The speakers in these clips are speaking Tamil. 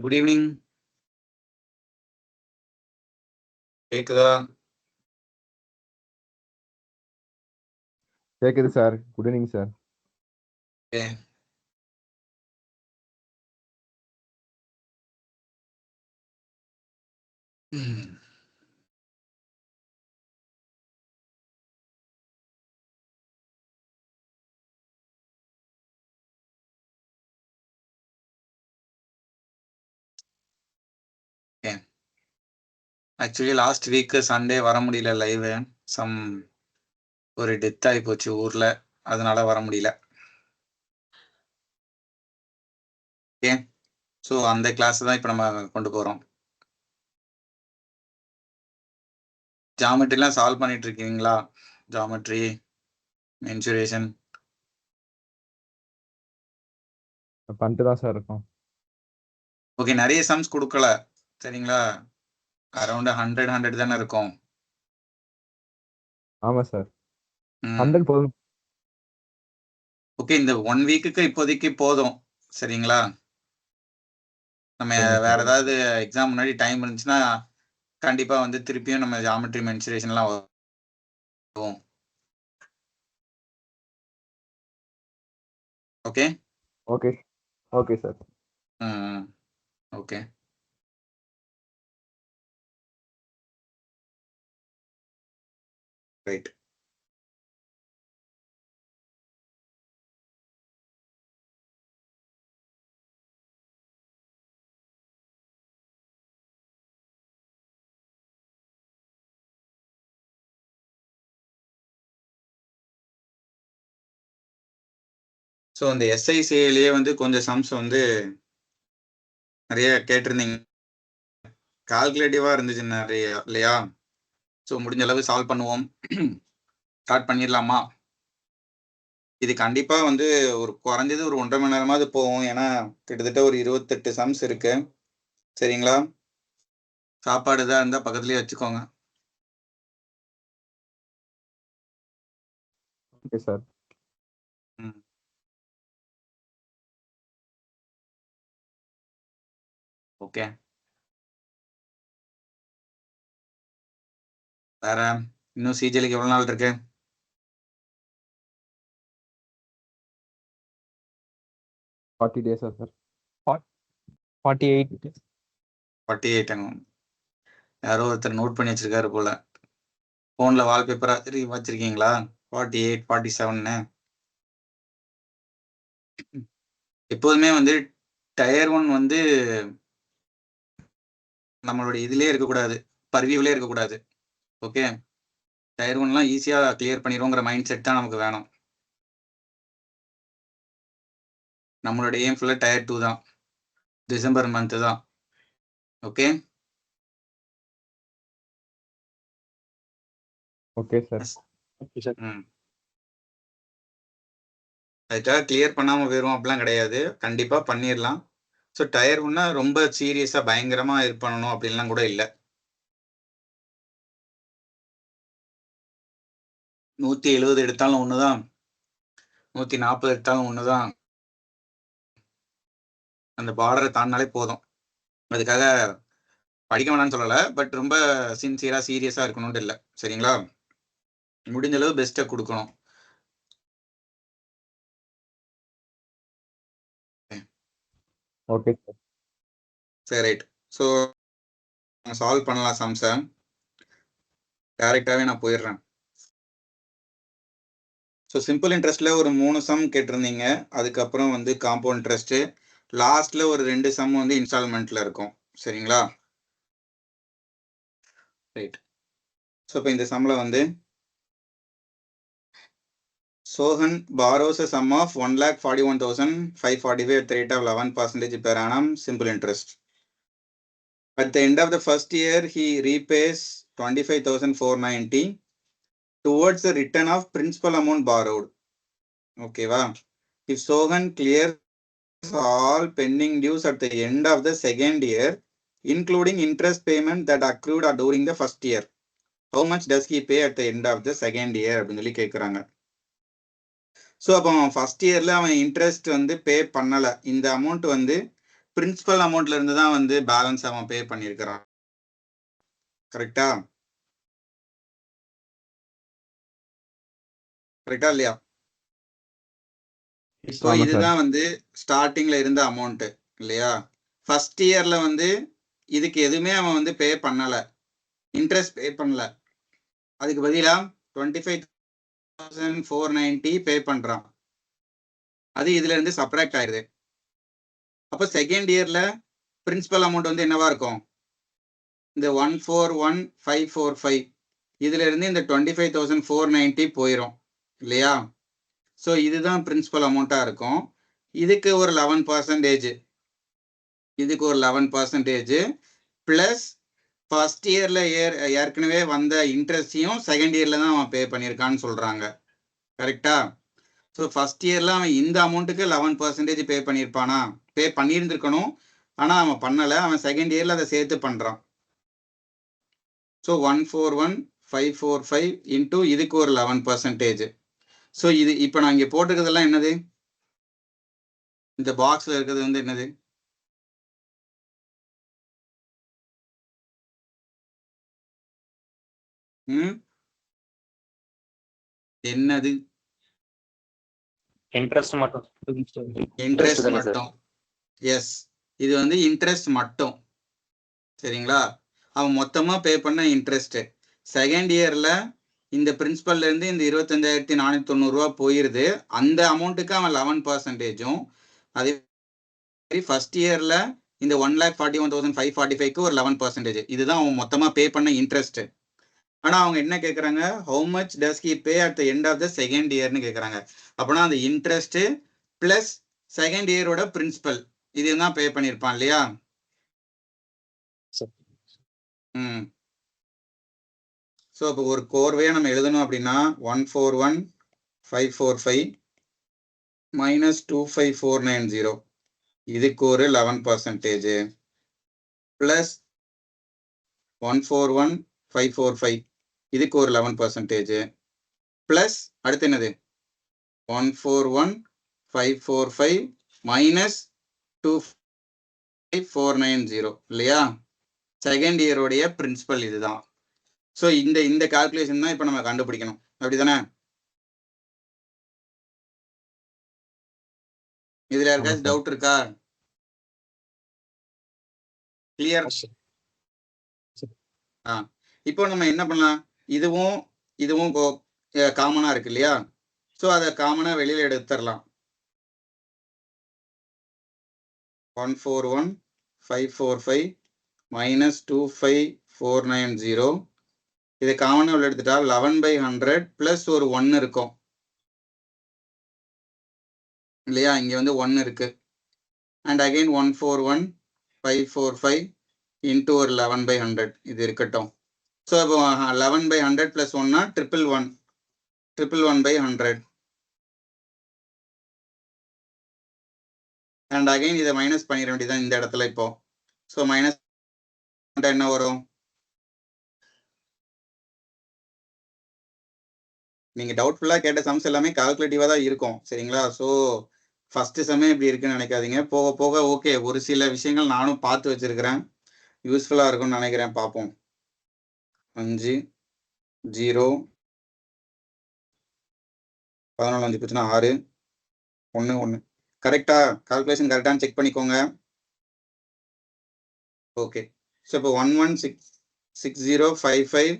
Good evening. கேக்குதா? கேக்குது sir. Good evening sir. Okay. Actually last week Sunday வர முடியல லைவ். சம் ஒரு டெத் ஆகி போச்சு ஊர்ல, அதனால வர முடியல. ஓகே, ஸோ அந்த கிளாஸ் தான் இப்போ நம்ம கொண்டு போறோம். ஜாமெட்ரிலாம் சால்வ் பண்ணிட்டு இருக்கீங்களா? ஜாமெட்ரி, மென்சுரேஷன் பண்ணிட்டு தான் சார் இருக்கோம். ஓகே, நிறைய சம்ஸ் கொடுக்கல சரிங்களா? அரௌண்ட் 100 தானே இருக்கும். ஆமா சார். 100 போதும். ஓகே, இந்த 1 வீக்குக்கு இப்போதைக்கு போதும் சரிங்களா? நம்ம வேற ஏதாவது எக்ஸாம் முன்னாடி டைம் இருந்துச்சுன்னா கண்டிப்பா வந்து திருப்பியும் நம்ம ஜாமெட்ரி மென்சுரேஷன்லாம் வரும். Okay okay okay sir. Okay. Right. So இந்த எஸ்ஐசிஏலேயே வந்து கொஞ்சம் சம்ஸ் வந்து நிறைய கேட்டிருந்தீங்க, கால்குலேட்டிவா இருந்துச்சு நிறைய இல்லையா? ஸோ முடிஞ்ச அளவு சால்வ் பண்ணுவோம். ஸ்டார்ட் பண்ணிடலாமா? இது கண்டிப்பா வந்து ஒரு குறைஞ்சது ஒரு 1.5 மணி நேரமாவது போகும். ஏன்னா கிட்டத்தட்ட ஒரு 28 சம்ஸ் இருக்கு சரிங்களா? சாப்பாடு தான் இருந்தா பக்கத்துலயே வச்சுக்கோங்க. Okay sir. ஓகே. வேற இன்னும் சிஜிஎலுக்கு எவ்வளவு நாள் இருக்கு? 40 days சார். 48. 48. யாரோ ஒருத்தர் நோட் பண்ணி வச்சிருக்காரு போல. போன்ல வால்பேப்பரா வச்சிருக்கீங்களா? 48 47. எப்போதுமே வந்து டயர் 1 வந்து நம்மளுடைய இதுலயே இருக்கக்கூடாது, பர்வியூலே இருக்கக்கூடாது. ஓகே, டயர் 1லாம் ஈஸியா கிளியர் பண்ணிடுவோங்கிற மைண்ட் செட் தான் நமக்கு வேணும். நம்மளுடைய எய்ம் ஃபுல்லா டயர் 2 தான், டிசம்பர் மந்த் தான். Okay okay sir. Okay sir. அதுக்காக கிளியர் பண்ணாம போயிடும் அப்படிலாம் கிடையாது, கண்டிப்பா பண்ணிடலாம். ஸோ டயர் 1 ரொம்ப சீரியஸா பயங்கரமா இது பண்ணணும் அப்படின்லாம் கூட இல்லை. 170 எடுத்தாலும் ஒண்ணுதான், 140 எடுத்தாலும் ஒண்ணுதான். அந்த பார்டரை தாண்டினாலே போதும். அதுக்காக படிக்க வேணாம்னு சொல்லல, பட் ரொம்ப சின்சியரா சீரியஸா இருக்கணும்னு இல்லை சரிங்களா? முடிஞ்ச அளவு பெஸ்ட்டை கொடுக்கணும். Okay sir. சரி ரைட். ஸோ சால்வ் பண்ணலாம் சம்ஸை. டைரக்டாவே நான் போயிடுறேன். ஸோ சிம்பிள் இன்ட்ரெஸ்ட்ல ஒரு 3 சம் கேட்டிருந்தீங்க, அதுக்கப்புறம் வந்து காம்பவுண்ட் இன்ட்ரெஸ்ட், லாஸ்ட்ல ஒரு 2 சம் வந்து இன்ஸ்டால்மெண்ட்ல இருக்கும் சரிங்களா? ரைட். ஸோ இப்போ இந்த சம்ல வந்து Sohan borrows a sum of 1,41,545 at the rate of 11% per annum, simple interest. At the end of the first year, he repays 25,490 towards the return of principal amount borrowed. Okay, wow. If Sohan clears all pending dues at the end of the second year, including interest payment that accrued during the first year, how much does he pay at the end of the second year? அப்படின்னு சொல்லி கேட்குறாங்க. ஸோ அப்போ ஃபர்ஸ்ட் இயர்ல அவன் இன்ட்ரெஸ்ட் வந்து பே பண்ணலை, இந்த அமௌண்ட் வந்து பிரின்சிபல் அமௌண்ட்ல இருந்து தான் வந்து பேலன்ஸ் அவன் பே பண்ணியிருக்கிறான். கரெக்டா இல்லையா? ஸோ ஆமா சார். இதுதான் வந்து ஸ்டார்டிங்ல இருந்த அமௌண்ட் இல்லையா? ஃபர்ஸ்ட் இயர்ல வந்து இதுக்கு எதுவுமே அவன் வந்து பே பண்ணல, இன்ட்ரெஸ்ட் பே பண்ணல. அதுக்கு பதிலா 25,490 பே பண்றான். அது இதுல இருந்து சப்ராக்ட் ஆயிருது. அப்போ செகண்ட் இயர்ல பிரின்சிபல் அமௌண்ட் வந்து என்னவா இருக்கும்? இந்த 141,545 இதுல இருந்து இந்த 25,490 போயிடும் இல்லையா? ஸோ இதுதான் பிரின்சிபல் அமௌண்ட்டா இருக்கும். இதுக்கு ஒரு 11%, இதுக்கு ஒரு 11% பிளஸ் ஃபர்ஸ்ட் இயர்ல ஏற்கனவே வந்த இன்ட்ரெஸ்டையும் செகண்ட் இயர்ல தான் அவன் பே பண்ணியிருக்கான்னு சொல்றாங்க. கரெக்டா? ஸோ ஃபர்ஸ்ட் இயர்ல அவன் இந்த அமௌண்ட்டுக்கு 11% பே பண்ணியிருப்பானா? பே பண்ணியிருந்திருக்கணும், ஆனால் அவன் பண்ணலை. அவன் செகண்ட் இயர்ல அதை சேர்த்து பண்றான். ஸோ 141,545 இன்டூ இதுக்கு ஒரு 11%. ஸோ இது இப்போ நான் இங்கே போட்டிருக்கிறதெல்லாம் என்னது? இந்த பாக்ஸ்ல இருக்கிறது வந்து என்னது? என்னது? இன்ட்ரெஸ்ட் மட்டும். இன்ட்ரெஸ்ட் மட்டும். எஸ், இது வந்து இன்ட்ரெஸ்ட் மட்டும். சரிங்களா? அவன் மொத்தமா பே பண்ண இன்ட்ரெஸ்ட் செகண்ட் இயர்ல இந்த பிரின்சிபல்ல இருந்து இந்த 25,490 ரூபா போயிருது. அந்த அமௌண்ட்டுக்கு அவன் 11%, அதே மாதிரி ஃபர்ஸ்ட் இயர்ல இந்த 1,41,545க்கு ஒரு 11%. இதுதான் அவன் மொத்தமா பே பண்ண இன்ட்ரெஸ்ட். ஆனா அவங்க என்ன கேட்கறாங்க? How much does he pay at the end of the second இயர்னு கேட்கறாங்க. அப்படின்னா அந்த இன்ட்ரெஸ்ட் பிளஸ் செகண்ட் இயரோட பிரின்சிபல் இதுதான் பே பண்ணியிருப்பான் இல்லையா? ஸோ இப்போ ஒரு கோர்வையாக நம்ம எழுதணும் அப்படின்னா 141,545 மைனஸ் 25,490 இதுக்கு ஒரு 11% பிளஸ் 141,545 இதுக்கு ஒரு 11% பிளஸ் அடுத்து என்னது? 141,545 மைனஸ் 25,490 இல்லையா? செகண்ட் இயரோடைய பிரின்சிபல் இதுதான். ஸோ இந்த கால்குலேஷன் தான் இப்போ நம்ம கண்டுபிடிக்கணும், அப்படிதானே? இதுல யாருக்காச்சும் டவுட் இருக்கா? கிளியர்? இப்போ நம்ம என்ன பண்ணலாம்? இதுவும் காமனா இருக்கு இல்லையா? ஸோ அதை காமனா வெளியில எடுத்துடலாம். 141,545 மைனஸ் 25,490 இதை காமனா உள்ள எடுத்துட்டா 11/100 பிளஸ் ஒரு 1 இருக்கும் இல்லையா? இங்க வந்து 1 இருக்கு. அண்ட் அகைன் 141,545 இன்டூ ஒரு 11/100 இது இருக்கட்டும். ஸோ இப்போ 11/100 பிளஸ் 1னா 111/100 அண்ட் அகைன் இதை மைனஸ் பண்ணிட வேண்டியதான் இந்த இடத்துல இப்போ. ஸோ மைனஸ் என்ன வரும்? நீங்க டவுட்ஃபுல்லா கேட்ட சம்ஸ் எல்லாமே கால்குலேட்டிவா தான் இருக்கும், சரிங்களா? ஸோ ஃபர்ஸ்ட் செம்மே இப்படி இருக்குன்னு நினைக்காதீங்க. போக போக ஓகே, ஒரு சில விஷயங்கள் நானும் பார்த்து வச்சிருக்கிறேன், யூஸ்ஃபுல்லா இருக்கும்னு நினைக்கிறேன். பார்ப்போம். 5 0 14 5 போச்சுன்னா 6 1 1 கரெக்டா? கால்குலேஷன் கரெக்டானு செக் பண்ணிக்கோங்க. ஓகே, ஸோ இப்போ 11,6055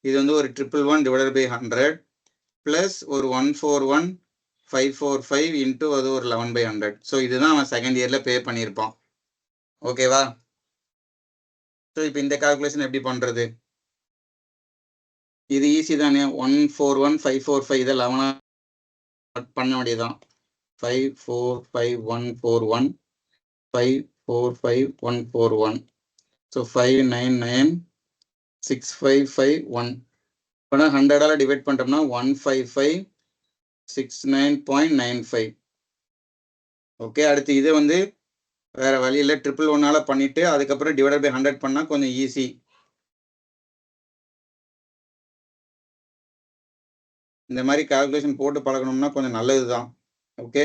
இது வந்து ஒரு 111 டிவைடட் பை 100 பிளஸ் ஒரு 141,545 இன்டூ அது ஒரு 11/100. ஸோ இதுதான் அவன் செகண்ட் இயர்ல பே பண்ணியிருப்பான். ஓகேவா? ஸோ இப்போ இந்த கால்குலேஷன் எப்படி பண்றது? இது ஈஸி தானே. 141,545 இதை 11 பண்ண வேண்டியதுதான். 545,141 545,141 ஸோ 599,655,1 இப்போ 100ஆல டிவைட் பண்ணிட்டோம்னா 155,69.95. ஓகே, அடுத்து இது வந்து வேற வழியில் 111ஆல பண்ணிட்டு அதுக்கப்புறம் டிவைட் பை 100 பண்ணா கொஞ்சம் ஈஸி. இந்த மாதிரி கால்குலேஷன் போட்டு பழகணும்னா கொஞ்சம் நல்லது தான். Okay,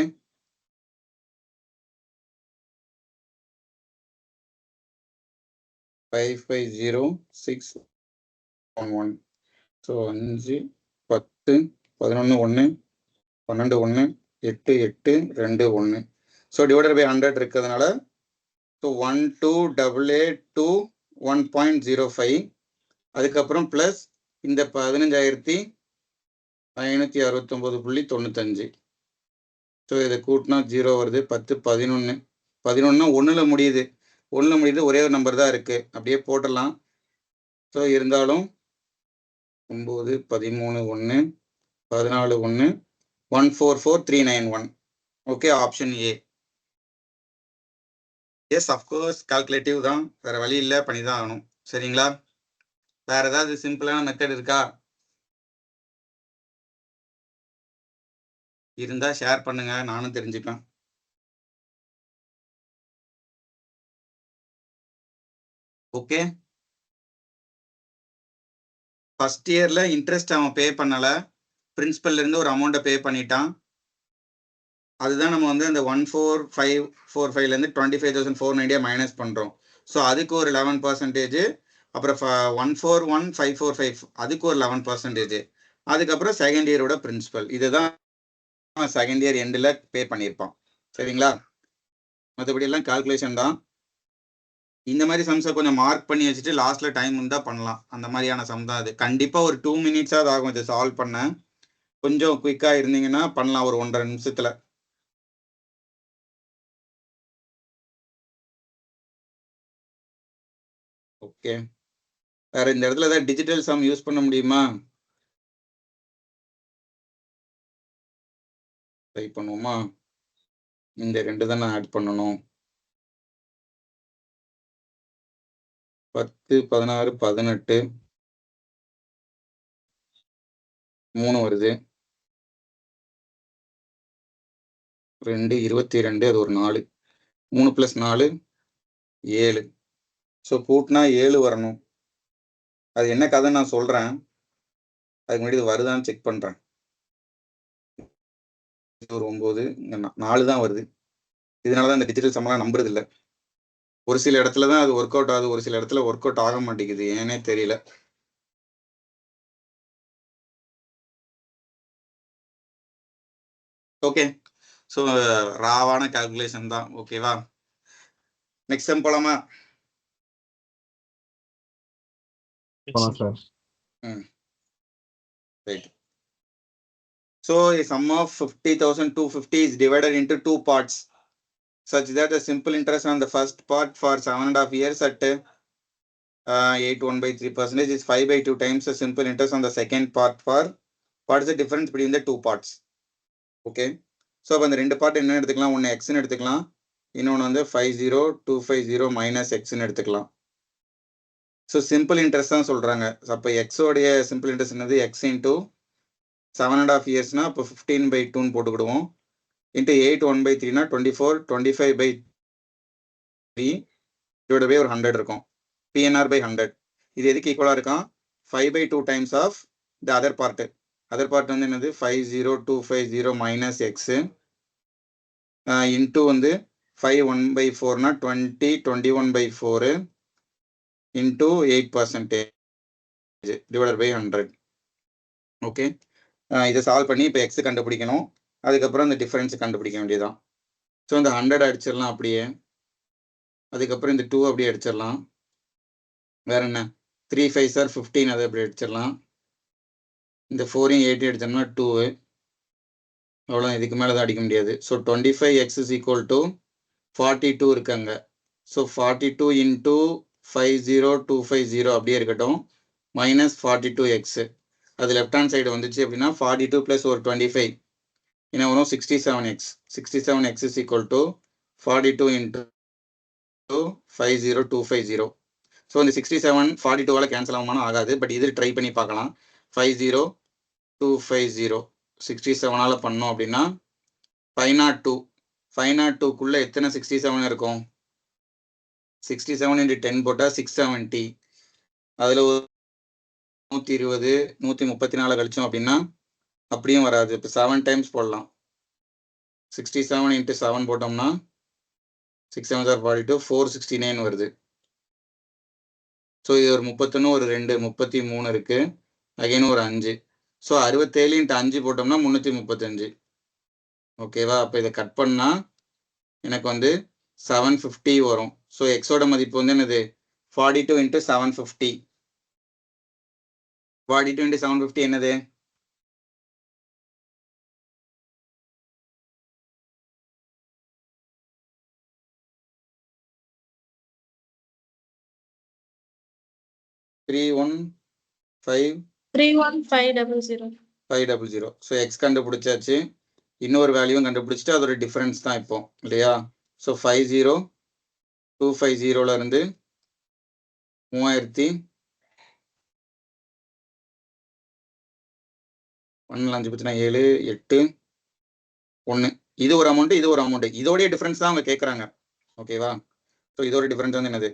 550611. So 5 10 11 1 12 1 8 8 2 1. So divided by 100 இருக்கிறதுனால ஸோ 1288 1.05. அதுக்கப்புறம் ப்ளஸ் இந்த 15,569.95. ஸோ இதை கூட்டினா 0 வருது. 10 11 11 1ல் முடியுது. 1ல் முடியுது, ஒரே ஒரு நம்பர் தான் இருக்குது, அப்படியே போட்டுடலாம். ஸோ இருந்தாலும் 9 13 1 14 1 144391. Okay, option A. Yes, of course calculative தான், வேற வழி இல்லை, பண்ணி தான் ஆகணும். சரிங்களா? வேற ஏதாவது சிம்பிளான மெத்தட் இருக்கா? இருந்தா ஷேர் பண்ணுங்க, நானும் தெரிஞ்சுப்பேன். ஓகே, ஃபர்ஸ்ட் இயர்ல இன்ட்ரெஸ்ட் அவன் பே பண்ணல, பிரின்சிபல்ல இருந்து ஒரு அமௌண்ட்டை பே பண்ணிட்டான். அதுதான் நம்ம வந்து அந்த 14,545 இருந்து 25,490 மைனஸ் பண்றோம். ஸோ அதுக்கு ஒரு 11%, அப்புறம் 141,545 அதுக்கு ஒரு 11%, அதுக்கப்புறம் செகண்ட் இயரோட பிரின்சிபல். இதுதான் செகண்ட் இயர் எண்டில் பே பண்ணியிருப்பான். சரிங்களா? மற்றபடி எல்லாம் கால்குலேஷன் தான். இந்த மாதிரி சம்ஸை கொஞ்சம் மார்க் பண்ணி வச்சுட்டு லாஸ்ட்ல டைம் இருந்தால் பண்ணலாம். அந்த மாதிரியான சம் தான் அது. கண்டிப்பாக ஒரு 2 மினிட்ஸாவது ஆகும் இதை சால்வ் பண்ண. கொஞ்சம் குயிக்காக இருந்தீங்கன்னா பண்ணலாம் ஒரு 1.5 நிமிஷத்துல. ஓகே, வேற இந்த இடத்துல ஏதாவது டிஜிட்டல் சம் யூஸ் பண்ண முடியுமா? ட்ரை பண்ணுவோமா? இந்த 2 தான் நான் ஆட் பண்ணணும். 10 16 18 3 வருது. 2 22, அது ஒரு 4. 3 + 4 7. ஸோ கூட்டினா 7 வரணும். அது என்ன கதை நான் சொல்றேன், அதுக்கு முன்னாடி இது வருதான்னு செக் பண்றேன். ஒரு 9, 4 தான் வருது. இதனாலதான் இந்த டிஜிட்டல் சம்லாம் நம்புறது இல்லை. ஒரு சில இடத்துல தான் அது ஒர்க் அவுட் ஆகுது, ஒரு சில இடத்துல ஒர்க் அவுட் ஆக மாட்டேங்குது, ஏன்னே தெரியல. ஓகே, ஸோ ராவான கால்குலேஷன் தான். ஓகேவா? நெக்ஸ்ட் சம் போலாமா? Sir. Right. So a sum of 50,250 is divided into 2 parts, such that the simple interest on the first part for 7.5 years at 8.1/3% is 5/2 times the simple interest on the second part for, what is the difference between the 2 parts? Okay, so அப்போ அந்த 2 பார்ட் என்ன எடுத்துக்கலாம்? ஒன்று எக்ஸ்ன்னு எடுத்துக்கலாம், இன்னொன்று வந்து 50,250 மைனஸ் எக்ஸ்ன்னு எடுத்துக்கலாம். ஸோ சிம்பிள் இன்ட்ரெஸ்ட் தான் சொல்றாங்க. அப்போ எக்ஸோடைய சிம்பிள் இன்ட்ரெஸ்ட் என்னது? எக்ஸ் இன்டூ 7.5 இயர்ஸ்னா இப்போ 15/2ன்னு போட்டுக்கிடுவோம். இன்ட்டு 8/1/3னா 24, 25/3 டிவைட் பை ஒரு 100 இருக்கும். PNR/100 இது எதுக்கு ஈக்குவலாக இருக்கும்? 5/2 times of the other part. Other part வந்து என்னது? 50,250 மைனஸ் எக்ஸு இன்ட்டு வந்து 5/1/4னா 20, 21/4 இன்ட்டு 8% டிவைட் பை 100. ஓகே, இதை சால்வ் பண்ணி இப்போ எக்ஸ் கண்டுபிடிக்கணும். அதுக்கப்புறம் இந்த டிஃபரன்ஸ் கண்டுபிடிக்க வேண்டியதான். ஸோ இந்த 100 அடிச்சிடலாம் அப்படியே. அதுக்கப்புறம் இந்த 2 அப்படியே அடிச்சிடலாம். வேற என்ன? 3 5 சார் 15, அதை அப்படி அடிச்சிடலாம். இந்த 4 8 அடிச்சோம்னா 2. அவ்வளோ, இதுக்கு மேலே தான் அடிக்க முடியாது. So 25x is equal to 42 இருக்காங்க. ஸோ 42 இன்டூ 50,250 அப்படியே இருக்கட்டும், மைனஸ் 42x. அது லெஃப்ட் ஹேண்ட் சைடு வந்துச்சு அப்படின்னா 42 + ஒரு 25 என்ன வரும்? 67x. 67x is equal to 42 into 50,250. So இந்த 67 42வால் கேன்சல் ஆகுமானா ஆகாது, பட் இது ட்ரை பண்ணி பார்க்கலாம். 50,250 67ஆல் பண்ணோம் அப்படின்னா 502. 502க்குள்ள எத்தனை 67 இருக்கும்? 67 × 10 போட்டால் 670. அதில் 120, 134 கழிச்சோம் அப்படின்னா அப்படியும் வராது. இப்போ 7 டைம்ஸ் போடலாம். 67 × 7 போட்டோம்னா 6 7 42, 469 வருது. ஸோ இது ஒரு 31 ஒரு 2 33 இருக்கு, அகைன் ஒரு 5. ஸோ 67 × 5 போட்டோம்னா 335. ஓகேவா? அப்போ இதை கட் பண்ணா எனக்கு வந்து 750 வரும். ஸோ எக்ஸோட மதிப்பு வந்து என்னது 42 × 750. 42 × 750 என்னது? த்ரீ 500. ஸோ எக்ஸ் கண்டுபிடிச்சாச்சு, இன்னொரு வேல்யூவும் கண்டுபிடிச்சிட்டு அதோட டிஃபரன்ஸ் தான் இப்போ இல்லையா? ஸோ 50250 இருந்து 3000 5 7 8 1. இது ஒரு அமௌண்ட், இது ஒரு அமௌண்ட். இதோடைய டிஃபரன்ஸ் தான் அவங்க கேட்குறாங்க. ஓகேவா? ஸோ இதோட டிஃபரன்ஸ் வந்து என்னது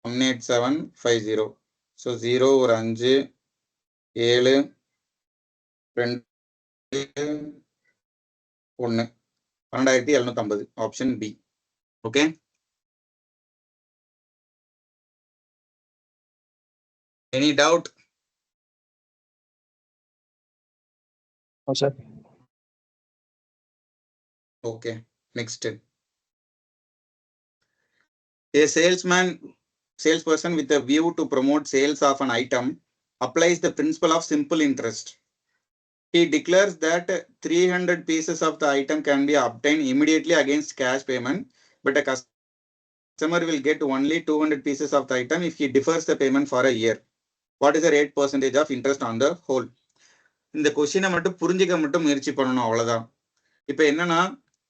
18750. ஸோ 0 ஒரு 5 7 2 1 12750. Option B. Okay, any doubt? sir. Okay, next. A salesperson with a view to promote sales of an item applies the principle of simple interest. He declares that 300 pieces of the item can be obtained immediately against cash payment, but a customer will get only 200 pieces of the item if he defers the payment for a year. What is the rate percentage of interest on the whole? இந்த கொஸ்டினை மட்டும் புரிஞ்சிக்க மட்டும் முயற்சி பண்ணணும், அவ்வளவுதான். இப்போ என்னன்னா,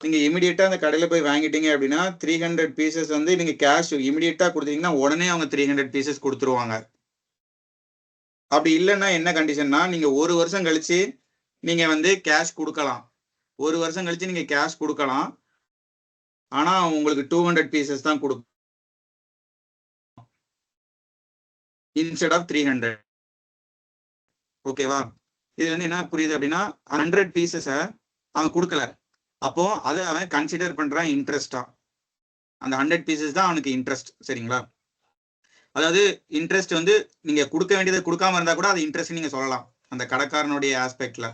நீங்க இமிடியேட்டா அந்த கடையில போய் வாங்கிட்டீங்க அப்படின்னா 300 பீசஸ் வந்து நீங்க கேஷ் இமிடியேட்டா கொடுத்தீங்கன்னா உடனே அவங்க 300 பீசஸ் கொடுத்துருவாங்க. அப்படி இல்லைன்னா என்ன கண்டிஷன்னா, நீங்க ஒரு வருஷம் கழிச்சு நீங்க வந்து கேஷ் கொடுக்கலாம். ஒரு வருஷம் கழிச்சு நீங்க கேஷ் கொடுக்கலாம், ஆனா உங்களுக்கு 200 பீசஸ் தான் கொடுக்கும் இன்ஸ்டெட் ஆஃப் 300. ஓகேவா? இது வந்து என்ன புரியுது அப்படின்னா, 100 பீசஸை அவன் கொடுக்கல, அப்போ அதை அவன் கன்சிடர் பண்றான் இன்ட்ரெஸ்டா. அந்த 100 பீசஸ் தான் அவனுக்கு இன்ட்ரெஸ்ட். சரிங்களா? அதாவது இன்ட்ரெஸ்ட் வந்து நீங்க கொடுக்க வேண்டியதை கொடுக்காம இருந்தா கூட அது இன்ட்ரெஸ்ட் நீங்க சொல்லலாம். அந்த கடைக்காரனுடைய ஆஸ்பெக்ட்ல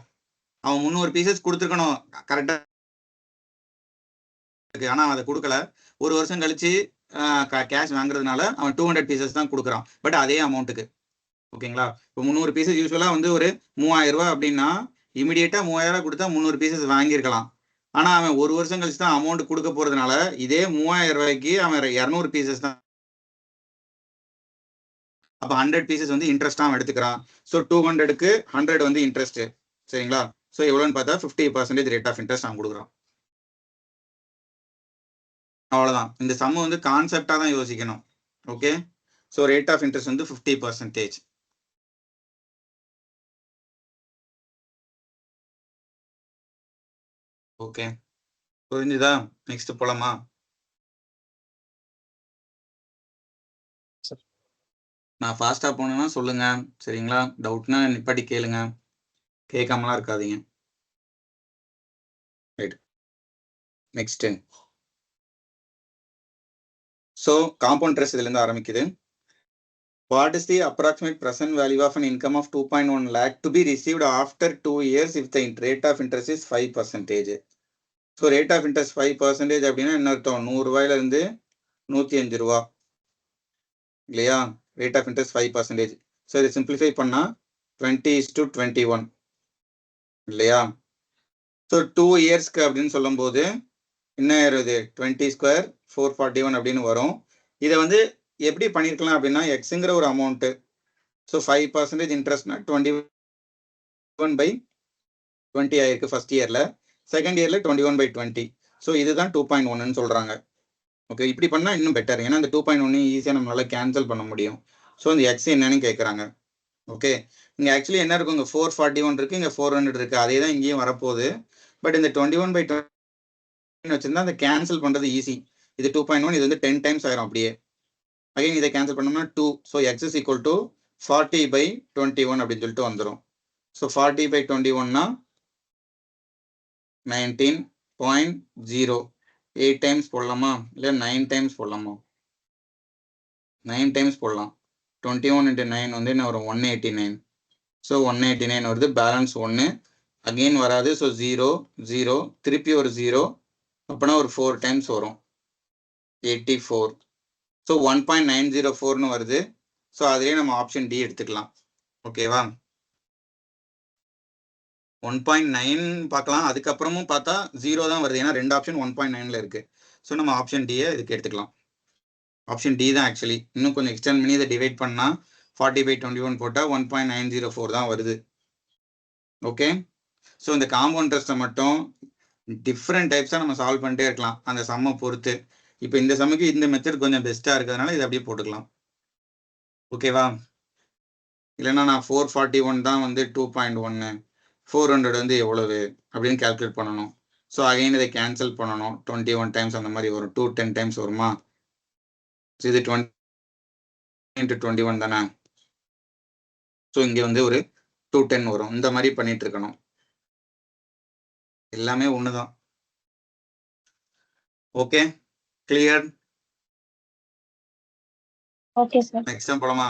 அவன் 300 பீசஸ் கொடுத்துருக்கணும் கரெக்டா, ஆனா அதை கொடுக்கல. ஒரு வருஷம் கழிச்சு கேஷ் வாங்குறதுனால அவன் 200 பீசஸ் தான் கொடுக்குறான், பட் அதே அமௌண்ட்டுக்கு. ஓகேங்களா? இப்போ 300 பீசஸ் யூஸ்வலா வந்து ஒரு 3000 ரூபாய் அப்படின்னா இமிடியேட்டா 3000 ரூபாய் கொடுத்தா 300 பீசஸ் வாங்கியிருக்கலாம். ஆனா அவன் ஒரு வருஷம் கழிச்சு தான் அமௌண்ட் கொடுக்க போறதுனால இதே 3000 ரூபாய்க்கு அவன் 200 பீசஸ் தான். அப்ப 100 பீசஸ் வந்து இன்ட்ரெஸ்ட் அவன் எடுத்துக்கிறான். ஸோ 200க்கு 100 வந்து இன்ட்ரெஸ்ட். சரிங்களா? ஸோ எவ்வளோன்னு பார்த்தா 50% ரேட் ஆஃப் இன்ட்ரெஸ்ட் அவன் கொடுக்குறான். அவ்வளவுதான். இந்த சம் வந்து கான்செப்டா தான் யோசிக்கணும். Okay, so rate of interest வந்து 50%. ஓகே, புரிஞ்சுதா? நெக்ஸ்ட் போலாமா? நான் ஃபாஸ்டா போனேன்னா சொல்லுங்க. சரிங்களா? டவுட்னா நிப்பாட்டி கேளுங்க, கேட்காமலாம் இருக்காதீங்க. Right, next. So compound interest இதுல இருந்து ஆரம்பிக்குது. What is the approximate present value of an income of 2.1 lakh to be received after 2 years if the rate of interest is 5%? So rate of interest 5% அப்படின்னா என்ன அர்த்தம்? 100 ரூபாயில இருந்து 105 ரூபா இல்லையா? Rate of interest 5%. ஸோ இதை சிம்பிளிஃபை பண்ணா 20:21 இல்லையா? ஸோ 2 இயர்ஸ்க்கு அப்படின்னு சொல்லும் போது என்ன ஆயிருது? 20² 441 அப்படின்னு வரும். இதை வந்து எப்படி பண்ணிருக்கலாம் அப்படின்னா, எக்ஸுங்கிற ஒரு அமௌண்ட், ஸோ 5% இன்ட்ரெஸ்ட்னா 21/20 ஆயிருக்கு ஃபர்ஸ்ட் இயர்ல. செகண்ட் இயர்ல 21/20. ஸோ இதுதான் 2.1ன்னு சொல்றாங்க. ஓகே, இப்படி பண்ணா இன்னும் பெட்டர். ஏன்னா இந்த 2.1 ஈஸியா நம்மளால கேன்சல் பண்ண முடியும். ஸோ இந்த எக்ஸ் என்னன்னு கேட்கறாங்க. ஓகே, இங்க ஆக்சுவலி என்ன இருக்கும்? இங்க 441 இருக்கு, இங்க 400 இருக்கு. அதே தான் இங்கேயும் வரப்போகுது. பட் இந்த 21/20 வச்சிருந்தா அந்த கேன்சல் பண்றது ஈஸி. இது 2.1, இது வந்து 10 டைம்ஸ் ஆயிரும் அப்படியே. அகைன் இதை கேன்சல் பண்ணோம்னா 2. So X is equal to 40/21 அப்படின்னு சொல்லிட்டு வந்துடும். ஸோ 40/21னா 19.0. 8 டைம்ஸ் போடலாமா, இல்லை 9 டைம்ஸ் போடலாமா? 9 டைம்ஸ் போடலாம். 21 into 9 வந்து என்ன வரும் 189. ஸோ 189 வருது. பேலன்ஸ் 1 அகெயின் வராது. ஸோ 0 0 திருப்பி ஒரு 0 அப்போனா ஒரு 4 டைம்ஸ் வரும் 84. ஸோ 1.904ன்னு வருது. ஸோ அதுலேயே நம்ம ஆப்ஷன் டி எடுத்துக்கலாம். ஓகேவா? 1.9 பார்க்கலாம். அதுக்கப்புறமும் பார்த்தா 0 தான் வருது. ஏன்னா 2 ஆப்ஷன் 1.9ல இருக்கு. ஸோ நம்ம ஆப்ஷன் டியை இதுக்கு எடுத்துக்கலாம். ஆப்ஷன் டி தான் ஆக்சுவலி. இன்னும் கொஞ்சம் எக்ஸ்டெண்ட் பண்ணி இதை டிவைட் பண்ணா 40/21 போட்டால் 1.904 தான் வருது. ஓகே. ஸோ இந்த காம்பவுண்ட் இன்ட்ரெஸ்ட்டை மட்டும் டிஃப்ரெண்ட் டைப்ஸாக நம்ம சால்வ் பண்ணிட்டே இருக்கலாம் அந்த சம்மை பொறுத்து. இப்போ இந்த சம்முக்கு இந்த மெத்தட் கொஞ்சம் பெஸ்ட்டாக இருக்கிறதுனால இதை அப்படியே போட்டுக்கலாம். ஓகேவா? இல்லைன்னா நான் 441 தான் வந்து 2.1, 400 வந்து எவ்வளவு அப்படின்னு கால்குலேட் பண்ணணும். ஸோ அகைன் இதை கேன்சல் பண்ணணும். 21 டைம்ஸ் அந்த மாதிரி வரும். 210 டைம்ஸ் வருமா? இது 20 into 21 தானே? ஸோ இங்கே வந்து ஒரு 210 வரும். இந்த மாதிரி பண்ணிட்டு இருக்கணும். எல்லாமே ஒன்று தான். Okay, clear? Okay sir. Next போலாமா?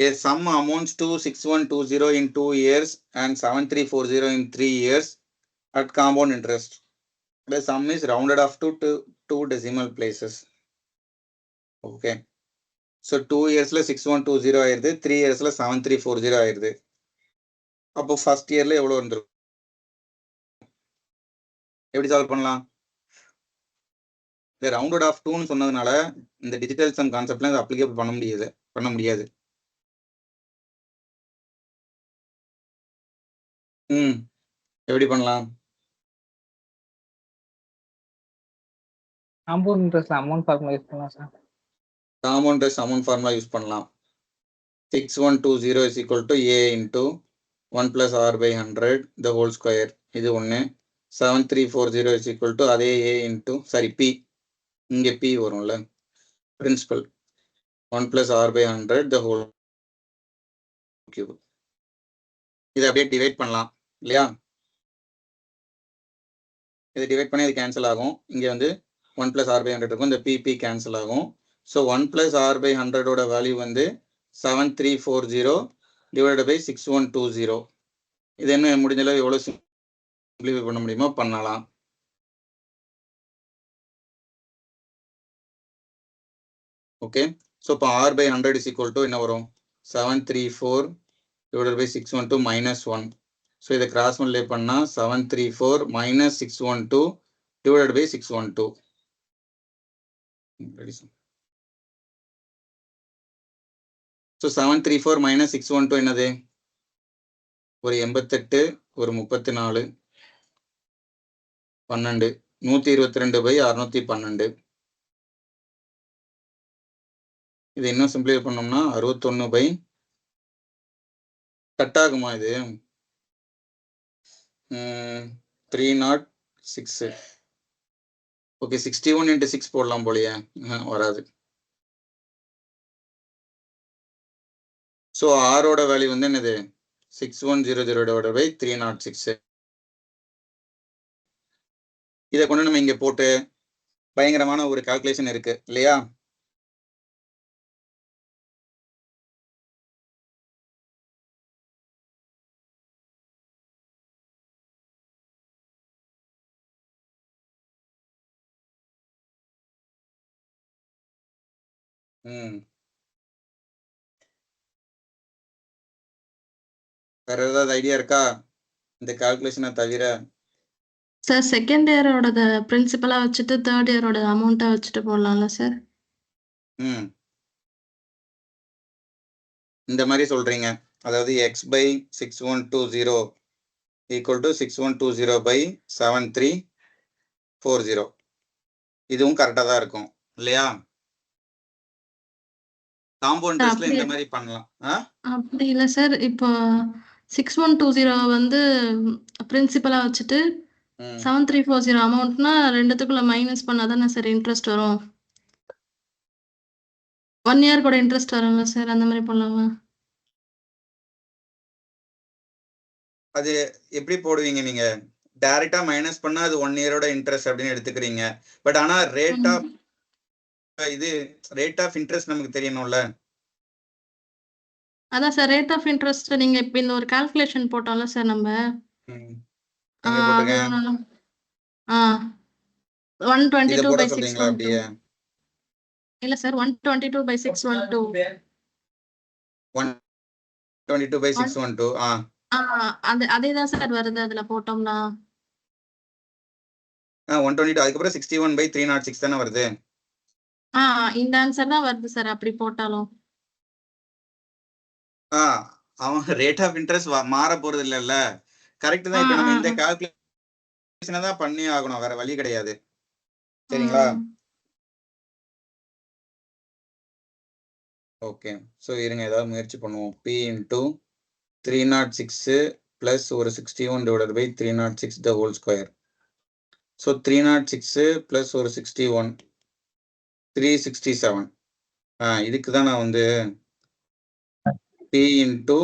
A sum amounts to 6120 in 2 years and 7340 in 3 years at compound interest. The sum is rounded off to 2 decimal places. Okay. So 2 yearsல 6120 ஆயிருது, 3 yearsல 7340 ஆயிருது. அப்போ ஃபர்ஸ்ட் இயர்ல எவ்வளவு வந்துரும்? எப்படி சால்வ் பண்ணலாம்? இந்த ரவுண்டட் ஆஃப் 2ன்னு சொன்னதுனால இந்த டிஜிட்டல் சம் கான்செப்ட்ல இதை அப்ளிகேபிள் பண்ண முடியாது. எப்படி பண்ணலாம்? காம்பவுண்ட் இன்ட்ரெஸ்ட்ல அமௌண்ட் ஃபார்முலா யூஸ் பண்ணலாம் sir. Compound interest amount formula use பண்ணலாம். 6120 is equal to a into 1 plus r by 100 the whole square. இது ஒன்று. 7340 is equal to அதே a into p, இங்கே p வரும்ல, principal 1 plus r by 100 the whole cube. இதை அப்படியே டிவைட் பண்ணலாம் இல்லையா? இதை டிவைட் பண்ணி இது கேன்சல் ஆகும். இங்கே வந்து 1 plus r by 100 இருக்கும். இந்த p கேன்சல் ஆகும். ஸோ 1 plus r by 100ஓட வேல்யூ வந்து 7340 divided by 6120. இது என்ன முடிஞ்சளவு எவ்வளோ சிம்பிளிஃபை பண்ண முடியுமோ பண்ணலாம். ஓகே. ஸோ இப்போ r by 100 is equal to என்ன வரும்? 734 divided by 612 minus 1. ஸோ இதை கிராஸ் மல்டிப்ளை பண்ணால் 734 minus 612 divided by 612. So 734 minus 612 என்னது? ஒரு 88, ஒரு 34, 12, 122/612. இது இன்னும் சிம்பிளிஃபை பண்ணோம்னா 61 கட் ஆகுமா? இது 306. ஓகே, 61 into 6 போடலாம் போலையே, வராது. ஸோ ஆரோட வேல்யூ வந்து என்னது? 6100/306. இதை கொண்டு நம்ம இங்கே போட்டு பயங்கரமான ஒரு கால்குலேஷன் இருக்கு இல்லையா? வேற ஏதாவது ஐடியா இருக்கா இந்த கால்குலேஷனை தவிர? சார் செகண்ட் இயரோட பிரின்சிபலா வச்சுட்டு தேர்ட் இயரோட அமௌண்ட்டா வச்சுட்டு போடலாம்ல சார்? இந்த மாதிரி சொல்றீங்க. அதாவது x/6120 equal to 6120/7340. இதுவும் கரெக்டாக தான் இருக்கும் இல்லையா? காம்பவுண்ட் இன்ட்ரெஸ்ட்ல இந்த மாதிரி பண்ணலாம். அப்படி இல்லை சார். இப்போ 6120 வந்து பிரின்சிபலா வச்சுட்டு 7340 அமௌண்ட்னா ரெண்டுத்துக்குள்ள மைனஸ் பண்ணாதானே சார் இன்ட்ரெஸ்ட் வரும்? 1 இயர் கூட இன்ட்ரெஸ்ட் வரும்ல சார்? அந்த மாதிரி பண்ணலாமா? அது எப்படி போடுவீங்க நீங்க? டைரக்டா மைனஸ் பண்ணா அது 1 இயரோட இன்ட்ரெஸ்ட் அப்படின்னு எடுத்துக்கிறீங்க. பட் ஆனா ரேட் ஆஃப் இன்ட்ரெஸ்ட் நமக்கு தெரியணும்ல. அதான் சார் ரேட் ஆஃப் இன்ட்ரெஸ்ட் நீங்க இப்ப இந்த ஒரு கால்குலேஷன் போட்டோம்ல சார் நம்ம. எங்க போட்டுருக்கேன்? அது 122 இத போட by சொல்றீங்களா 612. அப்படியே? இல்ல சார் 122 by 612. 122 by 612. அதேதான் சார் வருது அதுல போட்டோம்னா. 122 அதுக்கப்புறம் 61 by 306 தானே வருது. இந்த ஆன்சர் தான் வருது சார் அப்படி போட்டாலும். அவன் ரேட் ஆஃப் இன்ட்ரெஸ்ட் மாற போறது இல்லல்ல. கரெக்ட் தான். இப்ப நம்ம இந்த கால்குலேஷனை தான் பண்ணி ஆகணும், வேற வழி கிடையாது. சரிங்களா? ஓகே, ஸோ இருங்க ஏதாவது முயற்சி பண்ணுவோம். P இன்டூ 306 பிளஸ் ஒரு 61 divided by 306 the whole square. So 306 plus ஒரு 61 367. இதுக்கு தான் நான் வந்து P into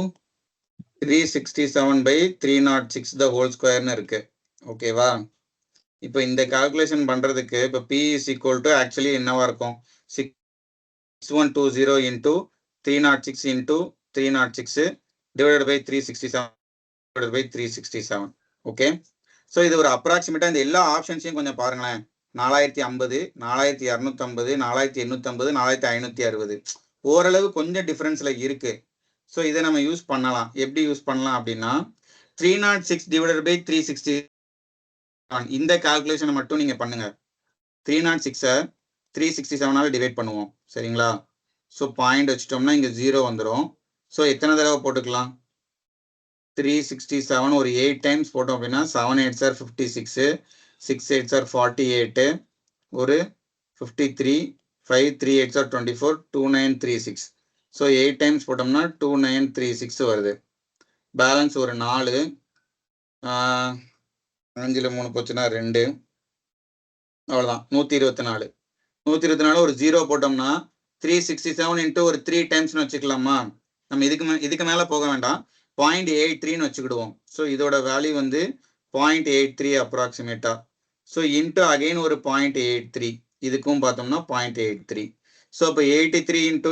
367 by 306 the whole square இருக்கு. ஓகேவா? இப்போ இந்த கால்குலேஷன் பண்றதுக்கு இப்போ P is equal to actually என்னவா இருக்கும்? 6120 into 306 into 306 divided by 367 divided by 367. Okay, so இது ஒரு அப்ராக்சிமேட்டா இந்த எல்லா ஆப்ஷன்ஸையும் கொஞ்சம் பாருங்களேன். 4050, 4250, 4850, 4560 ஓரளவு கொஞ்சம் டிஃபரன்ஸ்ல இருக்கு. ஸோ இதை நம்ம யூஸ் பண்ணலாம். எப்படி யூஸ் பண்ணலாம் அப்படின்னா 306 டிவைடட் பை 360 இந்த கால்குலேஷனை மட்டும் நீங்க பண்ணுங்க. 306 367 டிவைட் பண்ணுவோம். சரிங்களா? ஸோ பாயிண்ட் வச்சுட்டோம்னா இங்க 0 வந்துடும். ஸோ எத்தனை தடவை போட்டுக்கலாம்? 367 ஒரு 8 டைம்ஸ் போட்டோம் அப்படின்னா 7 8s are 56, 6 8s are 48, ஒரு 53, 5 3 8s are 24, 2936. ஸோ 8 டைம்ஸ் போட்டோம்னா 2936 வருது. பேலன்ஸ் ஒரு 4, 5ல் 3 போச்சுன்னா 2, அவ்வளோதான் 124. 124 ஒரு 0 போட்டோம்னா 367 இன்ட்டு ஒரு 3 டைம்ஸ்னு வச்சுக்கலாமா? நம்ம இதுக்கு மேலே போக வேண்டாம், 0.83ன்னு வச்சுக்கிடுவோம். ஸோ இதோட வேல்யூ வந்து 0.83 அப்ராக்சிமேட்டா. ஸோ இன்ட்டு அகெயின் ஒரு 0.83, இதுக்கும் பார்த்தோம்னா 0.83. ஸோ இப்போ 83 இன்ட்டு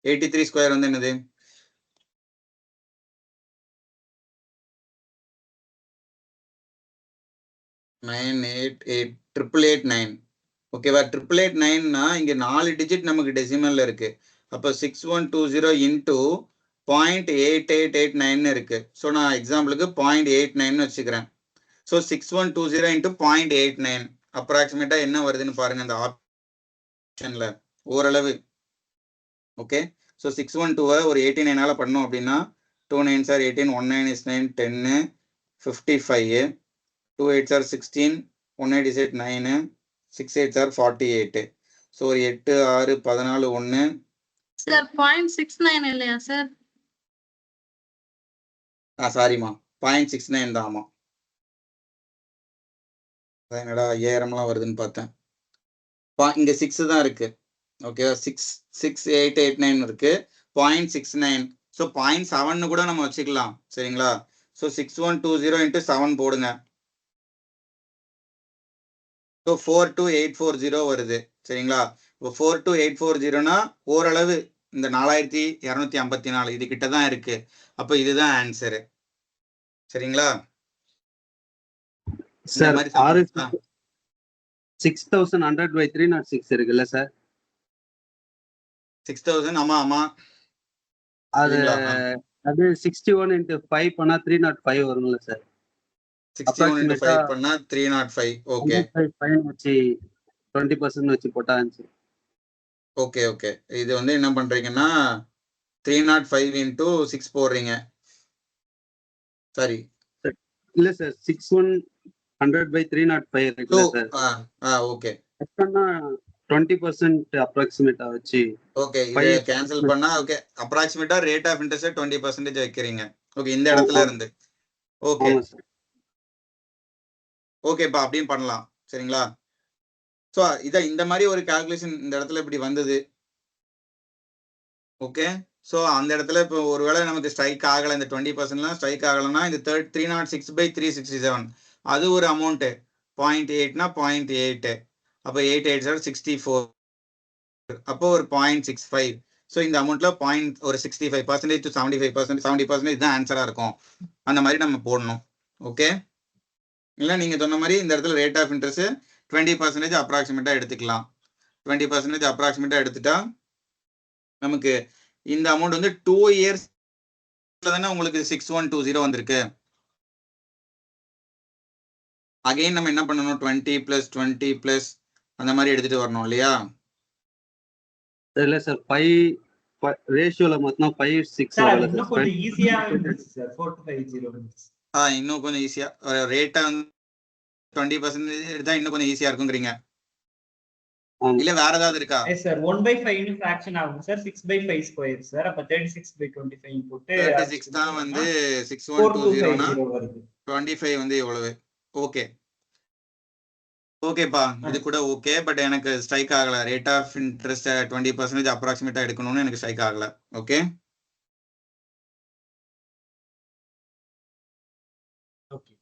83 ஸ்கொயர் வந்து என்னது? 988,889. ஓகேவா? 889னா இங்க 4 டிஜிட் நமக்கு டெசிமல்ல இருக்கு. அப்போ 6120 இன்ட்டு 0.8889 இருக்கு. ஸோ நான் எக்ஸாம்பிளுக்கு 0.89 வச்சுக்கிறேன். ஸோ 6120 இன்ட்டு 0.89 அப்ராக்சிமேட்டா என்ன வருதுன்னு பாருங்க அந்த ஆப்ஷன்ல ஓரளவு. ஓகே, ஸோ 612 ஒரு 89ஆல பண்ணோம் அப்படின்னா 2 9s are 18, 1 9 is 9, 10, 55, 2 8s are 16, 1 8 is 8, 9, 6 8s are 48. So ஒரு 8 6 14 1 சார் 0.69 இல்லையா சார்? சாரிமா 0.69 தான். ஆமா, என்னடா 5000லாம் வருதுன்னு பார்த்தேன். இங்க 6 தான் இருக்கு. ஓகேவா? 66889 இருக்கு. 0.69. ஸோ 0.7 கூட நம்ம வச்சுக்கலாம். சரிங்களா? ஸோ 6120 இன்ட்டு 7 போடுங்க. ஸோ 42840 வருது. சரிங்களா? இப்போ 42840னா ஓரளவு இந்த 4254 இது கிட்ட தான் இருக்கு. அப்போ இதுதான் ஆன்சரு. சரிங்களா? சார் 6100 by 306 இருக்குல்ல சார்? 6000. ஆமா அது 61 into 5 பண்ணா 305 வரும்ல சார்? 61 into 5 பண்ணா 305. ஓகே, 5 வச்சு 20% வச்சு போட்டா ஆன்சர். ஓகே இது வந்து என்ன பண்றீங்கன்னா 305 into 6 போடுறீங்க. சாரி இல்ல சார், 6100 by 305 இருக்குல்ல சார்? ஓகே, 20% அப்ராக்சிமேட்டா வச்சு. ஓகே, இத கேன்சல் பண்ணா ஓகே அப்ராக்சிமேட்டா ரேட் ஆஃப் இன்ட்ரெஸ்ட் 20% வைக்கிறீங்க. ஓகே, இந்த இடத்துல இருந்து. ஓகே ஓகேப்பா, அப்படியும் பண்ணலாம். சரிங்களா? ஸோ இந்த மாதிரி ஒரு கால்குலேஷன் இந்த இடத்துல இப்படி வந்தது. ஓகே, ஸோ அந்த இடத்துல இப்போ ஒருவேளை நமக்கு ஸ்ட்ரைக் ஆகலை, இந்த 20%லாம் ஸ்ட்ரைக் ஆகலைன்னா இந்த 306/367 அது ஒரு அமௌண்ட்டு 0.8னா 0.8, அப்போ 8 64, அப்போ ஒரு 0.65. ஸோ இந்த அமௌண்ட்ல ஒரு 65% to 75%, 70% தான் ஆன்சரா இருக்கும். அந்த மாதிரி நம்ம போடணும். ஓகே, இல்லை நீங்க சொன்ன மாதிரி இந்த இடத்துல ரேட் ஆஃப் இன்ட்ரெஸ்ட் 20% அப்ராக்சிமேட்டா எடுத்துக்கலாம். 20% அப்ராக்சிமேட்டா எடுத்துட்டா நமக்கு இந்த அமௌண்ட் வந்து 2 years தானே உங்களுக்கு 6120 வந்திருக்கு. அகைன் நம்ம என்ன பண்ணணும், 20 + 20 + அந்த மாதிரி எடுத்துட்டு வரணும் இல்லையா? இல்ல சார் 5 ரேஷியோல மொத்தம் 5-6 வரல இன்னும் சார். கொஞ்சம் ஈஸியா இருந்துச்சு சார் 4-5-0. இன்னும் கொஞ்சம் ஈஸியா ரேட்டா வந்து 20% எடுத்தா இன்னும் கொஞ்சம் ஈஸியா இருக்குங்கிறீங்க. இல்ல வேற ஏதாவது இருக்கா? சார் 1/5 னு ஃபிராக்ஷன் ஆகும் சார். 6/5 square sir. அப்ப 36/25 போட்டு 36 தான் வந்து 6120னா வருது. 25 வந்து எவ்வளவு? ஓகே ஓகேப்பா, இது கூட ஓகே. பட் எனக்கு ஸ்ட்ரைக் ஆகல. ரேட் ஆஃப் இன்ட்ரெஸ்ட் 20% அப்ராக்சிமேட்டா எடுக்கணும்னு எனக்கு ஸ்ட்ரைக் ஆகல. ஓகே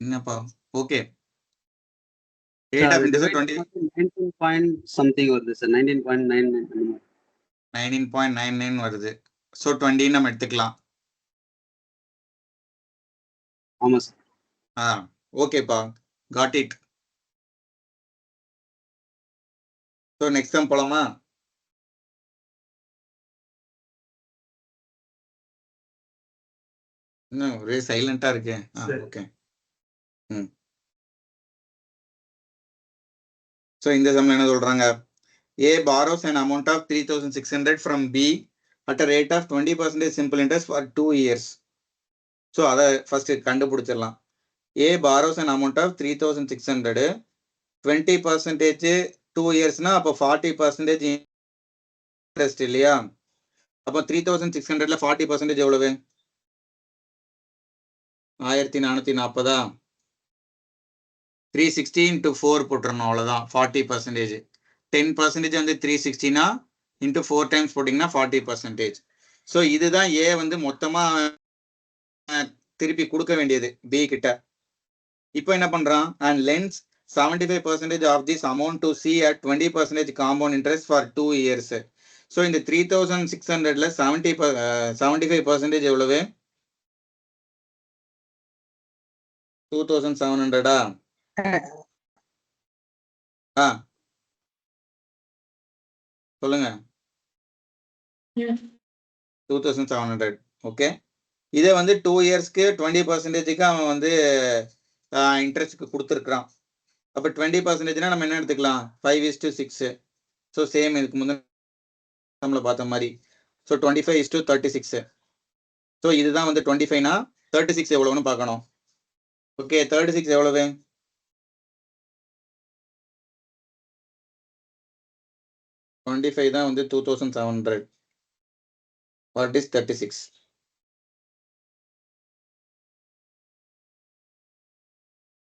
என்னப்பா? Okay, rate of interest 19 point something வருது சார். 19.99 19.99 வருது. ஸோ 20 நம்ம எடுத்துக்கலாம். ஆமா சார். ஓகேப்பா, got it. So next time போலாமா? இன்னும் ஒரே சைலண்டா இருக்கு. ஓகே. ஸோ இந்த சம்ல என்ன சொல்றாங்க? A borrows an amount of 3600 from B at a rate of 20% simple interest for 2 years. So அதை ஃபர்ஸ்ட் கண்டுபிடிச்சிடலாம். A borrows an amount of 3600, 20% 2 yearsனா அப்போ 40% இன்ட்ரெஸ்ட் இல்லையா? அப்போ 3600ல 40% எவ்வளவு? 1440. 360 into 4 போட்டுறணும், அவ்வளவுதான் 40%. 10% வந்து 360னா into 4 times போட்டீங்கன்னா 40%. ஸோ இதுதான் ஏ வந்து மொத்தமா திருப்பி கொடுக்க வேண்டியது பி கிட்ட. இப்போ என்ன பண்றான்? and lends 75% of this amount to C at 20% compound interest for 2 years. So இந்த 3600ல 75% எவ்வளவு? 2700. சொல்லுங்க. 2700. ஓகே, இதை வந்து 2 இயர்ஸ்க்கு 20%க்கு அவன் வந்து இன்ட்ரெஸ்ட்க்கு கொடுத்துருக்கான். அப்போ 20%னா நம்ம என்ன எடுத்துக்கலாம்? 5:6. ஸோ சேம் இதுக்கு முன்னாடி நம்மள பார்த்த மாதிரி. ஸோ 25:36. ஸோ இதுதான் வந்து 25னா 36 எவ்வளவுன்னு பார்க்கணும். ஓகே, 36 எவ்வளவு? 25 தான் வந்து 2700. What is 36?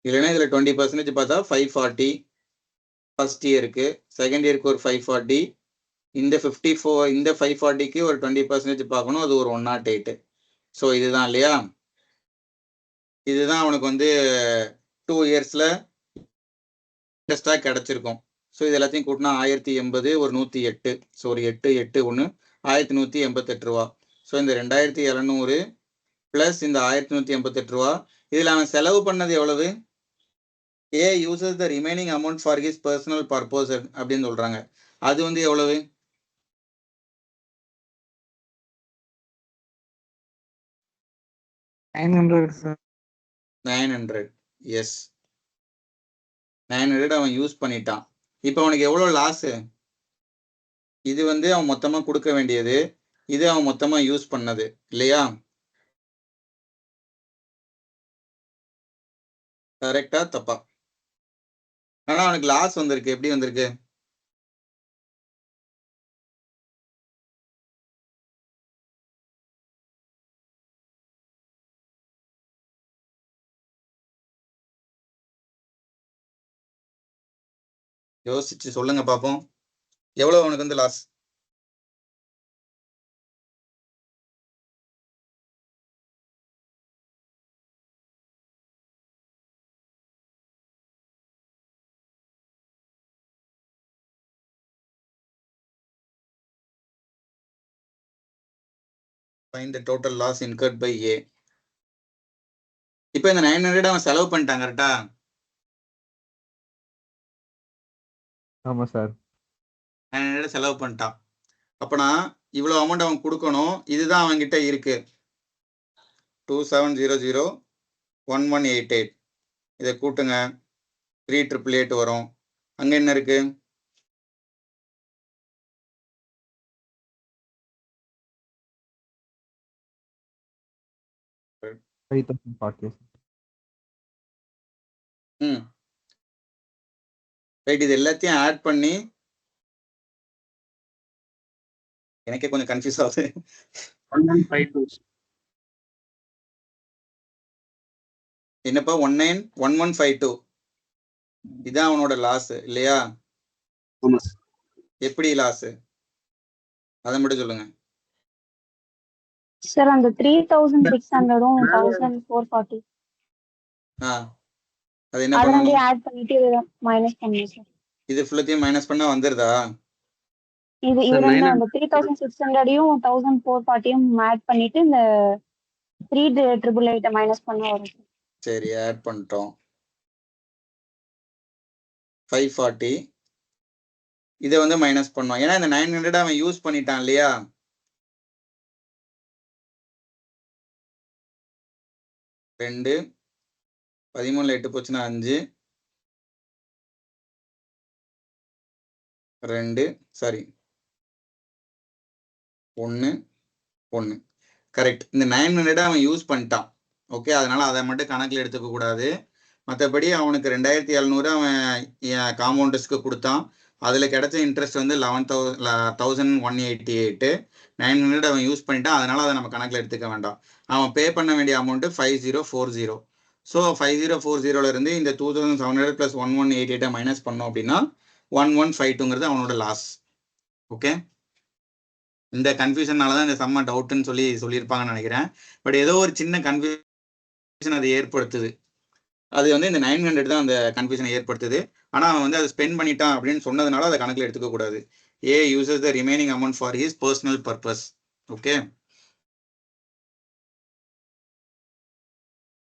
இல்லைன்னா இதுல 20% பார்த்தா 540 ஃபர்ஸ்ட் இயருக்கு, செகண்ட் இயருக்கு ஒரு 540, இந்த 54, இந்த 540க்கு ஒரு 20% பார்க்கணும், அது ஒரு 108. ஸோ இதுதான் இல்லையா? இதுதான் அவனுக்கு வந்து 2 இயர்ஸ்ல இன்ட்ரெஸ்டா கிடைச்சிருக்கும். ஸோ இது எல்லாத்தையும் கூட்டினா 1080, ஒரு 108. ஸோ ஒரு 881 1188 ரூபா. ஸோ இந்த 2700 பிளஸ் இந்த 1188 ரூபா. இதுல அவன் செலவு பண்ணது எவ்வளவு? A uses the remaining amount for his personal purpose அப்படின்னு சொல்றாங்க. அது வந்து எவ்வளவு? 900 சார். 900. எஸ், 900 அவன் யூஸ் பண்ணிட்டான். இப்போ அவனுக்கு எவ்வளவு லாஸ்? இது வந்து அவன் மொத்தமா கொடுக்க வேண்டியது, இது அவன் மொத்தமா யூஸ் பண்ணது இல்லையா? கரெக்டா தப்பா? ஆனா அவனுக்கு லாஸ் வந்திருக்கு. எப்படி வந்திருக்கு? யோசிச்சு சொல்லுங்க பாப்போம். எவ்வளவு அவனுக்கு வந்து loss? Find the total loss incurred by A. இப்போ இந்த 900 அவன் செலவு பண்ணிட்டான் கரெக்டா? ஆமா சார். 900 செலவு பண்ணிட்டான். அப்பனா இவ்வளவு அமௌண்ட் அவன் கொடுக்கணும். இதுதான் அவன்கிட்ட இருக்கு. 27001188. இதை கூட்டுங்க. 3888 வரும். அங்க என்ன இருக்கு? ரைட், இது எல்லாத்தையும் ஆட் பண்ணி எனக்கே கொஞ்சம் கன்ஃபியூஸ் ஆகுது. 1152. என்னப்பா 1152? இதான் அவனோட லாஸ் இல்லையா? ஆமா சார். எப்படி லாஸ்? அதை மட்டும் சொல்லுங்க. சார் அந்த 3600 1440 அது என்ன அத பண்ணணும்? ரெண்டையும் ஆட் பண்ணிட்டு மைனஸ் பண்ணுங்க சார். இது ஃபுல்லத்தையும் மைனஸ் பண்ணா வந்துருதா? இது ரெண்டு அந்த 3600யும் 1440யும் ஆட் பண்ணிட்டு இந்த 3888 மைனஸ் பண்ணா வரும் சார். சரி, ஆட் பண்ணிட்டோம். 540 இதை வந்து மைனஸ் பண்ணோம். ஏன்னா இந்த 900 அவன் யூஸ் பண்ணிட்டான் இல்லையா? ரெண்டு 13 8 போச்சுன்னா 5 2 சாரி 1 1 கரெக்ட். இந்த 900 அவன் யூஸ் பண்ணிட்டான். ஓகே, அதனால அதை மட்டும் கணக்கில் எடுத்துக்க கூடாது. மற்றபடி அவனுக்கு 2700 அவன் காம்பவுண்டர்ஸ்க்கு கொடுத்தான். அதுல கிடைச்ச இன்ட்ரெஸ்ட் வந்து 11,188. 900 அவன் யூஸ் பண்ணிட்டான், அதனால அதை நம்ம கணக்கில் எடுத்துக்க வேண்டாம். அவன் பே பண்ண வேண்டிய அமௌண்ட் 5040. ஸோ 5040 இருந்து இந்த 2700 + 1188 மைனஸ் பண்ணோம் அப்படின்னா 1152ங்கிறது அவனோட லாஸ். ஓகே, இந்த கன்ஃபியூஷனால தான் இந்த செம்ம டவுட்னு சொல்லியிருப்பாங்கன்னு நினைக்கிறேன். பட் ஏதோ ஒரு சின்ன கன்ஃபியூஷன் அது ஏற்படுத்துது. அது வந்து இந்த 900 தான் அந்த கன்ஃபியூஷனை ஏற்படுத்துது. ஆனா அவன் வந்து அதை ஸ்பெண்ட் பண்ணிட்டான் அப்படின்னு சொன்னதுனால அதை கணக்கில் எடுத்துக்க கூடாது. A uses the remaining amount for his personal purpose. Okay,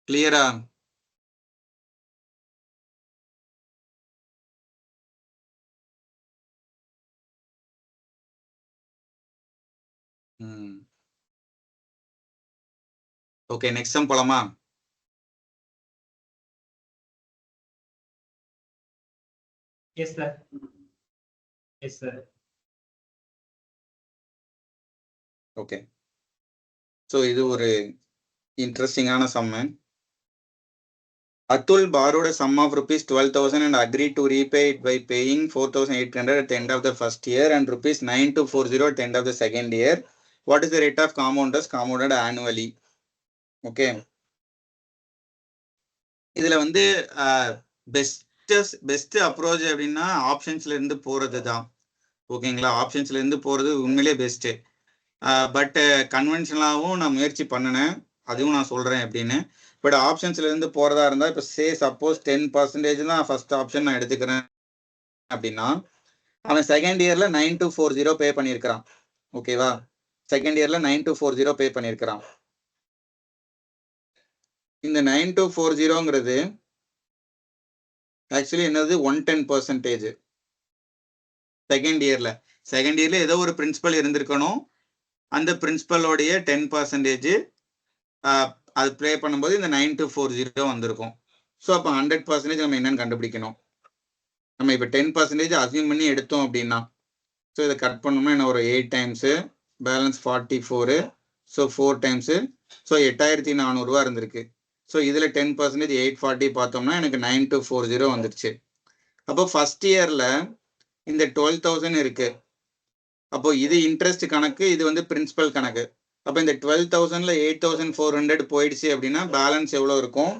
கிளியரா? ஓகே, நெக்ஸ்ட் சம் போலாமா? Yes, sir. Yes, sir. Okay, so இது ஒரு இன்ட்ரெஸ்டிங்கான சம்மு. Atul borrowed a sum of rupees 12,000 and agreed to repay it by paying 4,800 at the end of the first year and rupees 9,240 at the end of the second year. What is the rate of compounders compounded annually? Okay. இதுல வந்து பெஸ்ட் அப்ரோச் அப்படின்னா ஆப்ஷன்ஸ்ல இருந்து போறது தான். ஓகேங்களா, ஆப்ஷன்ஸ்ல இருந்து போறது உண்மையிலே பெஸ்ட். பட் கன்வென்ஷனலாகவும் நான் முயற்சி பண்ணினேன், அதுவும் நான் சொல்றேன் எப்படின்னு. பட் ஆப்ஷன்ஸ்ல இருந்து போறதா இருந்தா இப்போ சப்போஸ் 10% தான் ஃபர்ஸ்ட் ஆப்ஷன் நான் எடுத்துக்கிறேன் அப்படின்னா அவன் செகண்ட் இயர்ல 9,240 பே பண்ணியிருக்கிறான். ஓகேவா, செகண்ட் இயர்ல 9,240 பே பண்ணியிருக்கிறான். இந்த 9,240ங்கிறது ஆக்சுவலி என்னது 110%. செகண்ட் இயர்ல ஏதோ ஒரு பிரின்சிபல் இருந்திருக்கணும். அந்த பிரின்சிபலோடைய 10% அது ப்ளே பண்ணும்போது இந்த 9,240 வந்திருக்கும். ஸோ அப்போ 100% நம்ம என்னன்னு கண்டுபிடிக்கணும். நம்ம இப்போ 10% அசியூம் பண்ணி எடுத்தோம் அப்படின்னா, ஸோ இதை கட் பண்ணோம்னா என்ன ஒரு 8 times balance 44. So 4 times, so 8,400 இருந்திருக்கு. ஸோ இதில் 10% 840 பார்த்தோம்னா எனக்கு 9,240 வந்துருச்சு. அப்போ ஃபர்ஸ்ட் இயர்ல இந்த 12,000 இருக்கு. அப்போ இது இன்ட்ரெஸ்ட் கணக்கு, இது வந்து பிரின்சிபல் கணக்கு. அப்போ இந்த 12,000ல 8,400 போயிடுச்சு அப்படின்னா பேலன்ஸ் எவ்வளோ இருக்கும்?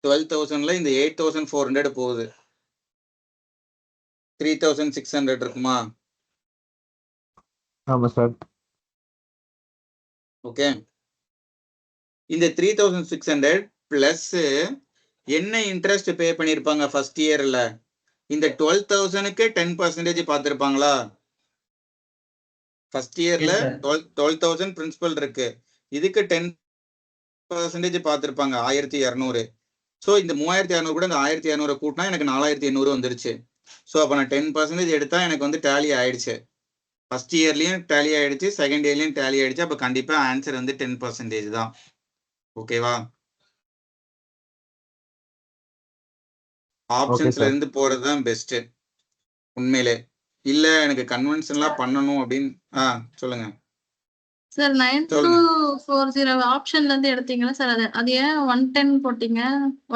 12,000ல இந்த 8,400 போகுது, 3,600 இருக்குமா? ஆமா சார். ஓகே, இந்த 3,600 பிளஸ் என்ன இன்ட்ரெஸ்ட் பே பண்ணிருப்பாங்க ஃபர்ஸ்ட் இயர்ல? இந்த 12,000க்கு 10% பார்த்திருப்பாங்களா? ஃபர்ஸ்ட் இயர்ல Yes, sir. 12,000 பிரின்சிபல் இருக்கு. இதுக்கு 10% பார்த்திருப்பாங்க 1200. ஸோ இந்த 3200 கூட இந்த 1200 கூட்டினா எனக்கு 4800 வந்துருச்சு. ஸோ அப்போ நான் 10% எடுத்தா எனக்கு வந்து டேலி ஆயிடுச்சு. ஃபர்ஸ்ட் இயர்லயும் டேலி ஆயிடுச்சு, செகண்ட் இயர்லயும் டேலி ஆயிடுச்சு. அப்போ கண்டிப்பா ஆன்சர் வந்து 10% தான். ஓகேவா? ஆப்ஷன்ஸ்ல sir. இருந்து போறது தான் பெஸ்ட் உண்மையிலே. இல்ல எனக்கு கன்வென்ஷன்லாம் பண்ணணும் அப்படின்னு சொல்லுங்க சார் சொல்லுங்க. 9240 ஆப்ஷன்ல இருந்து எடுத்தீங்களா சார்? அது ஏன் 110 போட்டீங்க?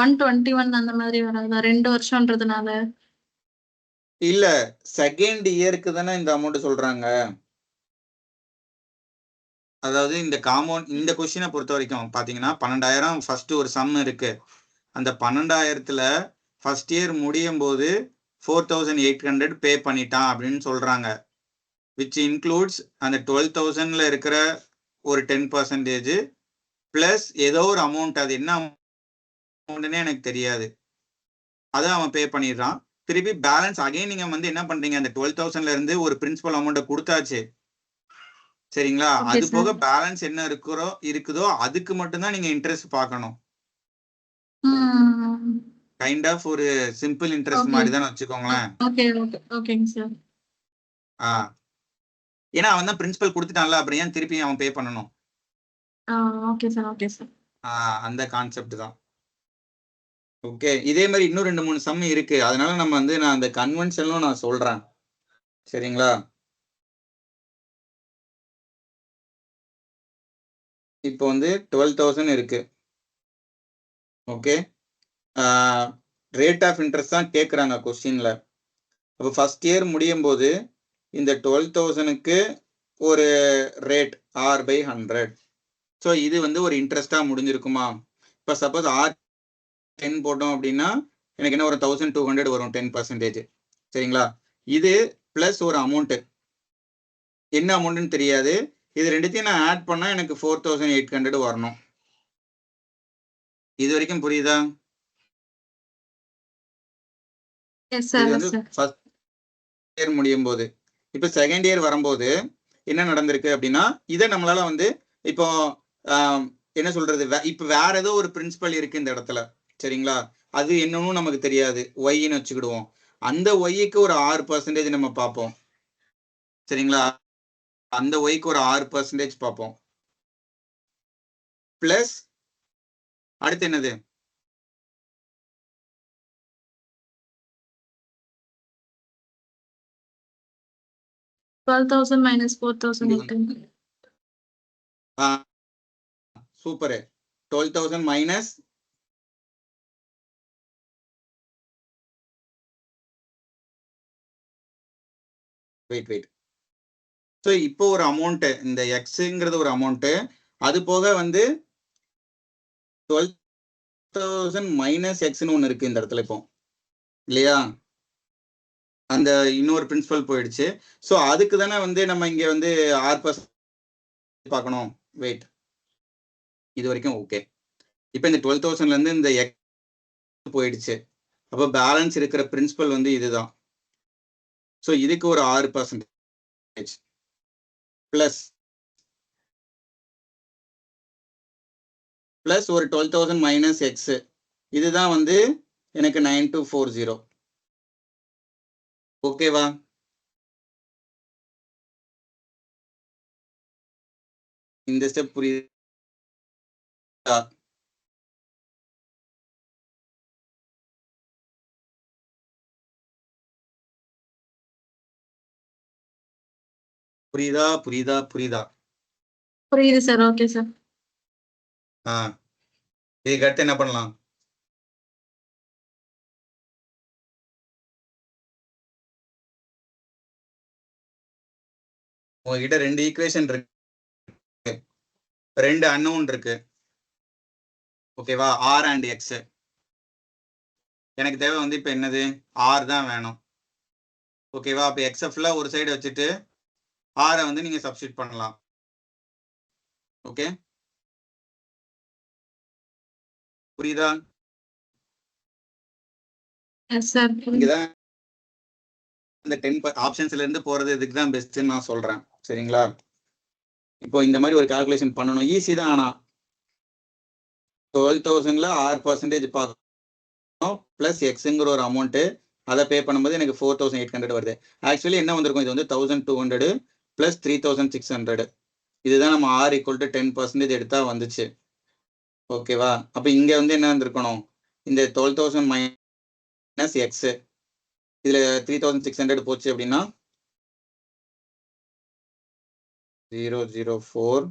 121 அந்த மாதிரி வராதா 2 வருஷம்ன்றதுனால? இல்ல செகண்ட் இயருக்கு தானே இந்த அமௌண்ட் சொல்றாங்க. அதாவது இந்த காம்பவுண்ட் இந்த கொஸ்டினை பொறுத்த வரைக்கும் பாத்தீங்கன்னா 12,000 ஃபர்ஸ்ட் ஒரு சம் இருக்கு. அந்த 12,000த்துல ஃபர்ஸ்ட் இயர் முடியும் போது 4,800 பே பண்ணிட்டான் அப்படின்னு சொல்றாங்க. விச் இன்க்ளூட்ஸ் அந்த 12,000ல இருக்கிற ஒரு 10% பிளஸ் ஏதோ ஒரு அமௌண்ட், அது என்ன அமௌண்ட்னே எனக்கு தெரியாது, அதை அவன் பே பண்ணிடுறான். திருப்பி பேலன்ஸ் அகைன் நீங்க வந்து என்ன பண்றீங்க, அந்த 12,000ல இருந்து ஒரு பிரின்சிபல் அமௌண்ட்டை கொடுத்தாச்சு சரிங்களா. Okay, அது sir. போக பேலன்ஸ் என்ன இருக்குதோ அதுக்கு மட்டும்தான் நீங்க இன்ட்ரெஸ்ட் பார்க்கணும். கைண்ட் ஆஃப் ஒரு சிம்பிள் இன்ட்ரெஸ்ட் Okay. மாதிரி தான் வச்சுக்கோங்களேன். ஓகேங்க சார். ஏன்னா அவன் தான் பிரின்சிபல் கொடுத்துட்டான்ல, அப்புறம் ஏன் திருப்பி அவன் பே பண்ணணும்? Okay sir. அந்த கான்செப்ட் தான். ஓகே, இதே மாதிரி இன்னும் 2-3 சம் இருக்கு. அதனால நம்ம வந்து நான் அந்த கன்வென்ஷனும் நான் சொல்றேன் சரிங்களா. இப்போ வந்து 12,000 இருக்கு. ஓகே, ரேட் ஆஃப் இன்ட்ரெஸ்ட் தான் கேட்குறாங்க கொஸ்டின்ல. அப்போ ஃபர்ஸ்ட் இயர் முடியும் போது இந்த 12,000க்கு ஒரு ரேட் R/100. ஸோ இது வந்து ஒரு இன்ட்ரெஸ்டா முடிஞ்சிருக்குமா? இப்போ சப்போஸ் R10 போட்டோம் அப்படின்னா எனக்கு என்ன ஒரு 1,200 வரும் 10% சரிங்களா. இது பிளஸ் ஒரு அமௌண்ட், என்ன அமௌண்ட்னு தெரியாது. இது ரெண்டுத்தையும் நான் ஆட் பண்ணா எனக்கு 4,800 வரணும். இது வரைக்கும் புரியுதா? எஸ் இது சார். வந்து ஃபர்ஸ்ட் இயர் முடியும் போது. இப்போ செகண்ட் இயர் வரும்போது என்ன நடந்திருக்கு அப்படின்னா, இதை நம்மளால வந்து இப்போ என்ன சொல்றது, இப்போ வேற ஏதோ ஒரு பிரின்சிபல் இருக்கு இந்த இடத்துல சரிங்களா. அது என்னன்னு நமக்கு தெரியாது, ஒய்ன்னு வச்சுக்கிடுவோம். அந்த ஒய்க்கு ஒரு 6% நம்ம பார்ப்போம் சரிங்களா. அந்த ஒய்க்கு ஒரு 6% பார்ப்போம். பிளஸ் அடுத்து என்னது, -12,000 -4,000. சூப்பர். 12,000 minus wait. ஸோ இப்போ ஒரு அமௌண்ட், இந்த எக்ஸுங்கிறது ஒரு அமௌண்ட், அது போக வந்து 12,000 மைனஸ் எக்ஸ்னு ஒன்று இருக்கு இந்த இடத்துல இப்போ இல்லையா. அந்த இன்னொரு பிரின்சிபல் போயிடுச்சு. ஸோ அதுக்கு தானே வந்து நம்ம இங்க வந்து 6% பார்க்கணும். வெயிட், இது வரைக்கும் ஓகே. இப்போ இந்த 12,000ல இருந்து இந்த எக்ஸ் போயிடுச்சு. அப்போ பேலன்ஸ் இருக்கிற பிரின்சிபல் வந்து இதுதான். ஸோ இதுக்கு ஒரு 6% பிளஸ் ஒரு 12,000 மைனஸ் எக்ஸ், இதுதான் வந்து எனக்கு 9240. ஓகேவா? இந்த ஸ்டெப் புரியுதா? புரியுது சார். Okay sir. இதுக்கு அடுத்து என்ன பண்ணலாம்? உங்ககிட்ட 2 ஈக்குவேஷன் இருக்கு, 2 அன்னோன் இருக்கு ஓகேவா. R and X. எனக்கு தேவை வந்து இப்போ என்னது, ஆர் தான் வேணும் ஓகேவா. அப்போ எக்ஸ்எஃப்ல ஒரு சைடு வச்சுட்டு ஆரை வந்து நீங்க சப்ஸ்டிட் பண்ணலாம். ஓகே, புரியுதா? Yes sir. இங்கதான் இந்த 10 ஆப்ஷன்ஸ்ல இருந்து போறது இதுக்கு தான் பெஸ்ட்னு நான் சொல்றேன் சரிங்களா? இப்போ இந்த மாதிரி ஒரு கால்குலேஷன் பண்ணணும், ஈஸி தான். ஆனா 12,000ல 6% பார்க்கணும், பிளஸ் எக்ஸுங்கிற ஒரு அமௌண்ட் அதை பே பண்ணும்போது எனக்கு 4,800 வருது. ஆக்சுவலி என்ன வந்திருக்கும், இது வந்து 1,200 பிளஸ் 3,600. இதுதான் நம்ம R = 10% எடுத்தா வந்துச்சு. ஓகேவா? அப்ப இங்க வந்து என்ன வந்திருக்கணும், இந்த 12,000 மைனஸ் எக்ஸ், இதுல 3,600 போச்சு அப்படின்னா 004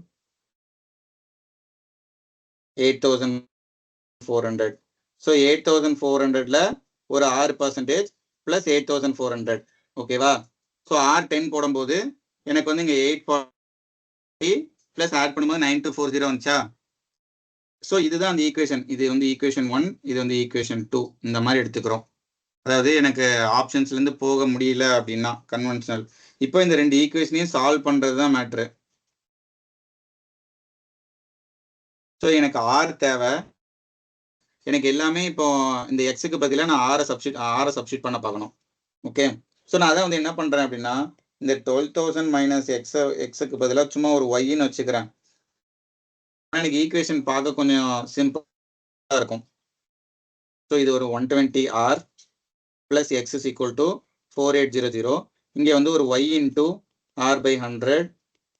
8,400. ஸோ 8,400ல ஒரு 6% பிளஸ் 8,400. ஓகேவா? ஸோ R10 போடும்போது எனக்கு வந்து இங்க 840 பிளஸ் ஆட் பண்ணும்போது 9240 வந்துச்சா? ஸோ இதுதான் அந்த ஈக்குவேஷன். இது வந்து ஈக்குவேஷன் 1, இது வந்து ஈக்குவேஷன் 2. இந்த மாதிரி எடுத்துக்கிறோம். அதாவது எனக்கு ஆப்ஷன்ஸ்ல இருந்து போக முடியல அப்படின்னா கன்வென்ஷனல். இப்போ இந்த ரெண்டு ஈக்குவேஷனையும் சால்வ் பண்றது தான் மேட்ரு. ஸோ எனக்கு R தேவை, எனக்கு எல்லாமே இப்போ இந்த எக்ஸுக்கு பதிலாக நான் ஆரை சப்ஸ்டியூட் பண்ண பார்க்கணும். ஓகே, ஸோ நான் அதான் வந்து என்ன பண்றேன் அப்படின்னா, இந்த 12,000 மைனஸ் எக்ஸுக்கு பதிலாக சும்மா ஒரு ஒய்ன்னு வச்சுக்கிறேன். எனக்கு ஈக்குவேஷன் பார்க்க கொஞ்சம் சிம்பிளா இருக்கும். ஸோ இது ஒரு 120R plus X is equal to 4800. இங்கே வந்து ஒரு ஒய் இன்டூ R/100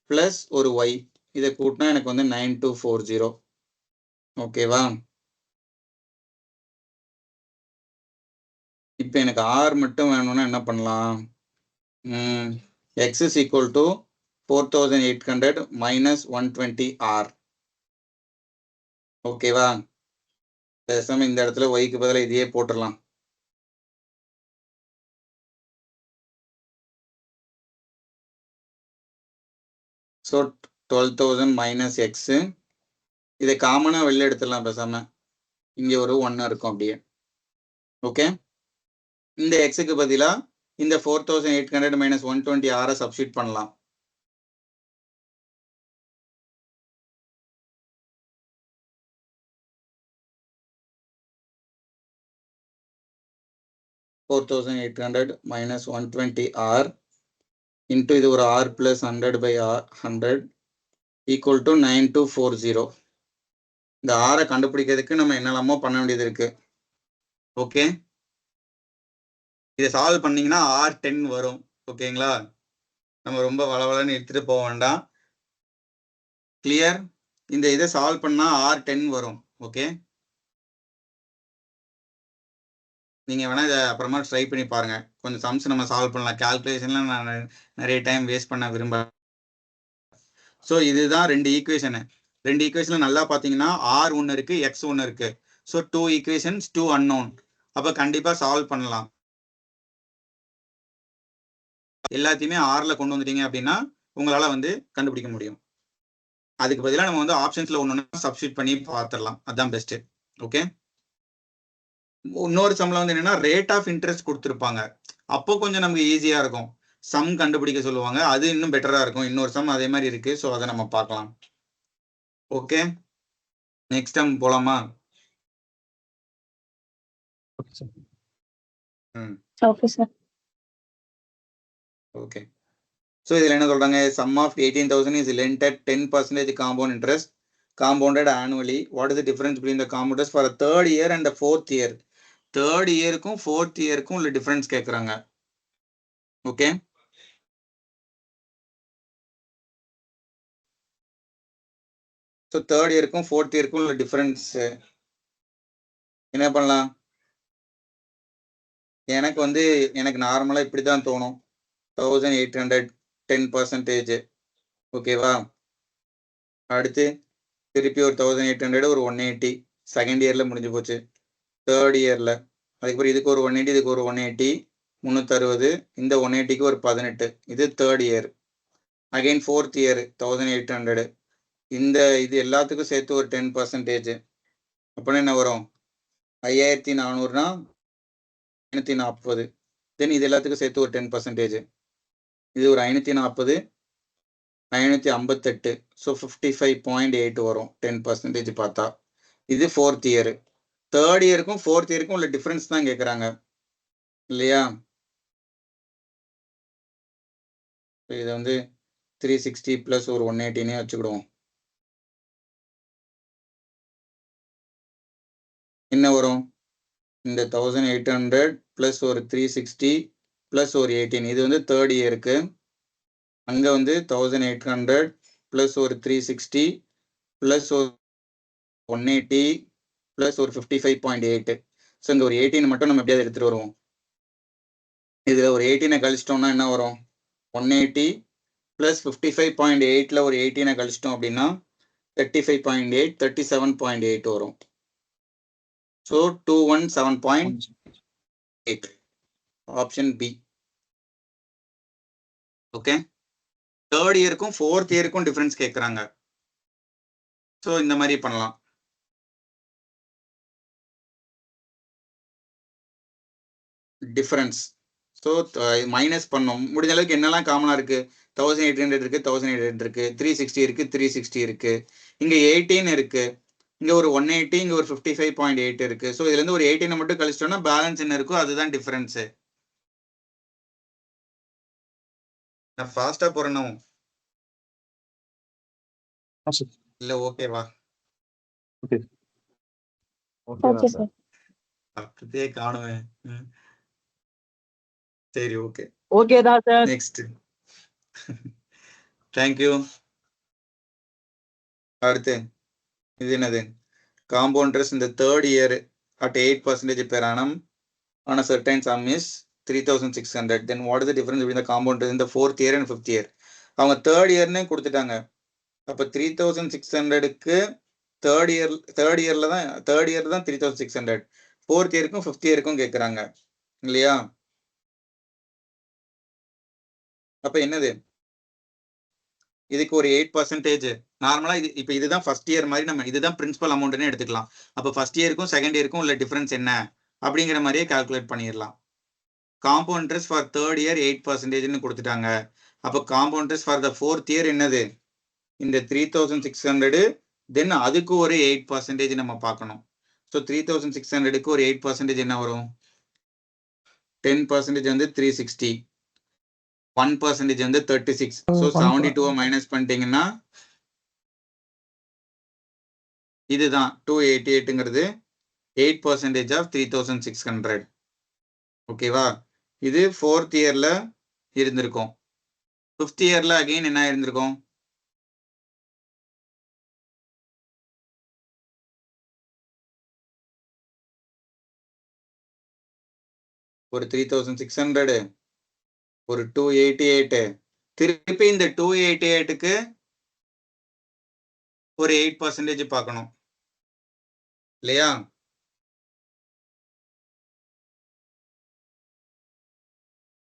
பிளஸ் ஒரு ஒய், இதை கூட்டினா எனக்கு வந்து 9240. ஓகேவா? இப்போ எனக்கு R மட்டும் வேணும்னா என்ன பண்ணலாம், X is equal to 4800 minus 120R. ஓகேவா? பேசாம இந்த இடத்துல ஒய்க்கு பதிலாக இதையே போட்டுடலாம். ஸோ 12,000 மைனஸ் எக்ஸ், இதை காமனாக வெளில எடுத்துடலாம் பேசாம. இங்கே ஒரு 1 இருக்கும் அப்படியே. ஓகே, இந்த எக்ஸுக்கு பதிலாக இந்த 4800 மைனஸ் 120R சப்ஸ்டியூட் பண்ணலாம். (4800 மைனஸ் 120R) இன்டூ இது ஒரு R பிளஸ் 100/100 ஈக்குவல் டு 9240. இந்த ஆரை கண்டுபிடிக்கிறதுக்கு நம்ம என்னெல்லாமோ பண்ண வேண்டியது இருக்கு. ஓகே, இதை சால்வ் பண்ணீங்கன்னா R10 வரும். ஓகேங்களா? நம்ம ரொம்ப வளவளன்னு எடுத்துட்டு போக வேண்டாம். கிளியர்? இந்த இதை சால்வ் பண்ணா R10 வரும். ஓகே, நீங்க வேணா இதை அப்புறமா ட்ரை பண்ணி பாருங்க. கொஞ்சம் சம்ஸ் நம்ம சால்வ் பண்ணலாம். கால்குலேஷன்ல நான் நிறைய டைம் வேஸ்ட் பண்ண விரும்ப. ஸோ இதுதான் ரெண்டு ஈக்குவேஷனு. ரெண்டு ஈக்குவேஷன்ல நல்லா பார்த்தீங்கன்னா R ஒன்று இருக்கு, எக்ஸ் ஒன்று இருக்கு. So 2 equations 2 unknown. அப்போ கண்டிப்பா சால்வ் பண்ணலாம். எல்லாத்தையுமே ஆர்ல கொண்டு வந்துட்டீங்க அப்படின்னா உங்களால வந்து கண்டுபிடிக்க முடியும். அதுக்கு பதிலாக நம்ம வந்து ஆப்ஷன்ஸ்ல ஒன்று சப்ஸ்டியூட் பண்ணி பார்த்துடலாம். அதுதான் பெஸ்ட். ஓகே, இன்னொரு சம்ல வந்து என்னன்னா ரேட் ஆஃப் இன்ட்ரெஸ்ட் கொடுத்துருப்பாங்க. அப்போ கொஞ்சம் நமக்கு ஈஸியா இருக்கும். சம் கண்டுபிடிக்க சொல்லுவாங்க, அது இன்னும் பெட்டரா இருக்கும். இன்னொரு சம் அதே மாதிரி இருக்கு. ஸோ அதை நம்ம பார்க்கலாம். ஓகே, நெக்ஸ்ட் டைம் போலாமா? Okay sir. ஓகே, ஸோ இதில் என்ன சொல்றாங்க, sum of 18,000 is lent at 10% compound interest compounded annually. What is the difference between the compound interest for a third year and the fourth year? Third இயருக்கும் ஃபோர்த் இயருக்கும் உள்ள டிஃபரன்ஸ் கேட்குறாங்க. ஓகே, ஸோ தேர்ட் இயருக்கும் ஃபோர்த் இயருக்கும் உள்ள டிஃபரன்ஸ் என்ன பண்ணலாம்? எனக்கு நார்மலாக இப்படி தான் தோணும். 1,800 10%. ஓகேவா? அடுத்து திருப்பி ஒரு 1,800 ஒரு 180 செகண்ட் இயர்ல முடிஞ்சு போச்சு. தேர்ட் இயர்ல அதுக்கப்புறம் இதுக்கு ஒரு 180, இதுக்கு ஒரு 180, 360, இந்த 180க்கு ஒரு 18. இது third year. Again fourth year 1,800. இந்த இது எல்லாத்துக்கும் சேர்த்து ஒரு 10%. அப்படின்னா என்ன வரும்? 5,400னா 540. தென் இது எல்லாத்துக்கும் சேர்த்து ஒரு 10%. இது ஒரு 540, 558. ஸோ 55.8 வரும் 10% பார்த்தா. இது ஃபோர்த் இயர். தேர்ட் இயருக்கும் ஃபோர்த் இயருக்கும் உள்ள டிஃபரன்ஸ் தான் கேட்குறாங்க இல்லையா? இதை வந்து 360 plus ஒரு 180 வச்சுக்கிடுவோம். என்ன வரும்? இந்த 1800 plus ஒரு 360 plus ஒரு 18. இது வந்து தேர்ட் இயருக்கு. அங்க வந்து 1800 plus ஒரு 360 plus ஒரு 180 plus ஒரு 55.8. ஸோ இங்க ஒரு 18 மட்டும் நம்ம எப்படியாவது எடுத்துட்டு வருவோம். இதுல ஒரு 18 கழிச்சிட்டோம்னா என்ன வரும்? 180 plus 55.8ல ஒரு 18 கழிச்சிட்டோம் அப்படின்னா 35.8 37.8 வரும். So 217.8 option B. Okay, third இயருக்கும் ஃபோர்த் இயருக்கும் டிஃபரன்ஸ் கேட்குறாங்க. ஸோ இந்த மாதிரி பண்ணலாம். டிஃபரன்ஸ் ஸோ மைனஸ் பண்ணோம். முடிஞ்ச அளவுக்கு என்னெல்லாம் காமனாக இருக்கு? 1800 இருக்கு, 1800 இருக்கு, 360 இருக்கு, 360 இருக்கு, இங்க 18 இருக்கு, இங்க ஒரு 180, இங்க ஒரு 55.8 இருக்கு. ஸோ இதுல இருந்து ஒரு 18 மட்டும் கழிச்சிட்டோம்னா பேலன்ஸ் என்ன இருக்கோ அதுதான் டிஃபரன்ஸ். நான் ஃபாஸ்டா போறேனும் இல்ல ஓகேவா? Okay sir. அப்படியே காணுவேன். சரி, ஓகே ஓகே தான் சார். நெக்ஸ்ட். தேங்க்யூ. அடுத்து இது என்னது? காம்பவுண்ட் இன்ட்ரெஸ்ட் இந்த third year at 8% per annum on a certain sum is 3600. Then what is the difference between the compound interest in the fourth year and fifth year? அவங்க தேர்ட் இயர்னே கொடுத்துட்டாங்க. அப்ப 3600க்கு தேர்ட் இயர்ல தான் 3600, ஃபோர்த் இயருக்கும் ஃபிஃப்த் இயருக்கும் கேட்குறாங்க இல்லையா? அப்ப என்னது? இதுக்கு ஒரு 8% நார்மலா இது. இப்ப இதுதான் ஃபர்ஸ்ட் இயர் மாதிரி நம்ம இதுதான் பிரின்சிபல் அமௌண்ட்னு எடுத்துக்கலாம். அப்ப ஃபர்ஸ்ட் இயருக்கும் செகண்ட் இயருக்கும் உள்ள டிஃபரன்ஸ் என்ன அப்படிங்கிற மாதிரியே கால்குலேட் பண்ணிடலாம். Compound interest for third year 8%ன்னு கொடுத்துட்டாங்க. அப்ப compound interest for the fourth year என்னது? இந்த 3600, தென் அதுக்கு ஒரு 8% நம்ம பார்க்கணும். ஸோ 3600க்கு ஒரு 8% என்ன வரும்? 10% வந்து 360, 1% வந்து 36. ஸோ 72 மைனஸ் பண்ணிட்டீங்கன்னா இதுதான் 288ங்கிறது 8% ஆஃப் 3600. ஓகேவா? இது ஃபோர்த் இயர்ல இருந்திருக்கும். ஃபிஃப்த் இயர்ல அகைன் என்ன இருந்திருக்கும்? ஒரு 3600, ஒரு 288. திருப்பி இந்த 288க்கு ஒரு 8% பார்க்கணும் இல்லையா?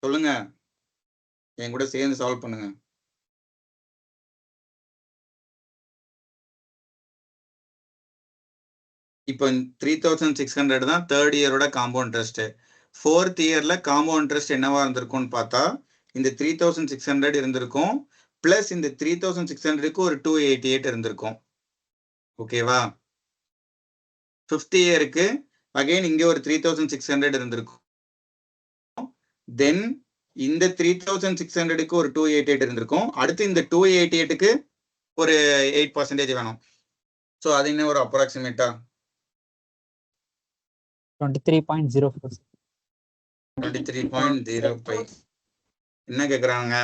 சொல்லுங்க, என் கூட சேர்ந்து சால்வ் பண்ணுங்க. இப்போ 3600 தான் தேர்ட் இயரோட காம்பவுண்ட் இன்ட்ரெஸ்ட். ஃபோர்த் இயர்ல காம்பவுண்ட் இன்ட்ரெஸ்ட் என்னவா இருந்திருக்கும்னு பார்த்தா இந்த 3600 இருந்திருக்கும், பிளஸ் இந்த 3600க்கு ஒரு 288 இருந்திருக்கும். ஓகேவா? ஃபிஃப்த் இயருக்கு அகைன் இங்க ஒரு 3600 இருந்திருக்கும், தென் இந்த 3600க்கு ஒரு 288 இருந்திருக்கும். அடுத்து இந்த 288க்கு ஒரு 8% வேணும். ஸோ அது இன்னும் ஒரு அப்ராக்சிமேட்டா 23.04. 23.05. என்ன கேக்குறாங்க?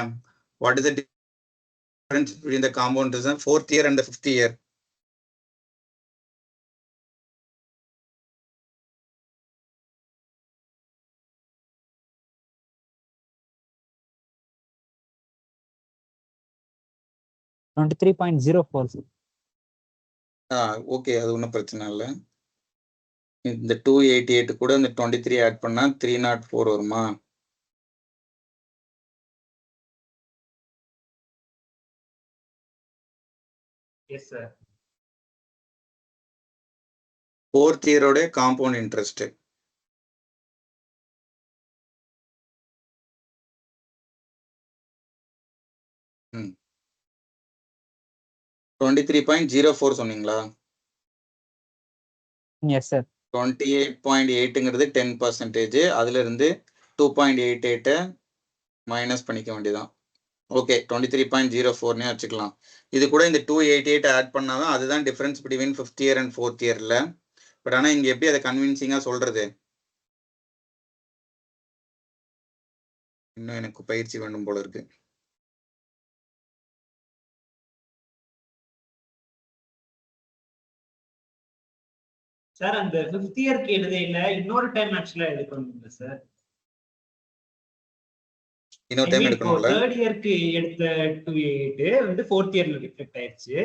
What is the difference between the compound interest fourth year and the fifth year? Okay, அது ஒன்றும் பிரச்சனை இல்லை. இந்த 288 கூட இந்த 23 ஆட் பண்ணா 304 வருமா? Yes sir. ஃபோர்த் இயரோட காம்பவுண்ட் இன்ட்ரெஸ்ட் ம் 23.04 சொன்னீங்களா? Yes sir. 28.8ங்கிறது 10%. அதுல இருந்து 2.88 மைனஸ் பண்ணிக்க வேண்டியதான். ஓகே 23.04 வச்சுக்கலாம். இது கூட இந்த 288 ஆட் பண்ணாதான் அதுதான் difference between 5th year and 4th இயர்ல. பட் ஆனா இங்க எப்படி அதை கன்வின்சிங்கா சொல்றது? இன்னும் எனக்கு பயிற்சி வேண்டும் போல இருக்கு. சார் அந்த 5th இயர்க்கு எழுதையில இன்னொரு டைம் ஆக்சுவலா எடுக்கணும்ல சார்? இன்னொரு டைம் எடுக்கணும்ல. 3rd இயர்க்கு எடுத்த 288 வந்து 4th இயர்ல ரிஃப்ளெக்ட் ஆயிருச்சு.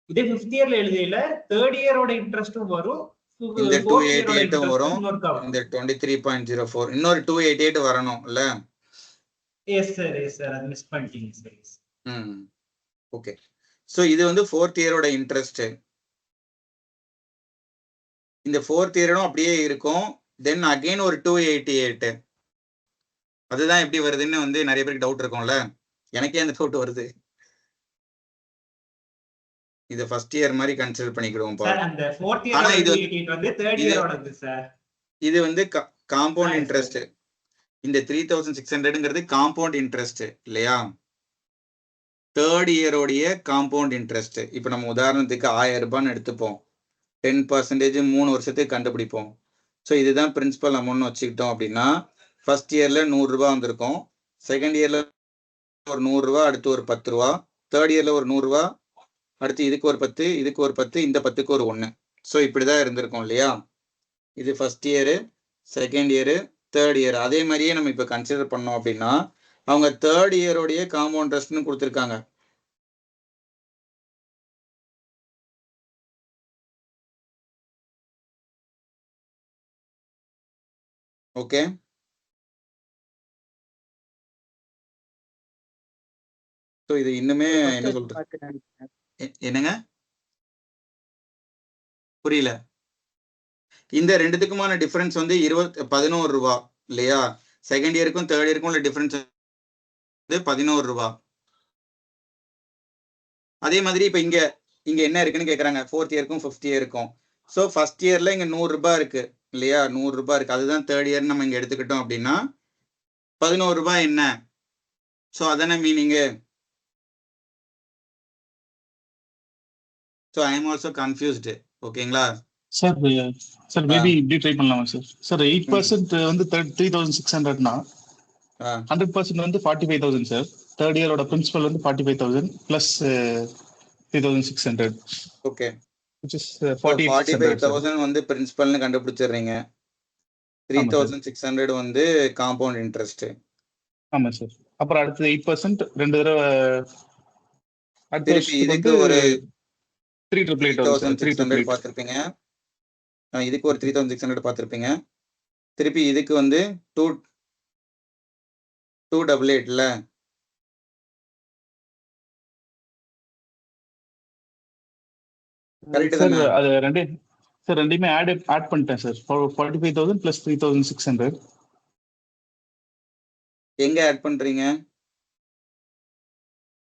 இதே 5th இயர்ல எழுதையில 3rd இயரோட இன்ட்ரெஸ்டும் வரும், இந்த 4th இயரோட 288 வரும். இந்த 23.04 இன்னொரு 288 வரணும் இல்ல? எஸ் சார் அது மிஸ் பண்ணிட்டீங்க சார். ஓகே. சோ இது வந்து 4th இயரோட இன்ட்ரெஸ்ட். இந்த 4th இயரும் அப்படியே இருக்கும். தென் அகைன் ஒரு 288. அதுதான் எப்படி வருதுன்னு வந்து நிறைய பேருக்கு டவுட் இருக்கும்ல. எனக்கே அந்த டவுட் வருது. இது ஃபர்ஸ்ட் இயர் மாதிரி கன்சிடர் பண்ணிக்கிடுவோம். சார் அந்த 4th இயரோட 288 வந்து 3rd இயரோடது சார். இது வந்து காம்பவுண்ட் இன்ட்ரெஸ்ட். இந்த 3600ங்கிறது காம்பவுண்ட் இன்ட்ரெஸ்ட் இல்லையா? 3rd இயரோடைய compound interest. இப்போ நம்ம உதாரணத்துக்கு 1000 ரூபான்னு எடுத்துப்போம். 10% 3 வருஷத்துக்கு கண்டுபிடிப்போம். ஸோ இதுதான் பிரின்சிபல் அமௌண்ட்னு வச்சுக்கிட்டோம் அப்படின்னா ஃபர்ஸ்ட் இயர்ல 100 ரூபா வந்திருக்கும், செகண்ட் இயர்ல ஒரு 100 ரூபா, அடுத்து ஒரு 10 ரூபா, 3rd இயர்ல ஒரு 100 ரூபா, அடுத்து இதுக்கு ஒரு 10, இதுக்கு ஒரு 10, இந்த 10க்கு ஒரு 1. ஸோ இப்படிதான் இருந்திருக்கும் இல்லையா? இது first year, second year, 3rd year. அதே மாதிரியே நம்ம இப்போ கன்சிடர் பண்ணோம் அப்படின்னா அவங்க 3rd இயரோடைய காம்பவுண்ட் இன்ட்ரெஸ்ட்னு கொடுத்துருக்காங்க. ஓகே. ஸோ இது இன்னுமே என்ன சொல்றது? என்னங்க புரியல? இந்த ரெண்டுத்துக்குமான டிஃபரன்ஸ் வந்து 11 ரூபா இல்லையா? செகண்ட் இயருக்கும் 3rd இயருக்கும் உள்ள டிஃபரன்ஸ் வந்து 11 ரூபா. அதே மாதிரி இப்ப இங்க என்ன இருக்குன்னு கேக்குறாங்க 4th இயருக்கும் 5th இயருக்கும். ஸோ ஃபர்ஸ்ட் இயர்ல இங்க 100 ரூபாய் இருக்கு இல்லையா? 100 ரூபாய் இருக்கு. அதுதான் 3rd இயர் நம்ம இங்க எடுத்துக்கிட்டோம் அப்படின்னா 11 ரூபாய் என்ன? ஸோ அதான meaning. So I am also confused. ஓகேங்களா சார்? மேபி இப்படி ட்ரை பண்ணலாமா சார்? 8% வந்து 3600னா 100% வந்து 45000 சார். 3rd இயரோட பிரின்சிபல் வந்து 45000 பிளஸ் 3600. ஓகே. which is 45000 வந்து பிரின்சிபல்னு கண்டுபிடிச்சிடுறீங்க. 3600 வந்து காம்பவுண்ட் இன்ட்ரெஸ்ட். ஆமா சார். அப்புறம் அடுத்து 8% ரெண்டு தடவை திருப்பி இதுக்கு ஒரு 3800 பார்த்திருப்பீங்க. இதுக்கு ஒரு 3600 பார்த்திருப்பீங்க. திருப்பி இதுக்கு வந்து 288 இல்ல? கரெக்ட் தானே? அது ரெண்டையுமே ஆட் பண்ணிட்டேன் சார். 45000 plus 3600. எங்க ஆட் பண்றீங்க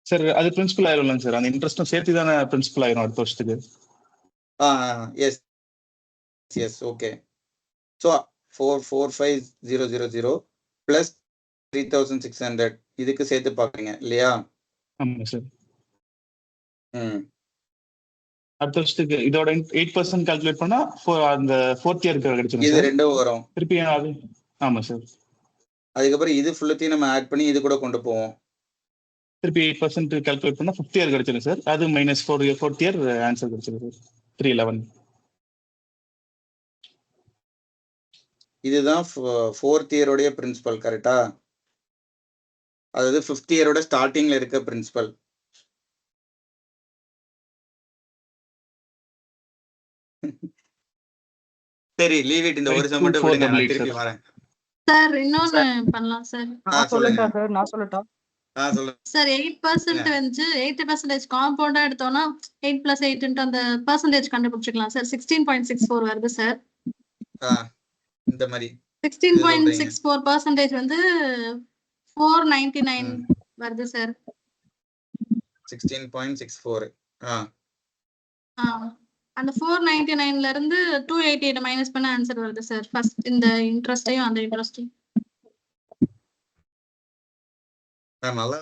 சார்? அது பிரின்சிபல் ஆயிரும் சார். அந்த இன்ட்ரெஸ்டும் சேர்த்து தானே பிரின்சிபல் ஆயிரும் அடுத்த வருஷத்துக்கு. Yes yes. Okay. So 445000 plus 3600 இதுக்கு சேர்த்து பாக்குறீங்க இல்லையா? ஆமா சார். அடுத்த வருஷத்துக்கு இதோட 8% கால்குலேட் பண்ணா அந்த 4th இயருக்கு கிடைச்சிடும். இது ரெண்டும் வரும் திருப்பி. ஆமா சார். அதுக்கப்புறம் இது ஃபுல்லத்தையும் நம்ம ஆட் பண்ணி இது கூட கொண்டு போவோம். திருப்பி 8% கால்குலேட் பண்ணா 5th இயர் கிடைச்சிடும் சார். அது -4 4th இயர் ஆன்சர் கிடைச்சிடும் சார். 311. இதுதான் 4th இயரோடைய பிரின்சிபல் கரெக்டா? அதாவது 5th இயரோட ஸ்டார்டிங்ல இருக்க பிரின்சிபல். சரி லீவ் இட். இந்த ஒரு சம் மட்டும் விடுங்க, நான் திருப்பி வரேன். சார் இன்னொன்னு பண்ணலாம் சார். சொல்லுங்க. நான் சொல்லட்டா? சொல்லுங்க சார் 8% வந்து 80% காம்பவுண்டா எடுத்தோம்னா 8 + 8 அந்த பெர்சன்டேஜ் கண்டுபிடிச்சிக்கலாம் சார். 16.64 வருது சார். இந்த மாதிரி 16.64% வந்து 499 வருது சார். 16.64. அந்த 499ல இருந்து 288 மைனஸ் பண்ண ஆன்சர் வருது சார். ஃபர்ஸ்ட் இந்த இன்ட்ரெஸ்டையும் அந்த இன்ட்ரெஸ்டையும். நான் நல்லா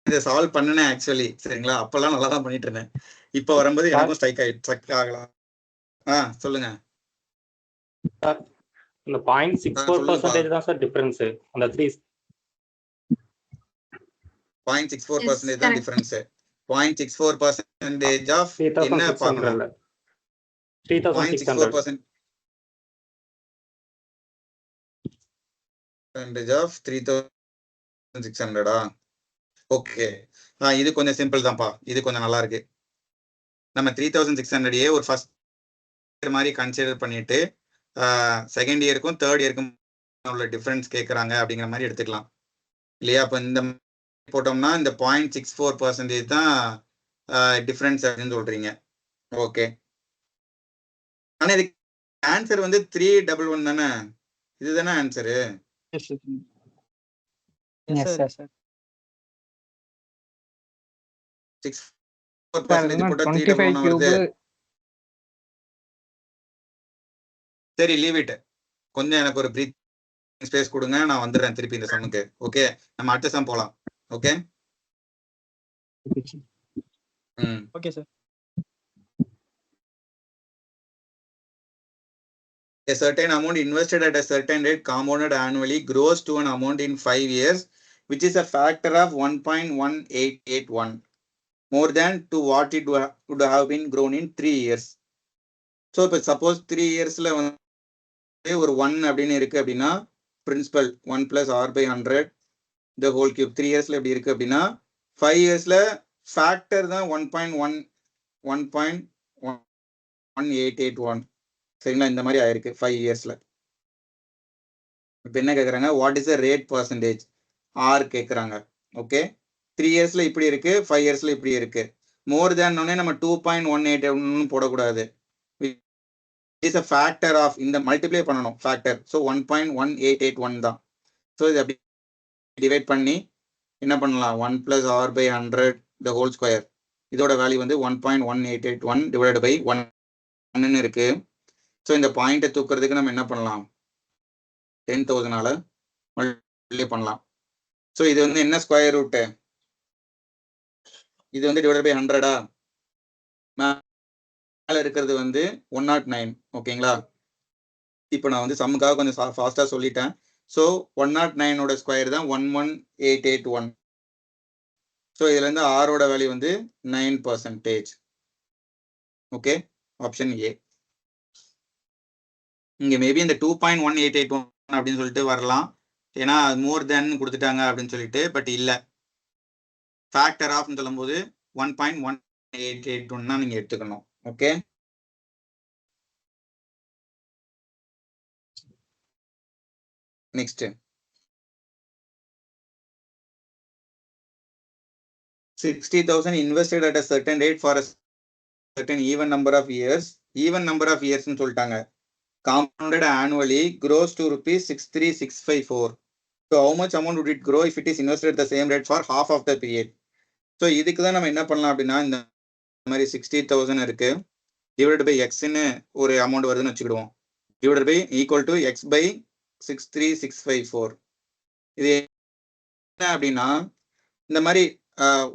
இதை சால்வ் பண்ணினேன் ஆக்சுவலி. சரிங்களா, அப்பெல்லாம் நல்லா தான் பண்ணிட்டு இருந்தேன். இப்போ வரும்போது எனக்கும் ஸ்ட்ரக் ஆகலாம். சொல்லுங்க. இந்த 0.64% தான் சார் டிஃபரன்ஸ். அந்த 0.64% தான் டிஃபரன்ஸ். 0.64% ஆஃப் என்ன பார்க்கணும்? 3600 ஆஃப் 3600. ஓகே, இது கொஞ்சம் சிம்பிள் தான்ப்பா. இது கொஞ்சம் நல்லா இருக்கு. நம்ம 3600 ஒரு ஃபர்ஸ்ட் இயர் மாதிரி கன்சிடர் பண்ணிட்டு செகண்ட் இயருக்கும் தேர்ட் இயருக்கும் உள்ள டிஃபரன்ஸ் கேட்குறாங்க அப்படிங்கிற மாதிரி எடுத்துக்கலாம் இல்லையா? அப்போ இந்த போட்டோம்னா இந்த 0.64% தான் டிஃபரன்ஸ் அப்படின்னு சொல்றீங்க. ஓகே, ஆனா இதுக்கு ஆன்சர் வந்து 311 தானே? இதுதானே ஆன்சரு? Yes, sir. 64% போட்டா 311 வருது. சரி, லீவ் இட். கொஞ்சம் எனக்கு ஒரு பிரீத் ஸ்பேஸ் கொடுங்க, நான் வந்துடுறேன் திருப்பி இந்த சம்முக்கு. ஓகே, நம்ம அடுத்த சம் போலாம். Okay Okay, sir. A certain amount invested at a certain rate compounded annually grows to an amount in 5 years which is a factor of 1.1881 more than to what it would have been grown in 3 years. So இப்போ சப்போஸ் 3 இயர்ஸ்ல வந்து ஒரு 1 அப்படின்னு இருக்கு அப்படின்னா principal 1 plus r by 100 the whole cube. 3 இயர்ஸ்ல எப்படி இருக்கு அப்படின்னா 5 இயர்ஸ்ல ஃபேக்டர் தான் 1.1881. சரிங்களா, இந்த மாதிரி ஆயிருக்கு 5 இயர்ஸ்ல. இப்போ என்ன கேட்குறாங்க, what is the rate percentage? R கேட்குறாங்க. ஓகே, 3 இயர்ஸ்ல இப்படி இருக்கு, 5 இயர்ஸ்ல இப்படி இருக்கு. மோர் தேன் நம்ம 2.181 போடக்கூடாது. இஸ் அ ஃபேக்டர் ஆஃப், இந்த மல்டிப்ளை பண்ணணும் ஃபேக்டர். ஸோ 1.1881 தான். ஸோ இது அப்படி டிவைட் பண்ணி என்ன பண்ணலாம், 1 plus r by 100 the whole square. இதோட வேல்யூ வந்து 1.1881 டிவைட் பை 1 இருக்கு. ஸோ இந்த பாயிண்ட்டை தூக்குறதுக்கு நம்ம என்ன பண்ணலாம், 10,000 மல்டிப்ளை பண்ணலாம். ஸோ இது வந்து என்ன ஸ்கொயர் ரூட்டு, இது வந்து டிவைட் பை 100. மேலே இருக்கிறது வந்து 109. ஓகேங்களா, இப்போ நான் வந்து சம்முக்காக கொஞ்சம் ஃபாஸ்ட்டாக சொல்லிட்டேன். ஸோ 109ஓட ஸ்கொயர் தான் 11881. ஸோ இதுல இருந்து ஆரோட வேல்யூ வந்து 9%. ஓகே, ஆப்ஷன் ஏ. இங்க மேபி இந்த 2.1881 அப்படின்னு சொல்லிட்டு வரலாம், ஏன்னா மோர் தேன் கொடுத்துட்டாங்க அப்படின்னு சொல்லிட்டு. பட் இல்ல, ஃபேக்டர் ஆஃப்னு சொல்லும்போது 1.1881 தான் நீங்க எடுத்துக்கணும். Okay, next 60,000 invested at a certain rate for a certain even number of years. Even number of years னு சொல்லிட்டாங்க. Compounded annually grows to rupees 63,654. So how much amount would it grow if it is invested at the same rate for half of the period? So இதுக்கு தான் நம்ம என்ன பண்ணலாம் அப்படின்னா, இந்த மாதிரி 60,000 இருக்கு, டிவைடட் பை எக்ஸ்ன்னு ஒரு அமௌண்ட் வருதுன்னு வச்சுக்கிடுவோம். Divided by equal to x by 63,654. இது என்ன அப்படின்னா, இந்த மாதிரி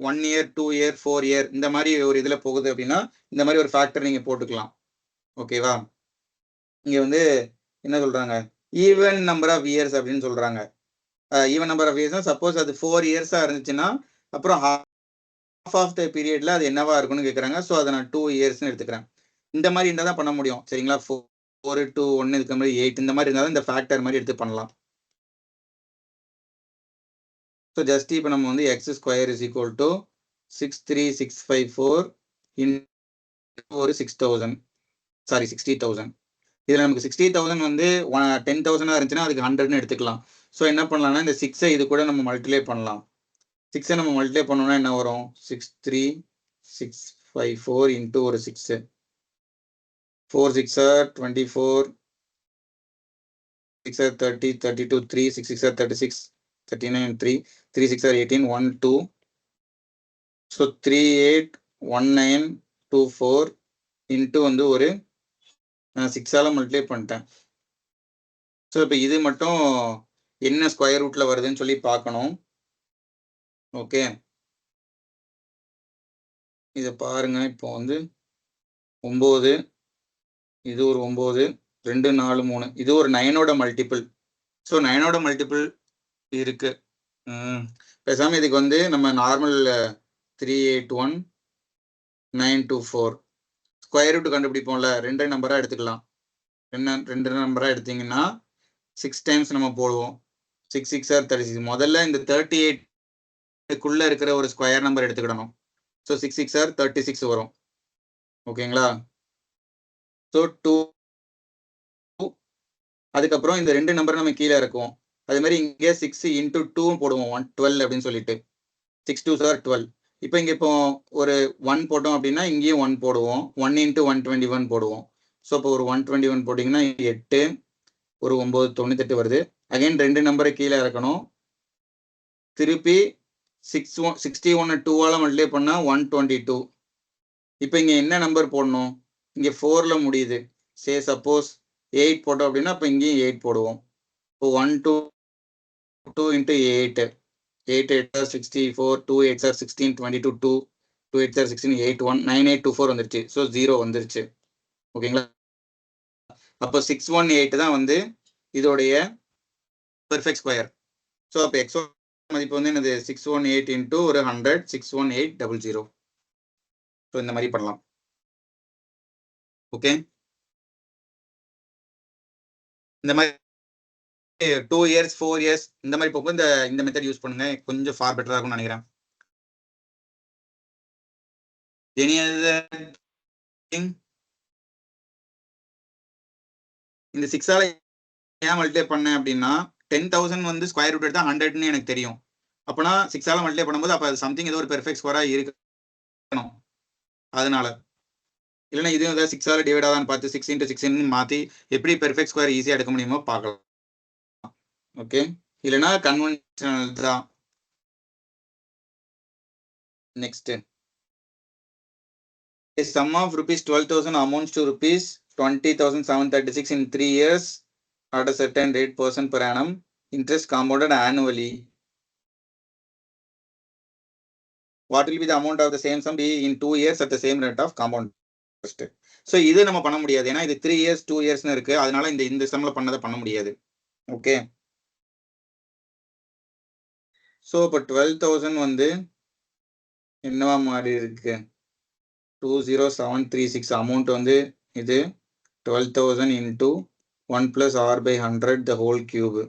1 year 2 year 4 year இந்த மாதிரி ஒரு இதுல போகுது அப்படின்னா இந்த மாதிரி ஒரு ஃபேக்டர் நீங்க போட்டுக்கலாம். ஓகேவா, இங்க வந்து என்ன சொல்றாங்க, ஈவன் நம்பர் ஆஃப் இயர்ஸ் அப்படின்னு சொல்றாங்க. Even number of years suppose அது 4 இயர்ஸா இருந்துச்சுன்னா அப்புறம் half ஆஃப் த பீரியட்ல அது என்னவா இருக்கும்னு கேட்குறாங்க. ஸோ அதை நான் 2 இயர்ஸ்னு எடுத்துக்கிறேன். இந்த மாதிரி இருந்தால் தான் பண்ண முடியும். சரிங்களா, 4 to 1 இருக்க மாதிரி 8 இந்த மாதிரி இருந்தாலும் இந்த ஃபேக்டர் மாதிரி எடுத்து பண்ணலாம். ஸோ ஜஸ்ட் இப்போ நம்ம வந்து X square is equal to 63,654 ஒரு 6,000 சாரி 60,000. இதில் நமக்கு 60,000 வந்து 10,000 இருந்துச்சுன்னா அதுக்கு 100ன்னு எடுத்துக்கலாம். ஸோ என்ன பண்ணலாம்னா இந்த 6 இது கூட நம்ம மல்டிப்ளை பண்ணலாம். 6 நம்ம மல்டிப்ளை பண்ணோம்னா என்ன வரும், 63,654 இன்ட்டு ஒரு 6, 4 6 are 24, 6 are 30, 32, 3, 6 6 are 36, 39, 3, 3 6 are 18, 1 2. So 381924 into வந்து ஒரு 6ஆல மல்டிப்ளை பண்ணிட்டேன். ஸோ இப்போ இது மட்டும் என்ன ஸ்கொயர் ரூட்ல வருதுன்னு சொல்லி பார்க்கணும். ஓகே, இதை பாருங்க. இப்போ வந்து 9, இது ஒரு 9, 2 4 3, இது ஒரு 9ஓட மல்டிபிள். ஸோ 9ஓட மல்டிபிள் இருக்கு. பேசாம இதுக்கு வந்து நம்ம நார்மல் 381 924 ஸ்கொயர் ரூட் கண்டுபிடிப்போம்ல, 2 நம்பரா எடுத்துக்கலாம். ரெண்டு நம்பரா எடுத்தீங்கன்னா 6 டைம்ஸ் நம்ம போடுவோம். 6 6 ஆர் 36. முதல்ல இந்த 38க்குள்ள இருக்கிற ஒரு ஸ்கொயர் நம்பர் எடுத்துக்கிடணும். ஸோ 6 6 ஆர் 36 வரும். ஓகேங்களா? ஸோ 2, அதுக்கப்புறம் இந்த 2 நம்பர் நம்ம கீழே இருக்கும். அதே மாதிரி இங்கே 6 into 2 போடுவோம், 12 அப்படின்னு சொல்லிட்டு. 6 2s are 12. இப்போ இங்கே இப்போ ஒரு 1 போட்டோம் அப்படின்னா இங்கேயும் 1 போடுவோம். 1 into 121 போடுவோம். ஸோ இப்போ ஒரு 121 போட்டிங்கன்னா 8, ஒரு 9 98 வருது. அகைன் 2 நம்பரை கீழே இறக்கணும். திருப்பி 61 2ஆல மல்டிப்ளை பண்ணா 122. இப்போ இங்கே என்ன நம்பர் போடணும்? இங்கே 4ல முடியுது. சே சப்போஸ் 8 போட்டோம் அப்படின்னா இப்போ இங்கேயும் 8 போடுவோம். இப்போ 1 2 2 into 8, 8 8 are 64, 2 8 are 16, 22 2, 2 8 are 16, 8 1 9824 வந்துருச்சு. ஸோ 0 வந்துருச்சு. ஓகேங்களா? அப்போ 618 தான் வந்து இதோடைய பெர்ஃபெக்ட் ஸ்கொயர். ஸோ அப்போ எக்ஸோ மதிப்பு வந்து என்னது? 618 into ஒரு 100, 61800. ஸோ இந்த மாதிரி பண்ணலாம். ஓகே, இந்த மாதிரி 2 years 4 years இந்த மாதிரி போகும். இந்த மெத்தட் யூஸ் பண்ணுங்க, கொஞ்சம் ஃபார் பெட்டரா இருக்கும்னு நினைக்கிறேன். Any other thing? இந்த 6ஆல ஏன் மல்டிப்ளை பண்ணேன் அப்படின்னா 10,000 வந்து ஸ்கொயர் ரூட் எடுத்தா 100ன்னு எனக்கு தெரியும். அப்போனா 6ஆல மல்டிப்ளை பண்ணும்போது அப்போ சம்திங் ஏதோ ஒரு பெர்ஃபெக்ட் ஸ்கொயரா இருக்கணும். அதனால இல்லைன்னா இதுவும் ஏதாவது 6ஆல டிவைட் ஆதான்னு பார்த்து 6 into 6 மாற்றி எப்படி பெர்ஃபெக்ட் ஸ்கொயர் ஈஸியாக எடுக்க முடியுமோ பார்க்கலாம். ஓகே, இல்லைன்னா கன்வென்ஷனல் தான். Next, a sum of rupees 12,000 amounts to rupees 20,736 in 3 years at a certain rate % per annum, interest compounded annually. What will be the amount of the same sum be in 2 years at the same rate of compound interest? So இது நம்ம பண்ண முடியாது, ஏன்னா இது 3 years 2 yearsனு இருக்கு. அதனால இந்த சம்ல பண்ணதை பண்ண முடியாது. ஓகே, ஸோ இப்போ 12,000 வந்து என்னவா மாறி இருக்கு? 20736 அமௌண்ட் வந்து இது 12,000 into 1 plus r by 100 the whole cube.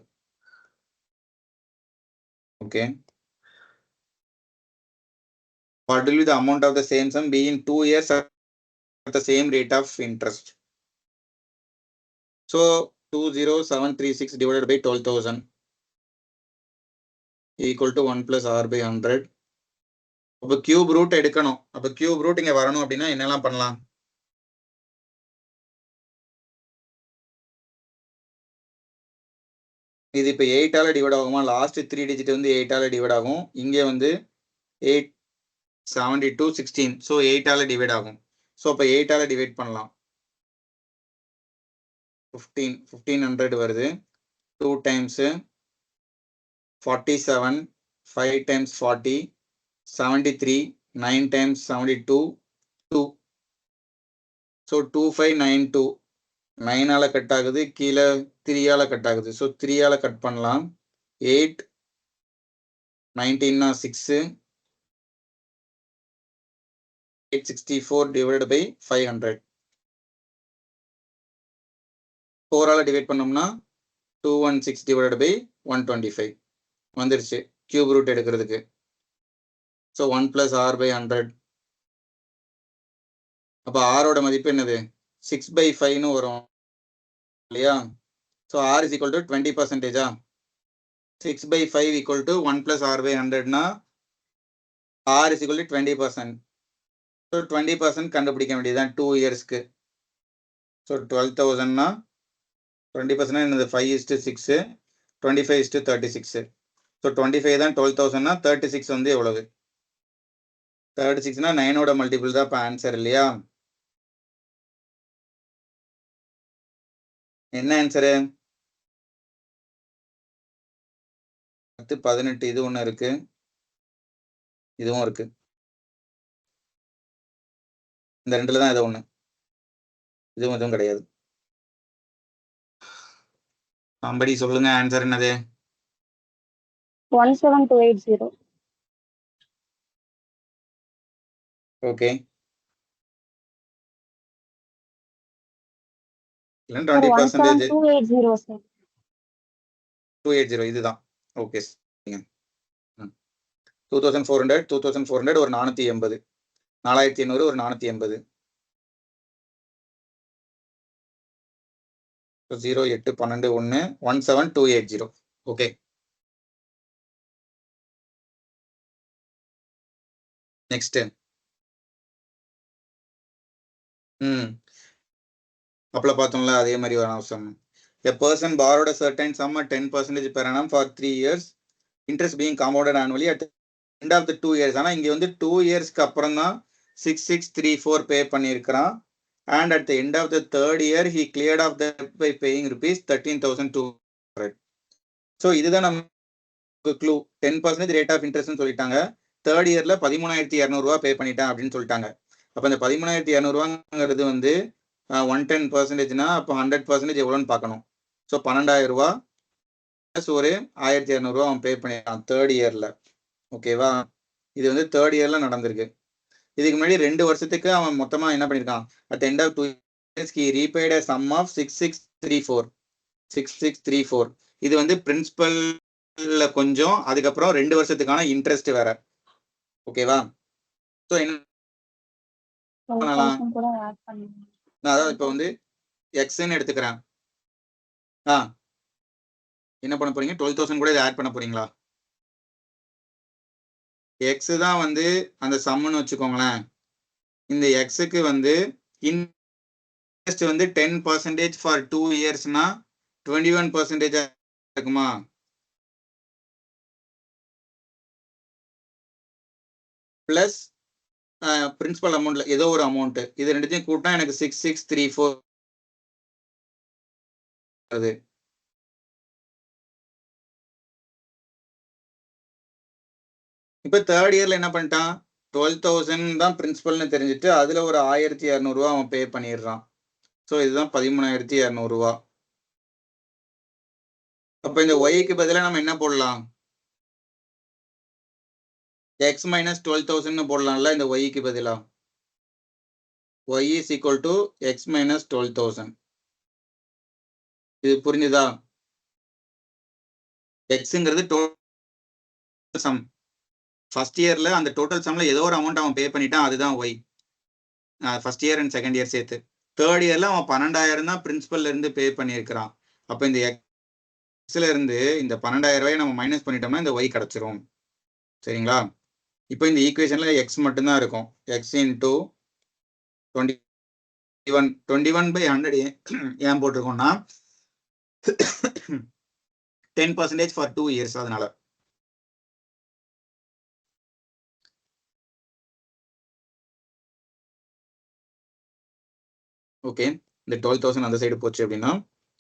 Okay, what will be the amount of the same sum be in 2 years at the same rate of interest? So 20736 divided by 12,000 equal to 1 plus r by 100. அப்போ கியூப் ரூட் எடுக்கணும். அப்போ கியூப் ரூட் இங்க வரணும் அப்படின்னா என்னெல்லாம் பண்ணலாம்? இது இப்போ 8ஆல டிவைட் ஆகுமா? லாஸ்ட் 3 டிஜிட் வந்து 8ஆல டிவைட் ஆகும். இங்கே வந்து 8 72 16. ஸோ 8ஆல டிவைட் ஆகும். ஸோ அப்போ 8ஆல டிவைட் பண்ணலாம். 1500 வருது. 2 times 47, 5 times 40, 73, 9 times 72, 2. So 2592 9ஆல cut ஆகுது, கீழே 3ஆல கட் ஆகுது. ஸோ 3ஆல கட் பண்ணலாம். 8 19 6, 864 divided by 500. 4ஆல டிவைட் பண்ணோம்னா 216 divided by 125 வந்துருச்சு கியூப் ரூட் எடுக்கிறதுக்கு. So 1 plus r by 100. அப்போ ஆரோட மதிப்பு என்னது? 6/5ன்னு வரும் இல்லையா? So r is equal to 20%. 6/5 equal to 1 plus r by 100னா r is equal to 20%. So 20% கண்டுபிடிக்க வேண்டியதுதான் 2 yearsக்கு. ஸோ 12,000னா 20% என்னது? 5:6, 25:36. ஸோ 25 தான் 12,000னா 36 வந்து எவ்வளவு? 36னா 9ஓட மல்டிபிள் தான் இப்போ ஆன்சர் இல்லையா? என்ன ஆன்சரு? 10 18 இது ஒன்று இருக்கு. இதுவும் இருக்கு. இந்த ரெண்டுல தான் ஏதோ ஒண்ணு. இதுவும் கிடையாது. somebody சொல்லுங்க ஆன்சர் என்னது? 17280. ஓகே. இல்ல Sir, 20% 17280 sir. 280 இதுதான். ஓகே. 2400 2400 ஒரு 480 4800 ஒரு 480 0 8 12 1 17280. ஓகே. நெக்ஸ்ட் அப்பல பார்த்தோம்ல அதே மாதிரி ஒரு அவசரம். A person borrowed a certain sum at 10% per annum for 3 years, interest being compounded annually at the end of the 2 years. ஆனா இங்க வந்து 2 இயர்ஸ்க்கு அப்புறம் தான் 6634 பே பண்ணியிருக்கிறான். And at the end of the 3rd year he cleared off the debt by paying rupees 13,200. So இதுதான் நமக்கு க்ளூ. 10% ரேட் ஆஃப் இன்ட்ரெஸ்ட்னு சொல்லிட்டாங்க. 3rd இயர்ல 13,200 ரூபாய் பே பண்ணிட்டான் அப்படின்னு சொல்லிட்டாங்க. அப்ப இந்த 13,200 ரூபாங்கிறது வந்து 110%னா அப்போ 100% எவ்வளோன்னு பார்க்கணும். ஸோ 12,000 ரூபா ப்ளஸ் ஒரு 1,200 ரூபா அவன் பே பண்ணிட்டான் 3rd இயர்ல. ஓகேவா? இது வந்து 3rd இயர்ல நடந்திருக்கு. இதுக்கு முன்னாடி 2 வருஷத்துக்கு அவன் மொத்தமா என்ன பண்ணிருக்கான்? At end of 2 years he repaid a sum of 6634. இது வந்து பிரின்சிபல்ல கொஞ்சம், அதுக்கப்புறம் 2 வருஷத்துக்கான இன்ட்ரெஸ்ட் வேற. ஓகேவா? ஸோ என்ன பண்ணலாம்? 12,000 கூட ஆட் பண்ணுங்க. நான் அதாவது இப்போ வந்து எக்ஸ்ன்னு எடுத்துக்கிறேன். என்ன பண்ண போறீங்க? 12,000 கூட இதை ஆட் பண்ண போறீங்களா? எக்ஸ் தான் வந்து அந்த சம்முன்னு வச்சுக்கோங்களேன். இந்த எக்ஸுக்கு வந்து இன்ட்ரெஸ்ட் வந்து 10% ஃபார் 2 இயர்ஸ்னா 21% இருக்குமா? பிளஸ் பிரின்சிபல் அமௌண்ட்ல ஏதோ ஒரு அமௌண்ட், இது ரெண்டுத்தையும் கூட்டினா எனக்கு 6634 வருது. இப்ப 3rd இயர்ல என்ன பண்ணிட்டான்? 12,000 தான் பிரின்சிபல்னு தெரிஞ்சுட்டு அதுல ஒரு 1,200 ரூபா அவன் பே பண்ணிடுறான். ஸோ இதுதான் 13,200 ரூபா. அப்ப இந்த ஒய்க்கு பதிலாக நம்ம என்ன போடலாம்? எக்ஸ் மைனஸ் 12,000 போடலாம்ல இந்த ஒய்க்கு பதிலா. y is equal to x minus 12,000. இது புரிஞ்சுதா? எக்ஸுங்கிறது டோட்டல் சம். ஃபர்ஸ்ட் இயர்ல அந்த டோட்டல் சம்ல ஏதோ ஒரு அமௌண்ட் அவன் பே பண்ணிட்டான், அதுதான் Y. First year and second year சேர்த்து. 3rd இயர்ல அவன் 12,000 தான் பிரின்சிபல்ல இருந்து பே பண்ணியிருக்கிறான். அப்ப இந்த எக்ஸ்ல இருந்து இந்த 12,000 ரூபாயை நம்ம மைனஸ் பண்ணிட்டோம்னா இந்த ஒய் கிடைச்சிரும். சரிங்களா? இப்போ இந்த ஈக்குவேஷன்ல எக்ஸ் மட்டும்தான் இருக்கும். எக்ஸ் இன்டூ 21/100 ஏன் போட்டிருக்கோம்னா 10% ஃபார் 2 இயர்ஸ். அதனால ஓகே. இந்த 12,000 அந்த சைடு போச்சு அப்படின்னா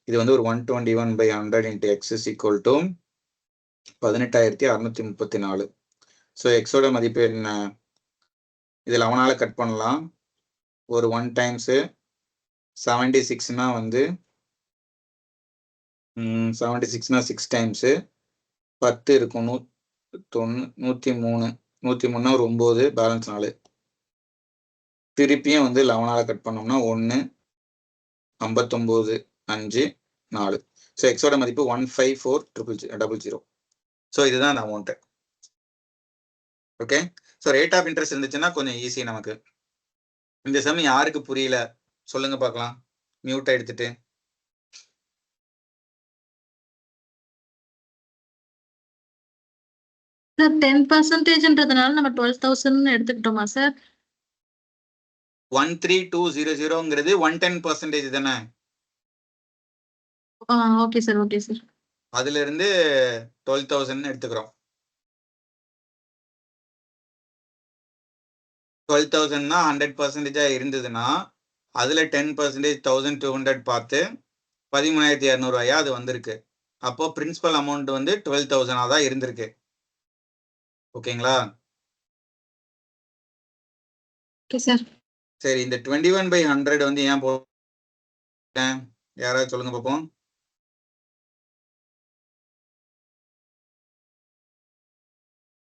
இது வந்து ஒரு 121/100 into X is equal to 18,634. So எக்ஸோட மதிப்பு என்ன? இதில் 11ஆல கட் பண்ணலாம். ஒரு 1 டைம்ஸு 76னா வந்து 76னா 6 டைம்ஸு 10 இருக்கும். 103 103னா ஒரு 9, பேலன்ஸ் 4. திருப்பியும் வந்து 11ஆல கட் பண்ணோம்னா 1 59 5 4. ஸோ எக்ஸோட மதிப்பு 154,000. ஸோ இதுதான் அந்த amount. Okay. So rate of interest இருந்துச்சுன்னா கொஞ்சம் ஈஸி நமக்கு. இந்த சமயம் யாருக்கு புரியல சொல்லுங்க பார்க்கலாம். மியூட்டை எடுத்துட்டு. சார் 10%ன்றதுனால நம்ம 12,000 எடுத்துக்கிட்டோமா சார்? 13200ங்கிறது 110% தானே? Okay sir, okay sir. அதுல இருந்து 12,000 எடுத்துக்கிறோம். 12,000 100% இருந்ததுன்னா அதுல 10% 1,200 பார்த்து 13,200 ரூபாயா அது வந்திருக்கு. அப்போ பிரின்சிபல் அமௌண்ட் வந்து 12,000 தான் இருந்திருக்கு. ஓகேங்களா? Okay sir. சரி, இந்த 21/100 வந்து ஏன் போட்டேன்? யாராவது சொல்லுங்க பார்ப்போம்.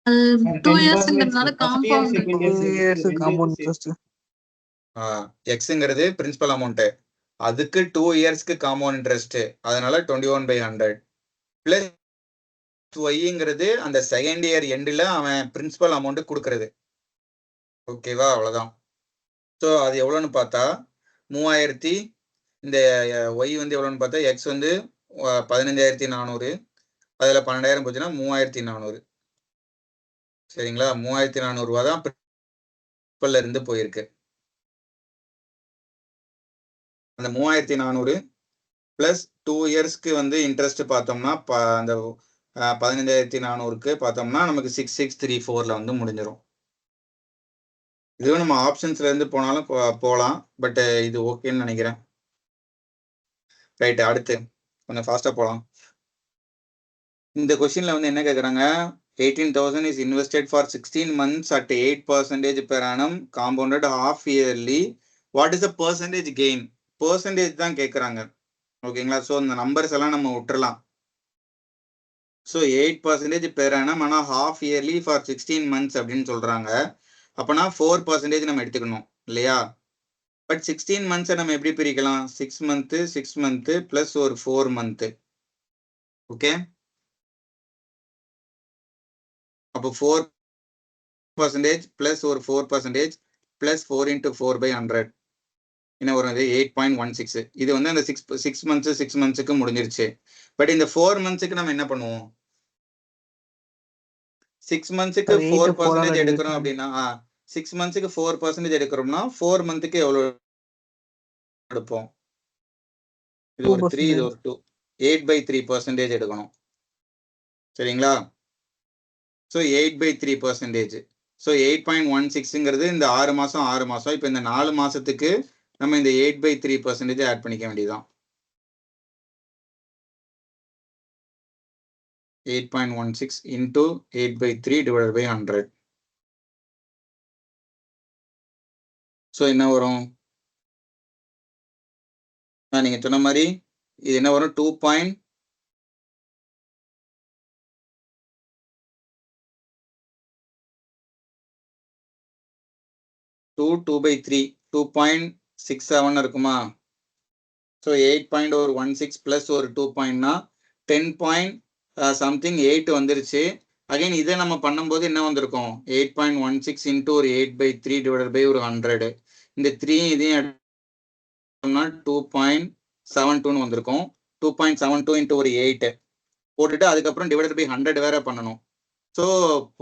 அது 2 10% இயர்ஸ்ங்கிறதுனால first year, compound. second year 2 years ரெண்டு compound சேர்த்து. interest. எக்ஸுங்கிறது பிரின்சிபல் அமௌண்ட், அதுக்கு 2 இயர்ஸ்க்கு காம்பவுண்ட் இன்ட்ரெஸ்ட், அதனால 21/100 பிளஸ் ஒய்ங்கிறது அந்த செகண்ட் இயர் எண்டில் அவன் பிரின்சிபல் அமௌண்ட் கொடுக்கறது. ஓகேவா? அவ்வளோதான். ஸோ அது எவ்வளோன்னு பார்த்தா 3000, இந்த ஒய் வந்து எவ்வளோன்னு பார்த்தா எக்ஸ் வந்து 15,400, அதில் 12,000 போச்சுன்னா 3,400. சரிங்களா? 3,400 ரூபா தான் பிரின்சிபல்ல இருந்து போயிருக்கு. அந்த 3,400 பிளஸ் 2 இயர்ஸ்க்கு வந்து இன்ட்ரெஸ்ட் பார்த்தோம்னா அந்த 15,400க்கு பார்த்தோம்னா நமக்கு 6634 வந்து முடிஞ்சிடும். இதுவும் நம்ம ஆப்ஷன்ஸ்ல இருந்து போனாலும் போகலாம், பட் இது ஓகேன்னு நினைக்கிறேன். ரைட், அடுத்து கொஞ்சம் ஃபாஸ்டா போகலாம். இந்த கொஸ்டின்ல வந்து என்ன கேட்குறாங்க? 18,000 is invested for 16 months at 8% per annum compounded half yearly. What is the percentage gain? Percentage தான் கேட்குறாங்க. ஓகேங்களா? ஸோ இந்த நம்பர்ஸ் எல்லாம் நம்ம விட்டுறலாம். ஸோ 8% per annum, ஆனால் half yearly for 16 months அப்படின்னு சொல்றாங்க. அப்போனா 4% நம்ம எடுத்துக்கணும் இல்லையா? பட் 16 months நம்ம எப்படி பிரிக்கலாம்? 6 month 6 month பிளஸ் ஒரு 4 month. ஓகே, அப்போ 4% பிளஸ் ஒரு 4% பிளஸ் 4 into 4/100 என்ன வரும்? 8.16. இது வந்து அந்த 6 months 6 monthsக்கு முடிஞ்சிருச்சு. பட் இந்த 4 monthsக்கு நம்ம என்ன பண்ணுவோம்? 6 monthsக்கு 4% எடுக்கிறோம் அப்படின்னா 6 monthsக்கு 4% எடுக்கிறோம்னா 4 monthக்கு எவ்வளோ எடுப்போம்? இது ஒரு 3, இது ஒரு 2, 8/3% எடுக்கணும். சரிங்களா? ஸோ 8/3%. ஸோ 8.16ங்கிறது இந்த 6 மாசம் 6 மாசம். இப்போ இந்த 4 மாசத்துக்கு நம்ம இந்த 8/3% ஆட் பண்ணிக்க வேண்டியதுதான். 8.16 into 8/3 divided by 100. ஸோ என்ன வரும்? நீங்க சொன்ன மாதிரி இது என்ன வரும்? 2/3 2.67 இருக்குமா? ஸோ 8.16 பிளஸ் ஒரு 2 10.8 வந்துருச்சு. அகைன் இதை நம்ம பண்ணும்போது என்ன வந்திருக்கும்? 8.16 into ஒரு 8/3 divided by ஒரு 100. இந்த 3 இதையும் எடுத்தோம்னா 2.72 வந்திருக்கும். 2.72 into ஒரு 8 போட்டுட்டு அதுக்கப்புறம் டிவைடட் பை 100 வேற பண்ணணும். ஸோ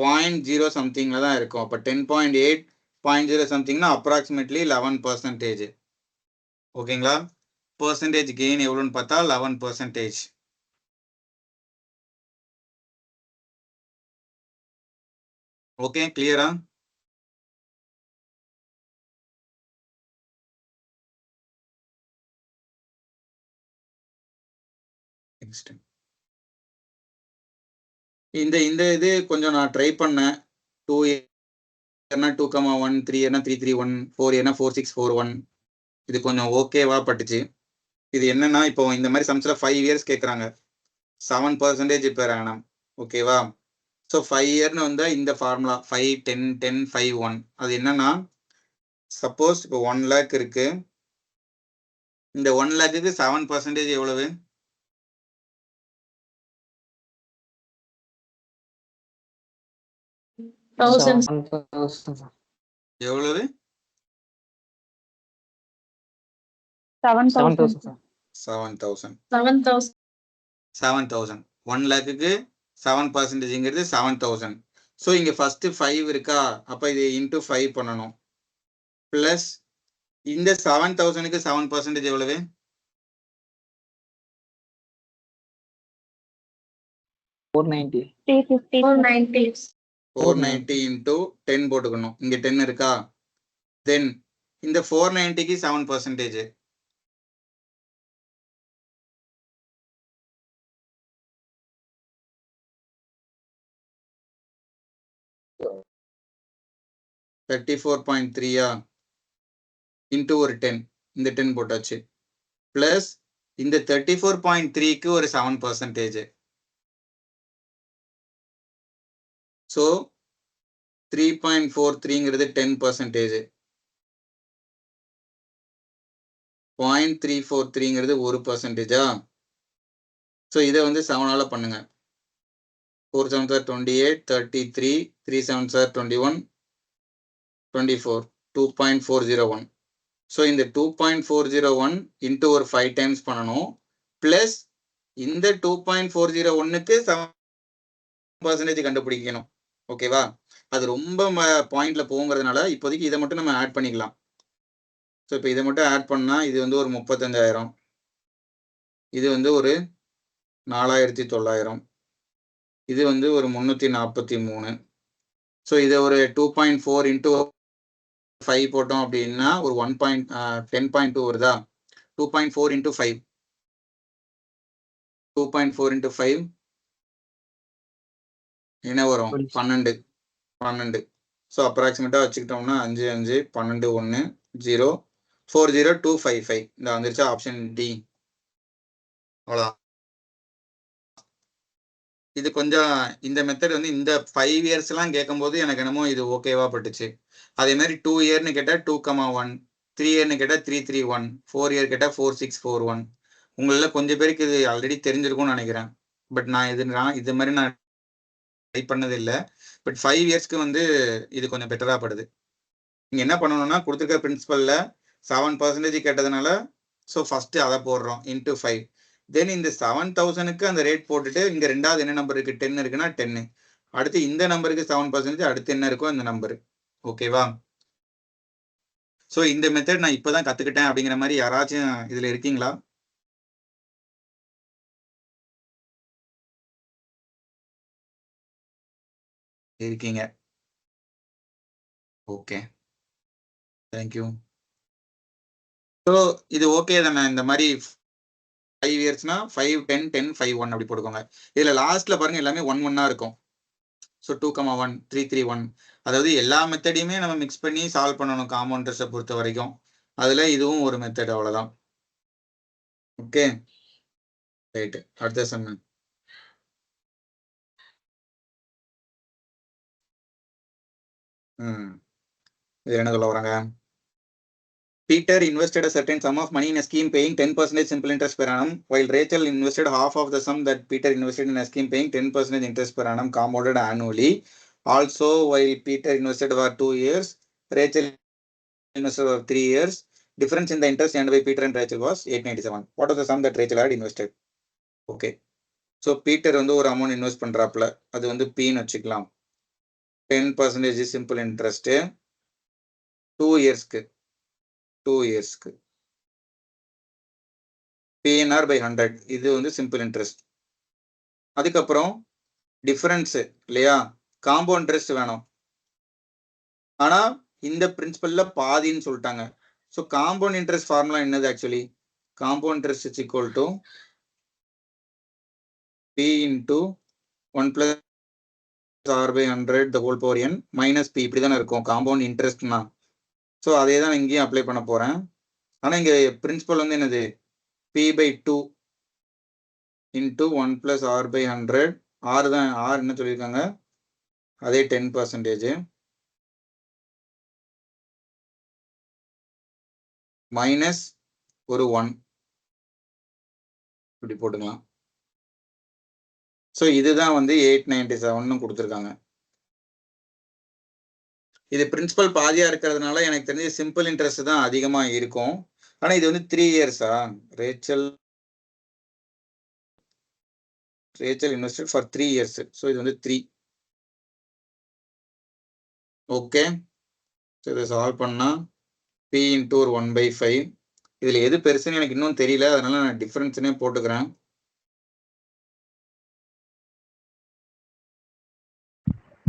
0.0 சம்திங்ல தான் இருக்கும். அப்போ 10.8 0.0 சம்திங்னா அப்ராக்சிமேட்லி 11%. ஓகேங்களா? பர்சன்டேஜ் கெயின் எவ்வளோன்னு பார்த்தா 11%. ஓகே, கிளியரா? இந்த இது கொஞ்சம் நான் ட்ரை பண்ணேன். 2 இயர்னா 2,1, 3 இயர்னா 3,3,1, 4 இயர்னா 4,6,4,1. இது கொஞ்சம் ஓகேவா பட்டுச்சு. இது என்னன்னா இப்போ இந்த மாதிரி சம்ஸ்ல 5 இயர்ஸ் கேட்குறாங்க, 7% per annum. ஓகேவா? ஸோ 5 இயர்னு வந்தால் இந்த ஃபார்முலா 5 10 10 5 1. அது என்னன்னா, சப்போஸ் இப்போ 1 lakh இருக்கு, இந்த 1 lakhக்கு 7% எவ்வளவு? எவ்வளவு? 7,000. 7,000. 1 lakhக்கு 7%ங்கிறது 7,000. ஸோ இங்க ஃபர்ஸ்ட் 5 இருக்கா? அப்ப இது இன்டூ 5 பண்ணணும். பிளஸ் இந்த 7,000க்கு 7% எவ்வளவு? 490 into 10 போட்டுக்கணும். இங்க 10 இருக்கா? தென் இந்த 490க்கு 7%. $34.3. இன்ட்டு ஒரு 10 இந்த 10 போட்டாச்சு பிளஸ் இந்த 34.3க்கு ஒரு 7%. ஸோ 3.43ங்கிறது 10%. 0.343ங்கிறது 1%. ஸோ இதை வந்து 7ஆல பண்ணுங்க. 4 7s are 28, 33, 3 7s are 21, 24, 2.401. So இந்த 2.401 இன்ட்டு ஒரு 5 டைம்ஸ் பண்ணணும் பிளஸ் இந்த 2.401க்கு 7% கண்டுபிடிக்கணும். ஓகேவா? அது ரொம்ப பாயிண்ட்ல போங்கிறதுனால இப்போதைக்கு இதை மட்டும் நம்ம ஆட் பண்ணிக்கலாம். ஸோ இப்போ இதை மட்டும் ஆட் பண்ணா இது வந்து ஒரு 35,000, இது வந்து ஒரு 4,900, இது வந்து ஒரு 343. ஸோ இதை ஒரு 2.4 இன்ட்டு 5 போட்டோம் அப்படின்னா ஒரு 10.2 வருதா? 2.4 இன்ட்டு 5, 2.4 இன்ட்டு 5 என்ன வரும்? 12. ஸோ அப்ராக்சிமேட்டா வச்சுக்கிட்டோம்னா 5 5 12 1 0 40255. இந்த வந்துருச்சா? Option D. அவ்வளோதான். இது கொஞ்சம் இந்த மெத்தட் வந்து இந்த 5 இயர்ஸ்லாம் கேட்கும்போது எனக்கு என்னமோ இது ஓகேவா பட்டுச்சு. அதே மாதிரி 2 இயர்னு கேட்டால் 2,1, 3 இயர்னு கேட்டால் 331, 4 இயர் கேட்டால் 4641. உங்களில் கொஞ்சம் பேருக்கு இது ஆல்ரெடி தெரிஞ்சிருக்கும்னு நினைக்கிறேன். பட் நான் இது மாதிரி நான் ட்ரை பண்ணது இல்லை. பட் 5 இயர்ஸ்க்கு வந்து இது கொஞ்சம் பெட்டராக படுது. நீங்கள் என்ன பண்ணணும்னா கொடுத்துருக்க பிரின்சிபலில் 7% கேட்டதுனால ஸோ ஃபஸ்ட்டு அதை போடுறோம் இன்ட்டு 5. தென் இந்த 7,000க்கு அந்த ரேட் போட்டுட்டு இங்கே ரெண்டாவது என்ன நம்பர் இருக்குது? 10 இருக்குன்னா 10. அடுத்து இந்த நம்பருக்கு 7%, அடுத்து என்ன இருக்கோ இந்த நம்பரு. ஓகேவா? ஸோ இந்த மெத்தட் நான் இப்போதான் கற்றுக்கிட்டேன் அப்படிங்கிற மாதிரி யாராச்சும் இதில் இருக்கீங்களா? இருக்கீங்க. Okay, thank you. ஸோ இது ஓகே தானே? இந்த மாதிரி 5 இயர்ஸ்னா 5 10 10 5 1 அப்படி போட்டுக்கோங்க. இதில் லாஸ்ட்ல பாருங்க எல்லாமே 1 1 இருக்கும். ஸோ 2,1 331. அதாவது எல்லா மெத்தடையுமே நம்ம மிக்ஸ் பண்ணி சால்வ் பண்ணணும் காம்பவுண்ட் இன்ட்ரெஸ்ட்டை பொறுத்த வரைக்கும். அதில் இதுவும் ஒரு மெத்தட், அவ்வளோதான். Okay, right. அடுத்த சம். இது என்ன சொல்ல வராங்க? Peter invested a certain sum of money in a scheme paying 10% simple interest per annum, while Rachel invested half of the sum that Peter invested in a scheme paying 10% interest per annum compounded annually. Also, while Peter invested for 2 years, Rachel invested for 3 years. Difference in the interest earned by Peter and Rachel was 897. What was the sum that Rachel had invested? Okay. So Peter வந்து ஒரு அமௌண்ட் இன்வெஸ்ட் பண்றாப்ல, அது வந்து P ன்னு வச்சுக்கலாம். 10% simple interest 2 இயர்ஸ்க்கு. PNR by 100. இது வந்து சிம்பிள் இன்ட்ரெஸ்ட். அதுக்கப்புறம் டிஃபரன்ஸ் இல்லையா? காம்பவுண்ட் இன்ட்ரெஸ்ட் வேணும். ஆனா இந்த பிரின்சிபல்ல பாதின்னு சொல்லிட்டாங்க. ஸோ காம்பவுண்ட் இன்ட்ரெஸ்ட் ஃபார்முலா என்னது? Actually compound interest is equal to P into 1 + R by 100 the whole power n minus P. இப்படி தானே இருக்கும் காம்பவுண்ட் இன்ட்ரெஸ்ட்னா. ஸோ அதே தான் இங்கேயும் அப்ளை பண்ண போறேன். ஆனால் இங்கே பிரின்சிபல் வந்து என்னது? P/2 into 1 + R by 100. R தான், R என்ன சொல்லியிருக்காங்க? அதே 10% மைனஸ் ஒரு 1 இப்படி போட்டுக்கலாம். ஸோ இதுதான் வந்து 897 கொடுத்துருக்காங்க. இது பிரின்சிபல் பாதியா இருக்கிறதுனால எனக்கு தெரிஞ்ச சிம்பிள் இன்ட்ரெஸ்ட் தான் அதிகமா இருக்கும். ஆனா இது வந்து 3 இயர்ஸா? Rachel invested for 3 years. So இது வந்து 3. ஓகே, ஸோ இதை சால்வ் பண்ணா P இன்டூ ஒரு 1/5. இதுல எது பெருசுன்னு எனக்கு இன்னும் தெரியல, அதனால நான் டிஃபரன்ஸ்னே போட்டுக்கிறேன்.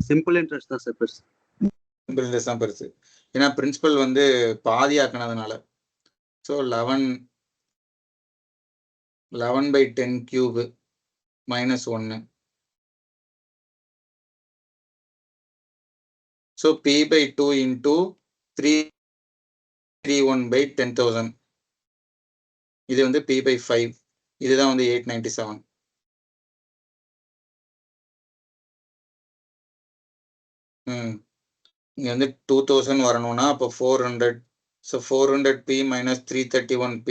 சிம்பிள் இன்ட்ரெஸ்ட் தான் சார் பெருசு. சிம்பிள் இன்ட்ரெஸ்ட் தான் பெருசு, ஏன்னா பிரின்சிபல் வந்து பாதி ஆக்கினதுனால. So 11/10 cube minus 1. So P/2 into 3 31/10,000. இது வந்து P/5. இதுதான் வந்து 897. இங்க வந்து 2000 வரணும்னா அப்போ 400. So 400p minus 331p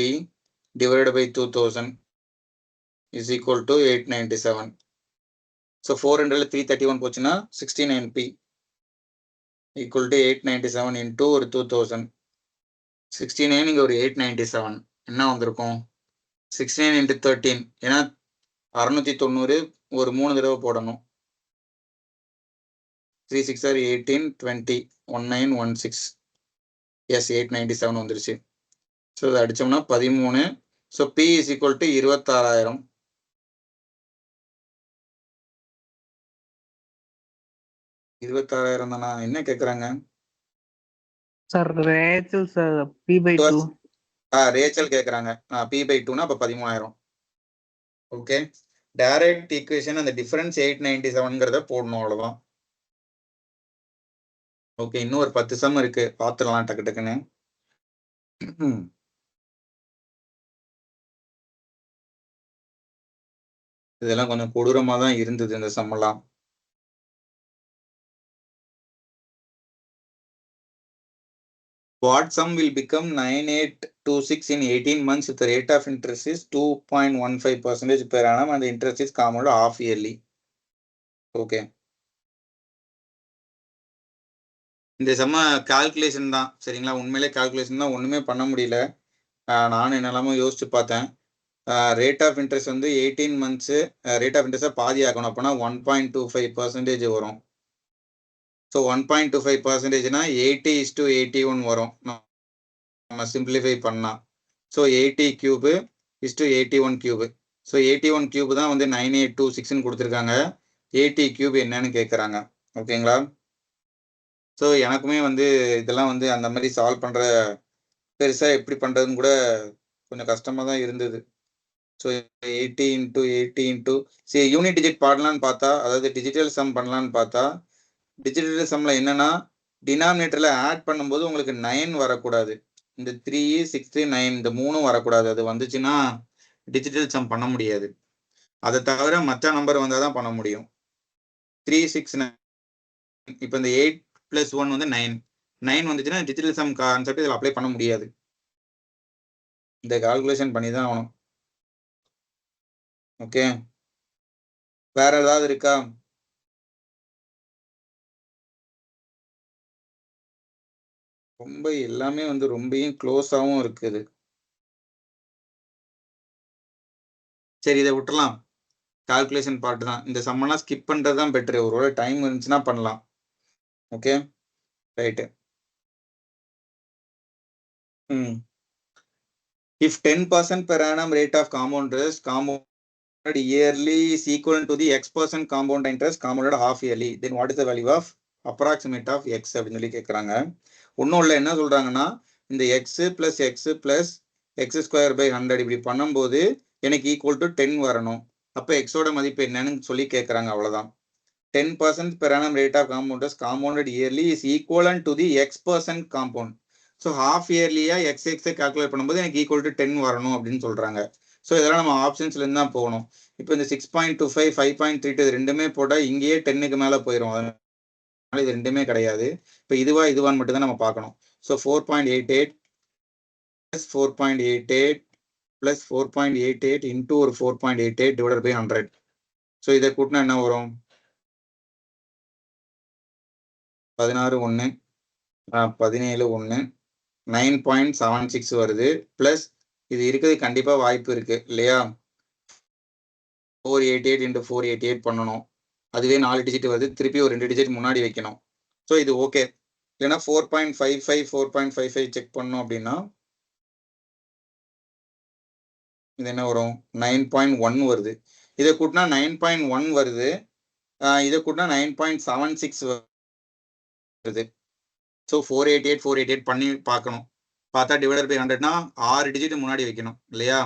divided by 2000 is equal to 897. So 400ல 331 போச்சுன்னா 69p equal to 897 into ஒரு 2000. 69 இங்க ஒரு 897 என்ன வந்திருக்கும்? 69 into 13. ஏன்னா 690 ஒரு 3 தடவை போடணும். 3 6 are 18 20 1916. எஸ் 897 வந்துருச்சு. ஸோ இதை அடிச்சோம்னா 13. So P is equal to 26,000. 26,000 தானா? என்ன கேட்குறாங்க sir? Rachel sir P/2. Rachel கேட்குறாங்க. P/2னா அப்போ 13,000. ஓகே, டைரக்ட் ஈக்குவேஷன் அந்த டிஃபரன்ஸ் 897ங்கிறத போடணும், அவ்வளோதான். ஓகே, இன்னும் ஒரு 10 சம் இருக்கு, பார்த்துடலாம் டக்கு டக்குன்னு. இதெல்லாம் கொஞ்சம் கொடூரமாக தான் இருந்தது இந்த சம்மெல்லாம். What sum will become 9826 in 18 months if the rate of interest is 2.15% per annum and the interest is compounded half yearly? Okay. இந்த செம்ம கால்குலேஷன் தான், சரிங்களா? உண்மையிலே கால்குலேஷன் தான், ஒன்றுமே பண்ண முடியல. நானும் என்னெல்லாமோ யோசிச்சு பார்த்தேன். ரேட் ஆஃப் இன்ட்ரெஸ்ட் வந்து 18 மந்த்ஸு ரேட் ஆஃப் இன்ட்ரெஸ்ட்டை பாதி ஆகணும். அப்போனா 1.25% வரும். ஸோ 1.25%னா 80:81 வரும் நம்ம சிம்பிளிஃபை பண்ணால். So 80 cube is to 81 cube. So 81 cube தான் வந்து 9826ன்னு கொடுத்துருக்காங்க. 80 கியூப் என்னன்னு கேட்குறாங்க. ஓகேங்களா? ஸோ எனக்குமே வந்து இதெல்லாம் வந்து அந்த மாதிரி சால்வ் பண்ணுற பெருசாக எப்படி பண்ணுறதுன்னு கூட கொஞ்சம் கஷ்டமாக தான் இருந்தது. ஸோ 80 into 80 into சரி யூனிட் டிஜிட் பாடலான்னு பார்த்தா, அதாவது டிஜிட்டல் சம் பண்ணலான்னு பார்த்தா, டிஜிட்டல் சம்மில் என்னென்னா டினாமினேட்டரில் ஆட் பண்ணும்போது உங்களுக்கு 9 வரக்கூடாது. இந்த 3 6 9 இந்த 3ம் வரக்கூடாது. அது வந்துச்சுன்னா டிஜிட்டல் சம் பண்ண முடியாது. அதை தவிர மற்ற நம்பர் வந்தால் தான் பண்ண முடியும். 3 6 9. இப்போ இந்த 8 + 1 வந்து 9 வந்துச்சுன்னா டிஜிட்டல் சம் கான்செப்ட் இதில் அப்ளை பண்ண முடியாது. இந்த கால்குலேஷன் பண்ணி தான் ஆகணும். ஓகே, வேற ஏதாவது இருக்கா? ரொம்ப எல்லாமே வந்து ரொம்பவும் க்ளோஸாகவும் இருக்குது. சரி, இதை விட்டுலாம். கால்குலேஷன் பார்ட் தான். இந்த சம்மெல்லாம் ஸ்கிப் பண்ணுறது தான் பெட்ரு. ஒருவேளை டைம் இருந்துச்சுன்னா பண்ணலாம். Okay, right. If 10% per annum rate of compound interest compounded yearly is equal to the x% compound interest compounded half yearly, then what is the value of approximate of x அப்படின்னு சொல்லி கேட்குறாங்க. ஒன்றும் இல்லை, என்ன சொல்கிறாங்கன்னா இந்த x + x + x²/100 இப்படி பண்ணும்போது எனக்கு ஈக்குவல் டு 10 வரணும். அப்போ எக்ஸோட மதிப்பு என்னன்னு சொல்லி கேட்குறாங்க, அவ்வளோதான். 10% per annum rate of compound interest compounded yearly is equivalent to the x% compound. So half இயர்லியா எக்ஸை கால்குலேட் பண்ணும்போது எனக்கு ஈக்குவல் டு 10 வரணும் அப்படின்னு சொல்கிறாங்க. ஸோ இதெல்லாம் நம்ம ஆப்ஷன்ஸ்லேருந்து தான் போகணும். இப்போ இந்த 6.25 5.32 இது ரெண்டுமே போட்டால் இங்கேயே 10க்கு மேலே போயிடும். அதனால இது ரெண்டுமே கிடையாது. இப்போ இதுவான்னு மட்டும் தான் நம்ம பார்க்கணும். ஸோ 4.88 + 4.88 + 4.88 இன்ட்டு ஒரு 4.88 டிவைடட் பை 100. ஸோ இதை கூட்டினா என்ன வரும்? 16 1 17 1 9.76 வருது. ப்ளஸ் இது இருக்குது, கண்டிப்பாக வாய்ப்பு இருக்குது இல்லையா? 488 × 488 பண்ணணும். அதுவே 4 டிஜிட் வருது, திருப்பி ஒரு 2 டிஜிட் முன்னாடி வைக்கணும். ஸோ இது ஓகே. இல்லைன்னா 4.55 4.55 செக் பண்ணோம் அப்படின்னா இது என்ன வரும்? 9.1 வருது. இதை கூட்டினா 9.1 வருது. இதை கூட்டினா 9.76 வருது. ஸோ 488 பண்ணி பார்க்கணும். பார்த்தா டிவைடட் பை 100னா 6 டிஜிட் முன்னாடி வைக்கணும் இல்லையா?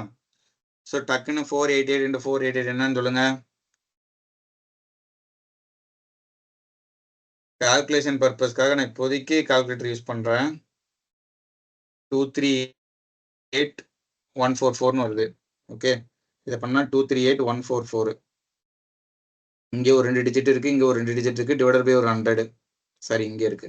ஸோ டக்குன்னு 488 × 488 என்னன்னு சொல்லுங்க. கால்குலேஷன் பர்பஸ்க்காக நான் இப்போதைக்கு கால்குலேட்டர் யூஸ் பண்ணுறேன். 238,144 வருது. ஓகே, இதை பண்ணா 238,144. இங்கே ஒரு 2 டிஜிட் இருக்கு, இங்க ஒரு 2 டிஜிட் இருக்கு, டிவைடட் பை ஒரு 100. சரி, இங்க இருக்கு.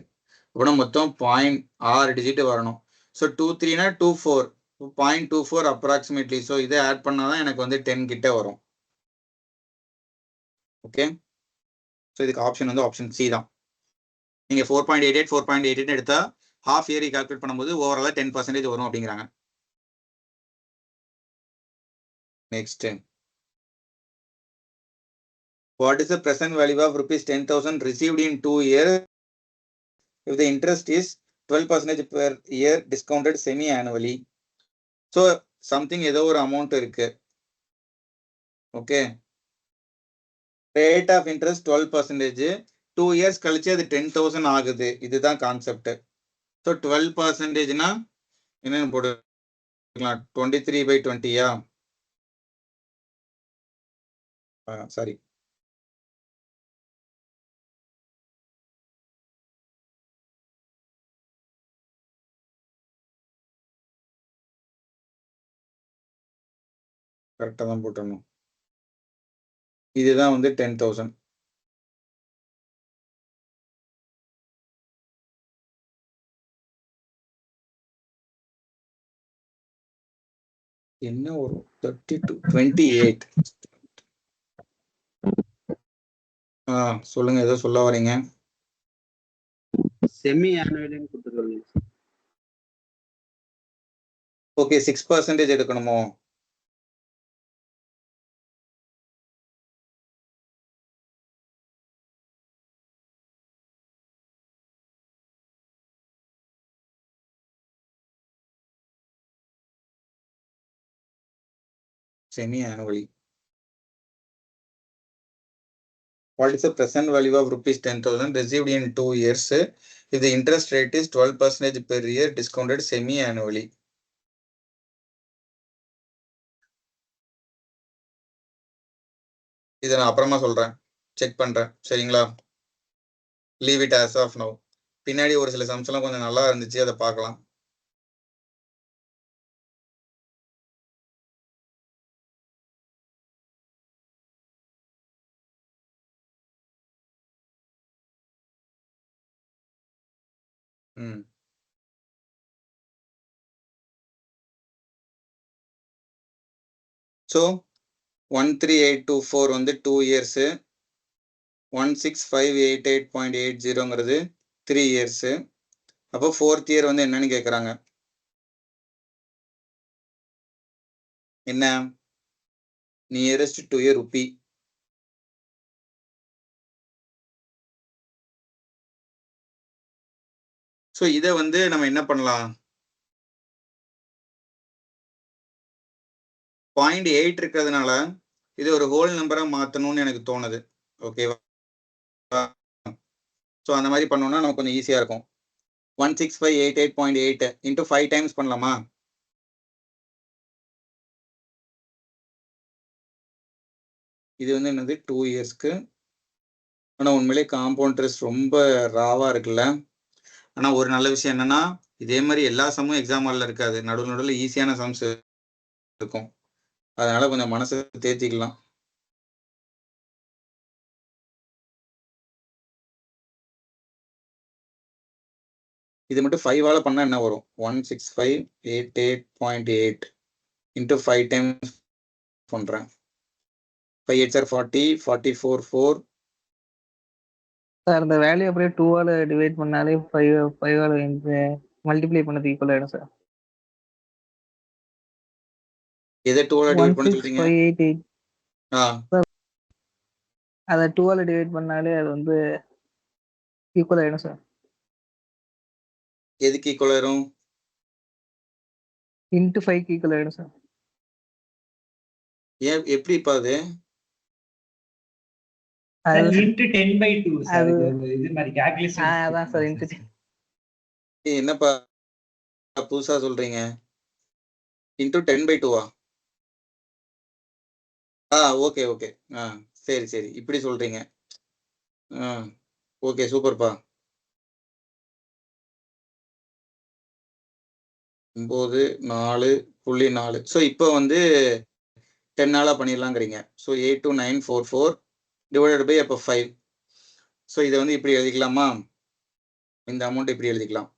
அப்போ மொத்தம் 0.6 டிஜிட் வரணும். ஸோ 23னா 24, 0.24 அப்ராக்சிமேட்லி. ஸோ இதை ஆட் பண்ணாதான் எனக்கு வந்து 10 கிட்ட வரும். ஓகே, ஸோ இதுக்கு ஆப்ஷன் வந்து ஆப்ஷன் சி தான். நீங்க 4.88 4.88 எடுத்தா ஹாஃப் இயர்லி கால்குலேட் பண்ணும்போது ஓவராலா 10% வரும் அப்படிங்கிறாங்க. Next, what is the present value of rupees 10,000 received in 2 years if the interest is 12% per year discounted semi annually? So something ஏதோ ஒரு அமௌண்ட் இருக்கு. Okay, rate of interest 12%, 2 years கழிச்சு அது 10,000 ஆகுது. இதுதான் கான்செப்ட். ஸோ 12%னா என்னன்னு போட்டுக்கலாம், 23/20யா? சாரி, கரெக்டாக தான் போட்டணும். இதுதான் வந்து 10,000. என்ன வரும்? 32 28. சொல்லுங்க, ஏதோ சொல்ல வரீங்க. செமி ஆனுவலின்னு கொடுத்துருக்காங்க. Okay, 6% எடுக்கணுமோ? semi annually. What is the present value of rupees 10,000 received in 2 years if the interest rate is 12% per year discounted semi annually? இதை நான் அப்புறமா சொல்றேன், செக் பண்றேன். சரிங்களா, leave it as of now. பின்னாடி ஒரு சில சம்ஸ் எல்லாம் கொஞ்சம் நல்லா இருந்துச்சு, அதை பார்க்கலாம். ஸோ 13,824 வந்து 2 இயர்ஸ், 16,588.80ங்கிறது 3 இயர்ஸ். அப்போ 4th இயர் வந்து என்னன்னு கேட்குறாங்க. என்ன? Nearest to a rupee. So இதை வந்து நம்ம என்ன பண்ணலாம், 0.8 இருக்கிறதுனால இது ஒரு ஹோல் நம்பரா மாத்தணும்னு எனக்கு தோணுது. ஓகேவா? ஸோ அந்த மாதிரி பண்ணோம்னா நமக்கு கொஞ்சம் ஈஸியா இருக்கும். 16,588.8 இன்டூ 5 டைம்ஸ் பண்ணலாமா? இது வந்து என்னது 2 இயர்ஸ்க்கு. ஆனால் உண்மையிலே காம்பவுண்ட் இன்ட்ரெஸ்ட் ரொம்ப ராவா இருக்குல்ல. ஆனால் ஒரு நல்ல விஷயம் என்னன்னா, இதே மாதிரி எல்லா சம்மும் எக்ஸாம் ஹாலில் இருக்காது, நடுவில் ஈஸியான சம்ஸ் இருக்கும். அதனால கொஞ்சம் மனசை தேத்திக்கலாம். இது மட்டும் 5ஆல பண்ணா என்ன வரும்? 16,588.8 இன்டூ 5 டைம்ஸ் பண்றேன். 5 8 40, 44 4. சார் இந்த வேல்யூ அப்படியே 2ஆல டிவைட் பண்ணாலே 5ஆல மல்டிப்ளை பண்ணது ஈக்குவல் ஆயிடும் சார். எதை 2ஆல டிவைட் பண்ண சொல்றீங்க? 16,588. அதை 2ஆல டிவைட் பண்ணாலே அது வந்து ஈக்குவல் ஆயிடும் சார். எதுக்கு ஈக்குவல் ஆயிரும்? இன்ட்டு 5க்கு ஈக்குவல் ஆயிடும் சார். ஏன், எப்படி இப்ப அது? Into 10/2 sir. இது மாதிரி கால்குலேஷன். அதான் சார் இன்ட்டு 10. என்னப்பா புதுசா சொல்றீங்க? இன்டூ 10/2வா? Okay okay. சரி சரி, இப்படி சொல்றீங்க. ஓகே, சூப்பர்ப்பா. 9.4. ஸோ இப்போ வந்து 10 பண்ணிடலாங்கிறீங்க. ஸோ 82944 டிவைடட் பை அப்போ 5. ஸோ இதை வந்து இப்படி எழுதிக்கலாமா? இந்த அமௌண்ட் இப்படி எழுதிக்கலாம்.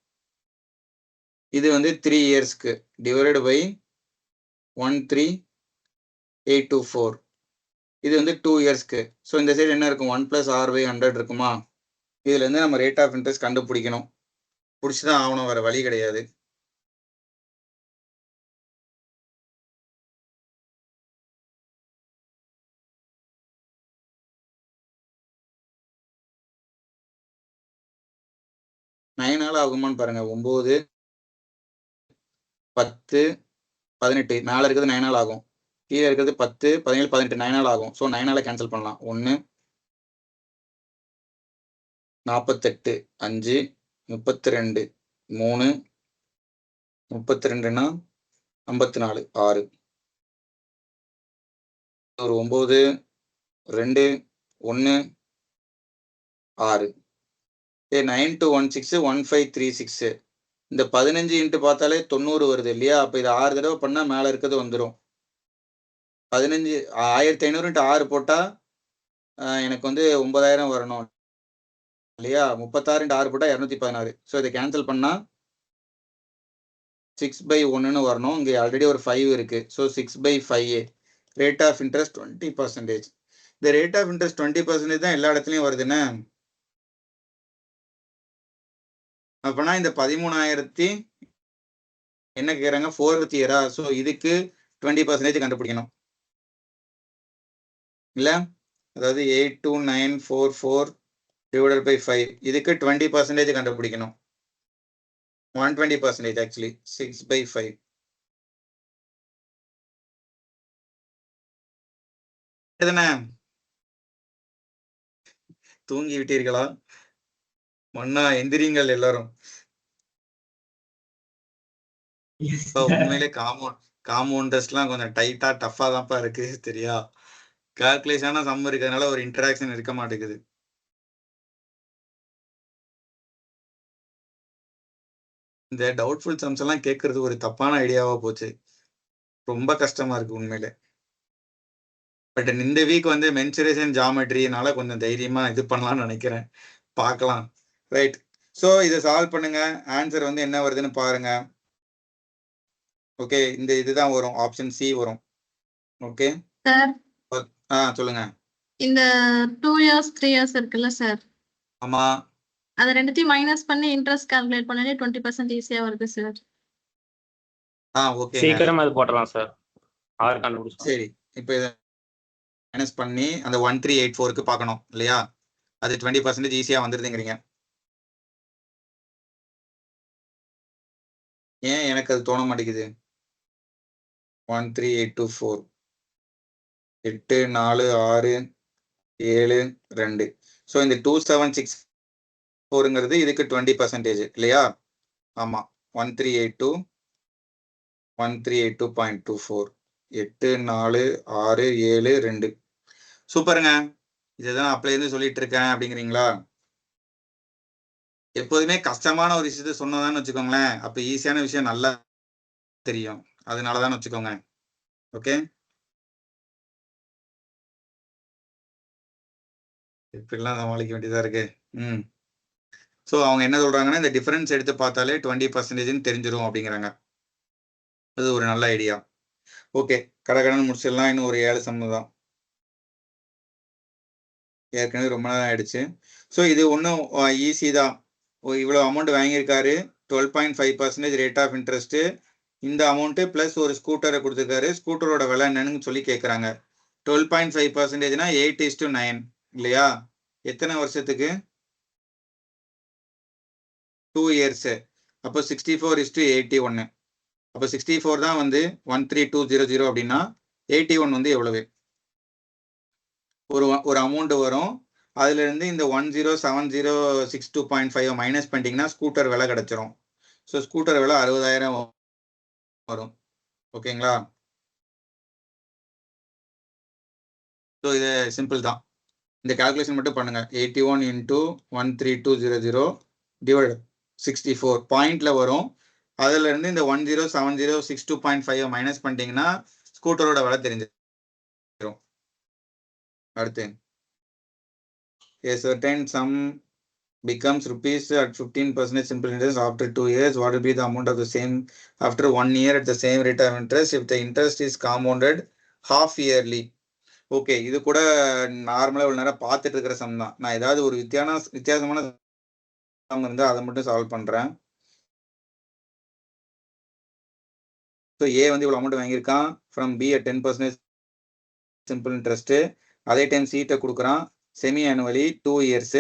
இது வந்து 3 இயர்ஸ்க்கு டிவைடட் பை 13824. இது வந்து 2 இயர்ஸ்க்கு. ஸோ இந்த சைடு என்ன இருக்கும்? 1 + r/100 இருக்குமா? இதுல இருந்து நம்ம ரேட் ஆஃப் இன்ட்ரெஸ்ட் கண்டுபிடிக்கணும். பிடிச்சிதான் ஆகணும், வேற வழி கிடையாது. நைனால ஆகுமான்னு பாருங்க. 9, 10, 18. மேல இருக்கிறது 9 ஆகும், கீழே இருக்கிறது 10, 17, 18 9 ஆகும். ஸோ 9 கேன்சல் பண்ணலாம். 1, 48, 5, 32, 3, 32னா 54, 6. ஒரு 9, 2, 1, 6. 9 to 16 1536. இந்த 15 இன்ட்டு பார்த்தாலே 90 வருது இல்லையா? அப்போ இது 6 தடவை பண்ணால் மேலே இருக்கிறது வந்துடும். 15 1500 இன்ட்டு 6 போட்டால் எனக்கு வந்து 9000 வரணும் இல்லையா? 36 இன்ட்டு 6 போட்டால் 216. ஸோ இதை கேன்சல் பண்ணால் 6/1ன்னு வரணும். இங்கே ஆல்ரெடி ஒரு 5 இருக்கு. ஸோ 6/5. Rate of interest 20%. இந்த ரேட் ஆஃப் இன்ட்ரெஸ்ட் 20% தான் எல்லா இடத்துலையும் வருதுன்னு. அப்பனா இந்த 13,000 என்ன கேட்குறாங்க? 4th இயரா? ஸோ இதுக்கு 20% கண்டுபிடிக்கணும் இல்லை? அதாவது 82944 டிவைடட் பை 5. இதுக்கு 20% கண்டுபிடிக்கணும். 120% ஆக்சுவலி. 6/5. எதுனா தூங்கி விட்டீர்களா? மன்னா எந்திரிங்கள் எல்லாரும். உண்மையிலே காம்பவுண்டர்ஸ்லாம் கொஞ்சம் டைட்டா டஃபா தான்ப்பா இருக்கு சரியா? கால்குலேஷனான சம் இருக்கிறதுனால ஒரு இன்டராக்ஷன் இருக்க மாட்டேங்குது. இந்த டவுட்ஃபுல் சம்ஸ் எல்லாம் கேட்கறது ஒரு தப்பான ஐடியாவா போச்சு. ரொம்ப கஷ்டமா இருக்கு உண்மையிலே. பட் இந்த வீக் வந்து மென்சுரேஷன் ஜாமெட்ரினால கொஞ்சம் தைரியமா இது பண்ணலாம்னு நினைக்கிறேன். பார்க்கலாம். ரைட். ஸோ இதை சால்வ் பண்ணுங்க. ஆன்சர் வந்து என்ன வருதுன்னு பாருங்க. ஓகே, இந்த இதுதான் வரும். ஆப்ஷன் சி வரும். ஓகே சார், சொல்லுங்க. இந்த 2 இயர்ஸ் 3 இயர்ஸ் இருக்குல்ல சார், ஆமா, அதை ரெண்டுத்தையும் மைனஸ் பண்ணி இன்ட்ரெஸ்ட் கால்குலேட் பண்ணாலே 20% ஈஸியா வருது சார். ஓகே, சீக்கிரம் அது போடலாம் சார். ஆறு கண்டுபிடிச்சோம். சரி. இப்போ இதை மைனஸ் பண்ணி அந்த 1384க்கு பார்க்கணும் இல்லையா? அது 20% ஈஸியா வந்துருதுங்கிறீங்க. ஏன் எனக்கு அது தோண மாட்டேங்குது? 13824 8 4 6 7 2. ஸோ இந்த 2764ங்கிறது இதுக்கு 20% இல்லையா? ஆமா, 1382.24 8 4 6 7 2. சூப்பருங்க. இதுதான் அப்பல இருந்து சொல்லிட்டு இருக்கேன் அப்படிங்கிறீங்களா? எப்போதுமே கஷ்டமான ஒரு விஷயத்த சொன்னதான்னு வச்சுக்கோங்களேன், அப்ப ஈஸியான விஷயம் நல்லா தெரியும். அதனாலதான் வச்சுக்கோங்க. ஓகே, இப்படிலாம் சமாளிக்க வேண்டியதா இருக்கு. ஸோ அவங்க என்ன சொல்றாங்கன்னா, இந்த டிஃபரன்ஸ் எடுத்து பார்த்தாலே 20% தெரிஞ்சிடும் அப்படிங்கிறாங்க. அது ஒரு நல்ல ஐடியா. ஓகே, கடகடன்னு முடிச்சிடலாம். இன்னும் ஒரு 7 சம்மு தான். ஏற்கனவே ரொம்ப நேரம் ஆயிடுச்சு. ஸோ இது ஒன்றும் ஈஸி தான். இவ்வளோ அமௌண்ட் வாங்கியிருக்காரு, 12.5% ரேட் ஆஃப் இன்ட்ரெஸ்ட். இந்த அமௌண்ட்டு ப்ளஸ் ஒரு ஸ்கூட்டரை கொடுத்துருக்காரு. ஸ்கூட்டரோட விலை என்னன்னு சொல்லி கேட்குறாங்க. 12.5%னா 8:9 இல்லையா? எத்தனை வருஷத்துக்கு? 2 இயர்ஸ். அப்போ 64:81. அப்போ 64 தான் வந்து 13200 அப்படின்னா 81 வந்து எவ்வளவு? ஒரு அமௌண்ட் வரும். அதுல இருந்து இந்த 107062.5 மைனஸ் பண்ணிட்டீங்கன்னா ஸ்கூட்டர் விலை கிடைச்சிரும். ஸோ ஸ்கூட்டர் விலை 60,000 வரும். ஓகேங்களா? ஸோ இது சிம்பிள் தான். இந்த கால்குலேஷன் மட்டும் பண்ணுங்க. 81 × 13200 டிவைட் 64 பாயிண்ட்ல வரும். அதுல இருந்து இந்த 107062.5 மைனஸ் பண்ணிட்டீங்கன்னா ஸ்கூட்டரோட விலை தெரிஞ்சிடும். அடுத்து a certain sum becomes rupees at 15% simple interest after 2 years. What will be the amount of the same after 1 year at the same rate of interest if the interest is compounded half yearly? Okay, இது கூட நார்மலா ஒரு நேரம் பார்த்துட்டு இருக்கிற சம் தான். நான் ஏதாவது ஒரு வித்தியாசமான சம் இருந்தா அதை மட்டும் சால்வ் பண்றேன். ஸோ ஏ வந்து இவ்வளவு அமௌண்ட் வாங்கியிருக்கான் from B at 10% simple interest. அதே டைம் சீட்டை கொடுக்குறான் semi annually 2 years.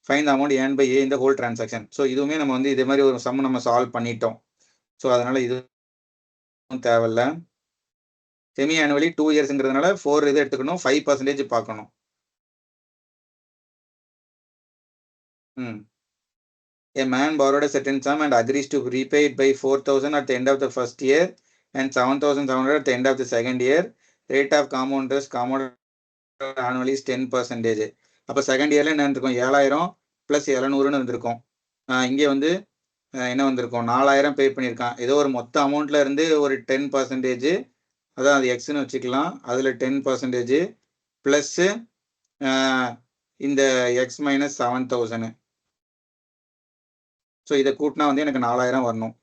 Find amount earn by A இந்த ஹோல் டிரான்சாக்ஷன். ஸோ இதுவுமே நம்ம வந்து இதே மாதிரி ஒரு சம் நம்ம சால்வ் பண்ணிட்டோம். ஸோ அதனால இது தேவையில்ல. செமி ஆனுவலி 2 yearsங்கிறதுனால 4 இது எடுத்துக்கணும், 5% பார்க்கணும். A man borrowed a certain sum and agrees to repay it by 4,000 at the end of the first year and 7,700 at the end of the second year. Rate of compound interest compounded annually is 10%. அப்போ செகண்ட் இயர்ல என்ன இருந்திருக்கும், 7000 + 700ன்னு இருந்திருக்கும். இங்கே வந்து என்ன வந்திருக்கும், 4000 பே பண்ணியிருக்கான். ஏதோ ஒரு மொத்த அமௌண்ட்ல இருந்து ஒரு 10%, அதான் அது எக்ஸ்ன்னு வச்சுக்கலாம், அதுல 10% பிளஸ் இந்த எக்ஸ் மைனஸ் 7000. ஸோ இதை கூட்டினா வந்து எனக்கு 4000 வரணும்.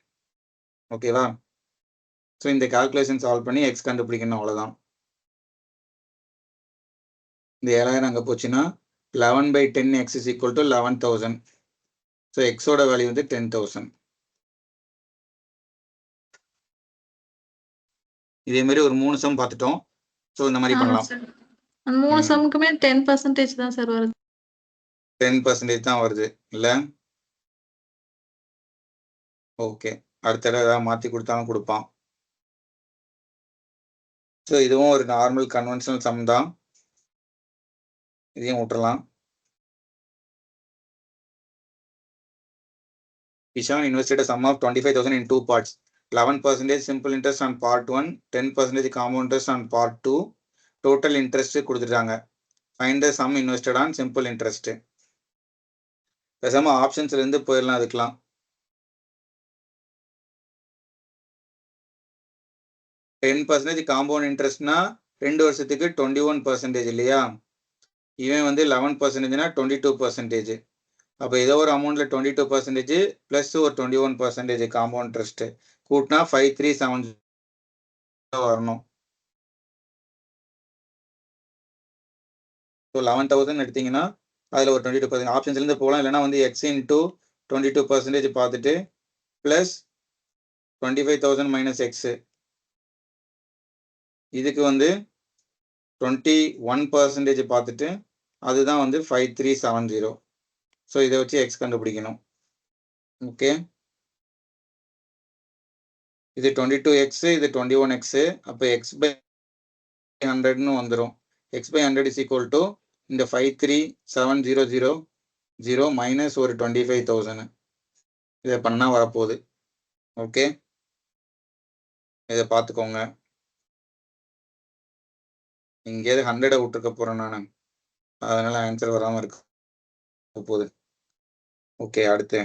ஓகேவா? ஸோ இந்த கால்குலேஷன் சால்வ் பண்ணி எக்ஸ் கண்டுபிடிக்கணும், அவ்வளோதான். இந்த 7000 அங்கே போச்சுன்னா 11/10 x is equal to 11,000. So எக்ஸோட வேல்யூ வந்து 10,000. இதே மாதிரி ஒரு 3 சம் பார்த்துட்டோம். ஸோ இந்த மாதிரி பண்ணலாம். அந்த 3 சம்க்குமே 10% தான் சார் வருது. 10% தான் வருது இல்ல? ஓகே, அடுத்த தடவை ஏதாவது மாற்றி கொடுத்தாலும் கொடுப்பான். ஸோ இதுவும் ஒரு நார்மல் கன்வென்ஷனல் சம் தான், இதையும் விட்டுறலாம். Ishan invested a sum of 25,000 in 2 parts. 11% simple interest on part 1, 10% compound interest on part 2. Total interest கொடுத்துட்டாங்க. Find the sum invested on simple interest. பேசாம ஆப்ஷன்ஸ்ல இருந்து போயிடலாம். அதுக்கெல்லாம் 10% காம்பவுண்ட் இன்ட்ரெஸ்ட்னா 2 வருஷத்துக்கு 21% இல்லையா? இவன் வந்து 11%னா 22%. அப்போ ஏதோ ஒரு அமௌண்ட்ல 22% பிளஸ் ஒரு 21% காம்பவுண்ட் இன்ட்ரெஸ்ட் கூட்டினா 5370 வரணும். 11,000 எடுத்தீங்கன்னா அதுல ஒரு 22% ஆப்ஷன்ஸ்ல இருந்து போகலாம். இல்லைன்னா வந்து எக்ஸ் இன்டூ 22% பார்த்துட்டு பிளஸ் 25,000 மைனஸ் எக்ஸ், இதுக்கு வந்து 21% பார்த்துட்டு அதுதான் வந்து 5370. ஸோ இதை வச்சு எக்ஸ் கண்டுபிடிக்கணும். ஓகே, இது 22x, இது 21x. அப்போ x/100ன்னு வந்துடும். x/100 இஸ் ஈக்குவல் டு இந்த 537000 மைனஸ் ஒரு 25,000. இதை பண்ணா வரப்போகுது. ஓகே, இதை பார்த்துக்கோங்க. இங்கேயாவது 100 விட்டுருக்க போறேன் நான், அதனால ஆன்சர் வராமல் இருக்க போகுது. ஓகே, அடுத்து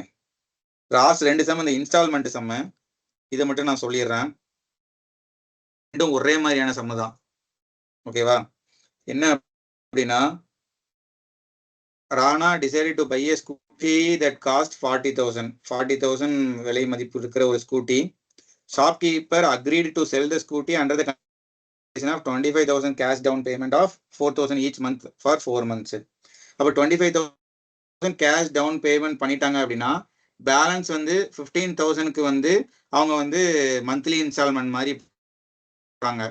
லாஸ்ட் 2 சம் இந்த இன்ஸ்டால்மெண்ட் சம்மு. இதை மட்டும் நான் சொல்லிடுறேன். ரெண்டும் ஒரே மாதிரியான சம்மு தான். ஓகேவா? என்ன அப்படின்னா, Rana decided to buy a scooty that cost 40,000 விலை மதிப்பு இருக்கிற ஒரு scooty. Shopkeeper agreed to sell the scooty under the condition of 25,000 cash down payment of 4,000 each month for 4 months. அப்போ 25,000 கேஷ் டவுன் பேமெண்ட் பண்ணிட்டாங்க அப்படின்னா பேலன்ஸ் வந்து 15,000க்கு வந்து அவங்க வந்து மந்த்லி இன்ஸ்டால்மெண்ட் மாதிரி பண்றாங்க.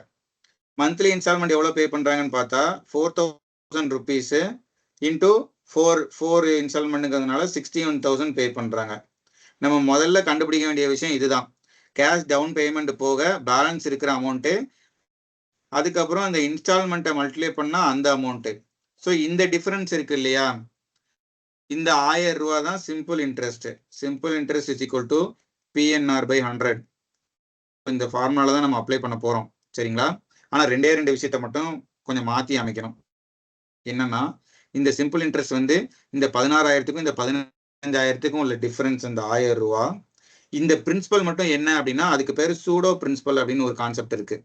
மந்த்லி இன்ஸ்டால்மெண்ட் எவ்வளோ பே பண்றாங்கன்னு பார்த்தா 4,000 rupees இன்டூ 4 இன்ஸ்டால்மெண்ட்டுங்கிறதுனால 61,000 பே பண்றாங்க. நம்ம முதல்ல கண்டுபிடிக்க வேண்டிய விஷயம் இதுதான். கேஷ் டவுன் பேமெண்ட் போக பேலன்ஸ் இருக்கிற அமௌண்ட்டு, அதுக்கப்புறம் அந்த இன்ஸ்டால்மெண்ட்டை மல்டிப்ளை பண்ணா அந்த அமௌண்ட்டு. ஸோ இந்த டிஃபரன்ஸ் இருக்கு இல்லையா, இந்த 1000 ரூபா தான் simple interest. Simple interest is equal to PNR/100. இந்த ஃபார்முலா தான் நம்ம அப்ளை பண்ண போறோம். சரிங்களா? ஆனா 2 விஷயத்த மட்டும் கொஞ்சம் மாத்தி அமைக்கணும். என்னன்னா, இந்த சிம்பிள் இன்ட்ரெஸ்ட் வந்து இந்த 16,000க்கும் இந்த 15,000க்கும் உள்ள டிஃபரன்ஸ் இந்த 1000 ரூபா. இந்த பிரின்சிபல் மட்டும் என்ன அப்படின்னா அதுக்கு பேரு சூடோ பிரின்சிபல் அப்படின்னு ஒரு கான்செப்ட் இருக்கு.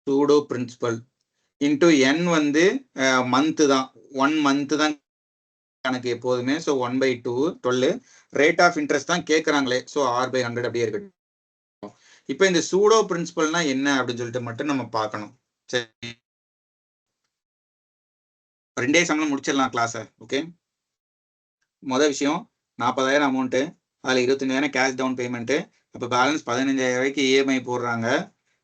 சூடோ பிரின்சிபல் இன்டூ என் வந்து மந்த் தான், 1 மந்த் தான் கணக்கு எப்போதுமே. ஸோ 1/12 ரேட் ஆஃப் இன்ட்ரெஸ்ட் தான் கேட்கறாங்களே. ஸோ R/100 அப்படியே இருக்கட்டும். இப்போ இந்த சூடோ பிரின்சிபல்னா என்ன அப்படின்னு சொல்லிட்டு மட்டும் நம்ம பார்க்கணும். சரி, 2 சம்பளம் முடிச்சிடலாம் கிளாஸை. ஓகே, மொதல் விஷயம் 40,000 அமௌண்ட்டு, அதில் 25,000 கேஷ் டவுன் பேமெண்ட்டு. அப்போ பேலன்ஸ் 15,000 ரூபாய்க்கு இஎம்ஐ போடுறாங்க.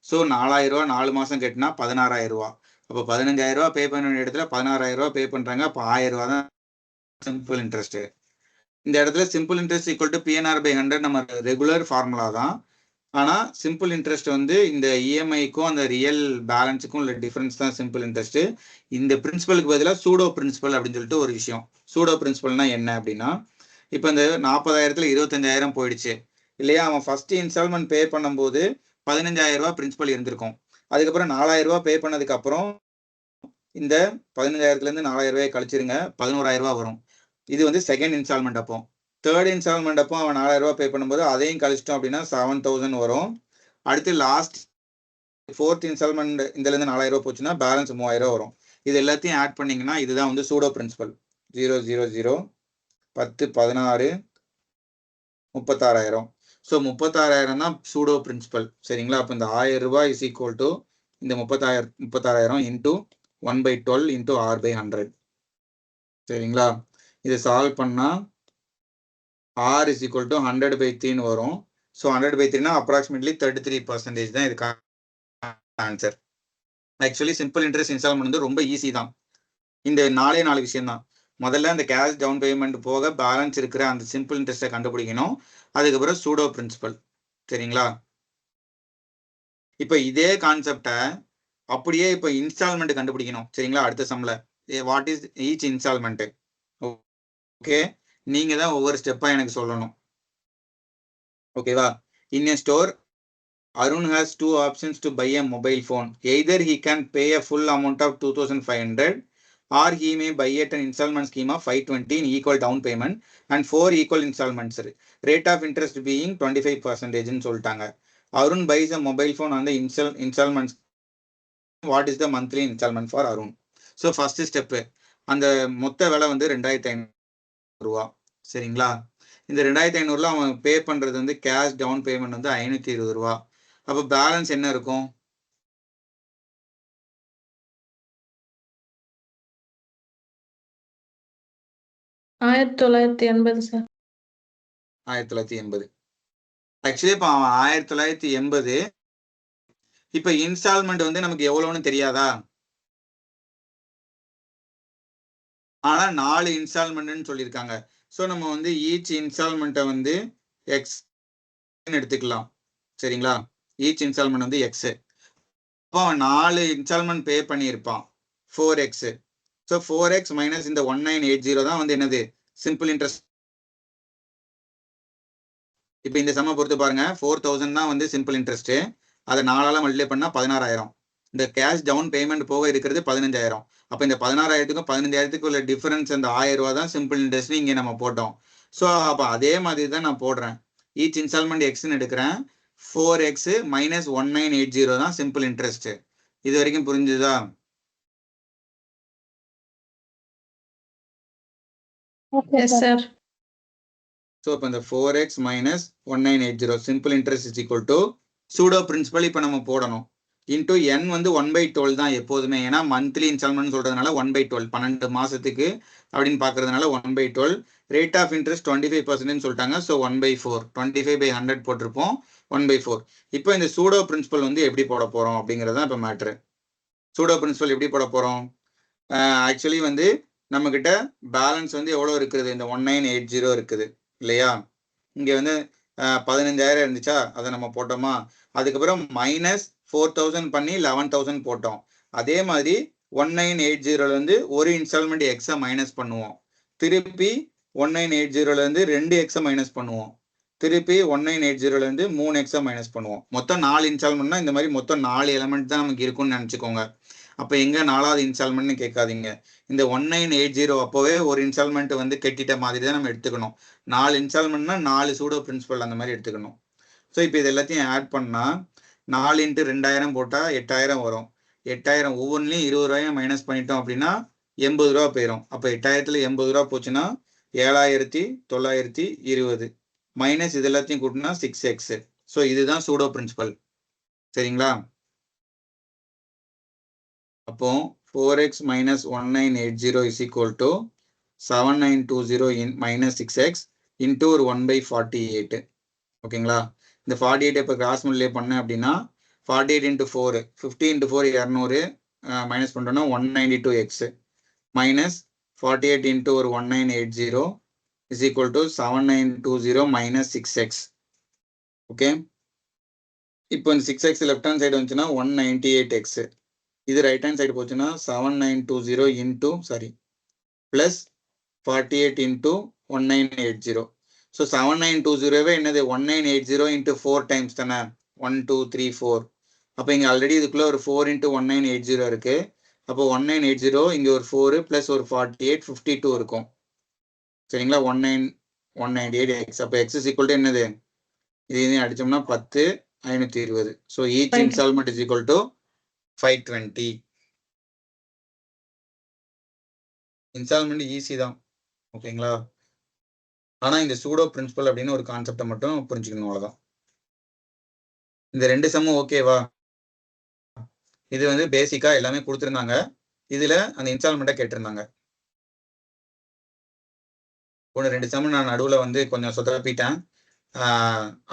ஸோ 4,000 ரூபா 4 மாதம் கட்டினா 16,000 ரூபா. அப்போ 15,000 ரூபா பே பண்ண வேண்டிய இடத்துல 16,000 ரூபா பே பண்ணுறாங்க. அப்போ 1,000 ரூபா தான் சிம்பிள் இன்ட்ரெஸ்ட். இந்த இடத்துல simple interest equal to PNR/100 நம்ம ரெகுலர் ஃபார்முலா தான். ஆனால் சிம்பிள் இன்ட்ரெஸ்ட் வந்து இந்த இஎம்ஐக்கும் அந்த ரியல் பேலன்ஸுக்கும் உள்ள டிஃபரன்ஸ் தான் சிம்பிள் இன்ட்ரெஸ்ட். இந்த பிரின்சிபலுக்கு பதிலாக சூடோ பிரின்சிபல் அப்படின்னு சொல்லிட்டு ஒரு விஷயம். சூடோ பிரின்சிபல்னா என்ன அப்படின்னா, இப்போ இந்த 40,000த்துல 25,000 போயிடுச்சு இல்லையா. அவன் ஃபர்ஸ்ட் இன்ஸ்டால்மெண்ட் பே பண்ணும்போது 15,000 ரூபா பிரின்சிபல் இருந்திருக்கும். அதுக்கப்புறம் 4,000 ரூபா பே பண்ணதுக்கு அப்புறம் இந்த 15,000லேருந்து 4,000 ரூபாய் கழிச்சிருங்க, 11,000 ரூபா வரும். இது வந்து செகண்ட் இன்ஸ்டால்மெண்ட். அப்போ தேர்ட் இன்ஸ்டால்மெண்ட் அப்போ அவன் 4,000 ரூபா பே பண்ணும்போது அதையும் கழிச்சிட்டோம் அப்படின்னா 7,000 வரும். அடுத்து லாஸ்ட் ஃபோர்த் இன்ஸ்டால்மெண்ட் இதுலேருந்து 4,000 ரூபா போச்சுன்னா பேலன்ஸ் 3,000 ரூபா வரும். இது எல்லாத்தையும் ஆட் பண்ணிங்கன்னா இதுதான் வந்து சூடோ பிரின்சிபல். 0 0 0 10 16 36,000. ஸோ 36,000 தான் சூடோ பிரின்சிபல். சரிங்களா. அப்போ இந்த 1,000 ரூபாய் இஸ் ஈக்குவல் டு இந்த 36,000 இன்டூ 1/12 இன்டூ R/100. சரிங்களா. இதை சால்வ் பண்ணால் R இஸ் ஈக்குவல் டு 100/3 வரும். ஸோ 100/3னா அப்ராக்சிமேட்லி 33% தான் இதுக்கான answer. Actually simple interest installment வந்து ரொம்ப ஈஸி தான். இந்த 4 விஷயம் தான். முதல்ல அந்த கேஷ் டவுன் பேமெண்ட் போக பேலன்ஸ் இருக்கிற அந்த சிம்பிள் இன்ட்ரெஸ்ட்டை கண்டுபிடிக்கணும். அதுக்கப்புறம் சூடோ பிரின்சிபல். சரிங்களா. இப்போ இதே கான்செப்டை அப்படியே இப்போ இன்ஸ்டால்மெண்ட் கண்டுபிடிக்கணும். சரிங்களா. அடுத்த சம்ல what is each installment. Okay, நீங்க தான் ஒவ்வொரு ஸ்டெப்பா எனக்கு சொல்லணும். ஓகேவா. இன் a store, Arun has 2 options to buy a mobile phone. Either he can pay a full amount of 2,500 or he may buy it an installment scheme of 520 in equal down payment and 4 equal installments. Rate of interest being 25% ன்னு சொல்லிட்டாங்க. Arun buys a mobile phone on the installments. What is the monthly installment for Arun? So first step, அந்த மொத்த விலை வந்து 2,500 ரூபா. சரிங்களா. இந்த 2,500ல அவன் பே பண்றது வந்து கேஷ் டவுன் பேமெண்ட் வந்து 520 ரூபா. அப்போ பேலன்ஸ் என்ன இருக்கும்? $1,980 சார். 1980. ஆக்சுவலி இப்போ அவன் 1980. இப்போ இன்ஸ்டால்மெண்ட் வந்து நமக்கு எவ்வளோன்னு தெரியாதா. ஆனா 4 இன்ஸ்டால்மெண்ட்னு சொல்லியிருக்காங்க. ஸோ நம்ம வந்து ஈச் இன்ஸ்டால்மெண்ட்டை வந்து எக்ஸ் எடுத்துக்கலாம். சரிங்களா. ஈச் இன்ஸ்டால்மெண்ட் வந்து எக்ஸ். அப்போ 4 இன்ஸ்டால்மெண்ட் பே பண்ணியிருப்பான் 4x. ஸோ 4x மைனஸ் இந்த 1980 தான் வந்து என்னது சிம்பிள் இன்ட்ரெஸ்ட். இப்போ இந்த சம்மை பொறுத்து பாருங்க, 4,000 தான் வந்து சிம்பிள் இன்ட்ரெஸ்ட். அதை 4ஆல மல்டிப்ளை பண்ணா 16,000. இந்த கேஷ் டவுன் பேமெண்ட் போக இருக்கிறது 15,000. அப்போ இந்த 16,000க்கும் 15,000க்கும் உள்ள டிஃபரன்ஸ் அந்த 1,000 ரூபா தான் சிம்பிள் இன்ட்ரெஸ்ட் இங்கே நம்ம போட்டோம். ஸோ அப்போ அதே மாதிரி தான் நான் போடுறேன். ஈச் இன்ஸ்டால்மெண்ட் எக்ஸ்ன்னு எடுக்கிறேன். 4x மைனஸ் 1980 தான் சிம்பிள் இன்ட்ரெஸ்ட். இது வரைக்கும் புரிஞ்சுதா? Yes sir. ஸோ இப்போ இந்த 4x minus 1980 simple interest is equal to pseudo principal இப்போ நம்ம போடணும். இன்டூ n வந்து 1/12 தான் எப்போதுமே. ஏன்னா மந்த்லி இன்ஸ்டால்மெண்ட் சொல்றதுனால 1/12 12 மாசத்துக்கு அப்படின்னு பாக்குறதுனால 1/12. ரேட் ஆஃப் இன்ட்ரெஸ்ட் 25% சொல்லிட்டாங்க. ஸோ 1/4 25/100 போட்டிருப்போம். 1/4. இப்போ இந்த சூடோ பிரின்சிபல் வந்து எப்படி போட போறோம் அப்படிங்கிறதான் இப்போ மேட்ரு. சூடோ பிரின்சிபல் எப்படி போட போறோம்? ஆக்சுவலி வந்து நம்ம கிட்ட பேலன்ஸ் வந்து எவ்வளோ இருக்குது? இந்த 1980 இருக்குது இல்லையா. இங்கே வந்து 15,000 இருந்துச்சா, அதை நம்ம போட்டோமா. அதுக்கப்புறம் மைனஸ் 4,000 பண்ணி 11,000 போட்டோம். அதே மாதிரி 1980லேருந்து ஒரு இன்ஸ்டால்மெண்ட் எக்ஸை மைனஸ் பண்ணுவோம். திருப்பி 1980லேருந்து 2 எக்ஸை மைனஸ் பண்ணுவோம். திருப்பி 1980லேருந்து 3 எக்ஸை மைனஸ் பண்ணுவோம். மொத்தம் 4 இன்ஸ்டால்மெண்ட்னா இந்த மாதிரி மொத்தம் 4 எலமெண்ட் தான் நமக்கு இருக்கும்னு நினச்சிக்கோங்க. அப்போ எங்க 4வது இன்ஸ்டால்மெண்ட்னு கேட்காதீங்க. இந்த 1980 அப்போவே ஒரு இன்ஸ்டால்மெண்ட் வந்து கட்டிட்ட மாதிரி தான் நம்ம எடுத்துக்கணும். 4 இன்ஸ்டால்மெண்ட்னா 4 சூடோ பிரின்சிபல் அந்த மாதிரி எடுத்துக்கணும். ஸோ இப்போ இது எல்லாத்தையும் ஆட் பண்ணா 4 × 2000 போட்டா 8000 வரும். 8000 ஒவ்வொன்றிலையும் 20 ரூபாயை மைனஸ் பண்ணிட்டோம் அப்படின்னா 80 ரூபா போயிடும். அப்போ 8000த்துல 80 ரூபா போச்சுன்னா 7920 மைனஸ் இது எல்லாத்தையும் கூட்டினா 6x. ஸோ இதுதான் சூடோ பிரின்சிபல். சரிங்களா? அப்போ 4x minus 1980 is equal to 7920 minus 6x into ஒரு 1/48. ஓகேங்களா? இந்த 48 இப்போ கிராஸ் மல்டிப்ளை பண்ணேன் அப்படின்னா 48 × 4 50 × 4 200 மைனஸ் பண்ணிட்டோம்னா 192x மைனஸ் 48 into ஒரு 1980 is equal to 7920 minus 6x. Okay, இப்போ இந்த 6x லெஃப்ட் ஹேண்ட் சைடு வந்துச்சுன்னா 198x. இது ரைட் ஹேண்ட் சைடு போச்சுன்னா 7920 into plus 48 into 1980. ஸோ 7920 என்னது 1980 into 4 times தானே 1 2 3 4. அப்போ இங்கே ஆல்ரெடி இதுக்குள்ள ஒரு 4 into 1980 இருக்கு. அப்போ 1980 இங்கே ஒரு 4 plus ஒரு 48 52 இருக்கும். சரிங்களா? 198x. அப்போ x is equal to என்னது இது அடிச்சோம்னா 10 520. So each installment is equal to 520. Installment easy தான். ஓகேங்களா? ஆனா இந்த சூடோ பிரின்சிபல் அப்படின்னு ஒரு கான்செப்டை மட்டும் புரிஞ்சுக்கணும், அவ்வளவுதான். இந்த 2 சம்மும் ஓகேவா? இது வந்து பேசிக்கா எல்லாமே கொடுத்துருந்தாங்க. இதுல அந்த இன்ஸ்டால்மெண்ட்டை கேட்டிருந்தாங்க. 1-2 சம் நான் நடுவுல வந்து கொஞ்சம் சொதப்பிட்டேன்.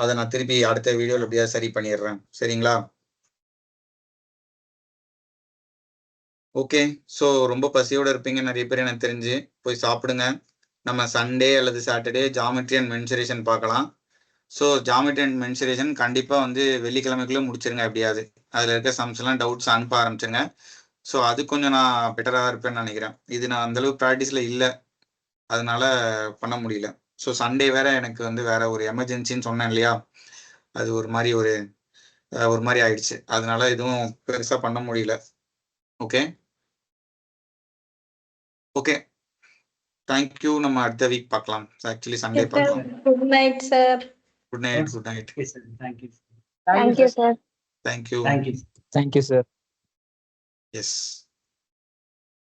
அதை நான் திருப்பி அடுத்த வீடியோல எப்படியாவது சரி பண்ணிடுறேன். சரிங்களா? ஓகே, ஸோ ரொம்ப பசியோட இருப்பீங்க நிறைய பேர் எனக்கு தெரிஞ்சு. போய் சாப்பிடுங்க. நம்ம சண்டே அல்லது சாட்டர்டே ஜாமெட்ரி அண்ட் மென்சுரேஷன் பார்க்கலாம். ஸோ ஜாமெட்ரி அண்ட் மென்சுரேஷன் கண்டிப்பாக வந்து வெள்ளிக்கிழமைக்குள்ளே முடிச்சிருங்க. எப்படியாவது அதில் இருக்க சம்ஸ் எல்லாம் டவுட்ஸ் அனுப்ப ஆரம்பிச்சுங்க. ஸோ அது கொஞ்சம் நான் பெட்டராக இருப்பேன்னு நினைக்கிறேன். இது நான் அந்தளவுக்கு ப்ராக்டிஸில் இல்லை, அதனால பண்ண முடியல. ஸோ சண்டே வேற எனக்கு வந்து வேற ஒரு எமர்ஜென்சின்னு சொன்னேன் இல்லையா, அது ஒரு மாதிரி ஆயிடுச்சு. அதனால எதுவும் பெருசாக பண்ண முடியல. Okay okay, thank you. நம்ம அடுத்த வீக் பார்க்கலாம். ஆக்சுவலி சண்டே பார்க்கலாம். Good night sir. Good night. Good night. Thank you. Thank you sir. Thank you. Thank you. Thank you sir. S.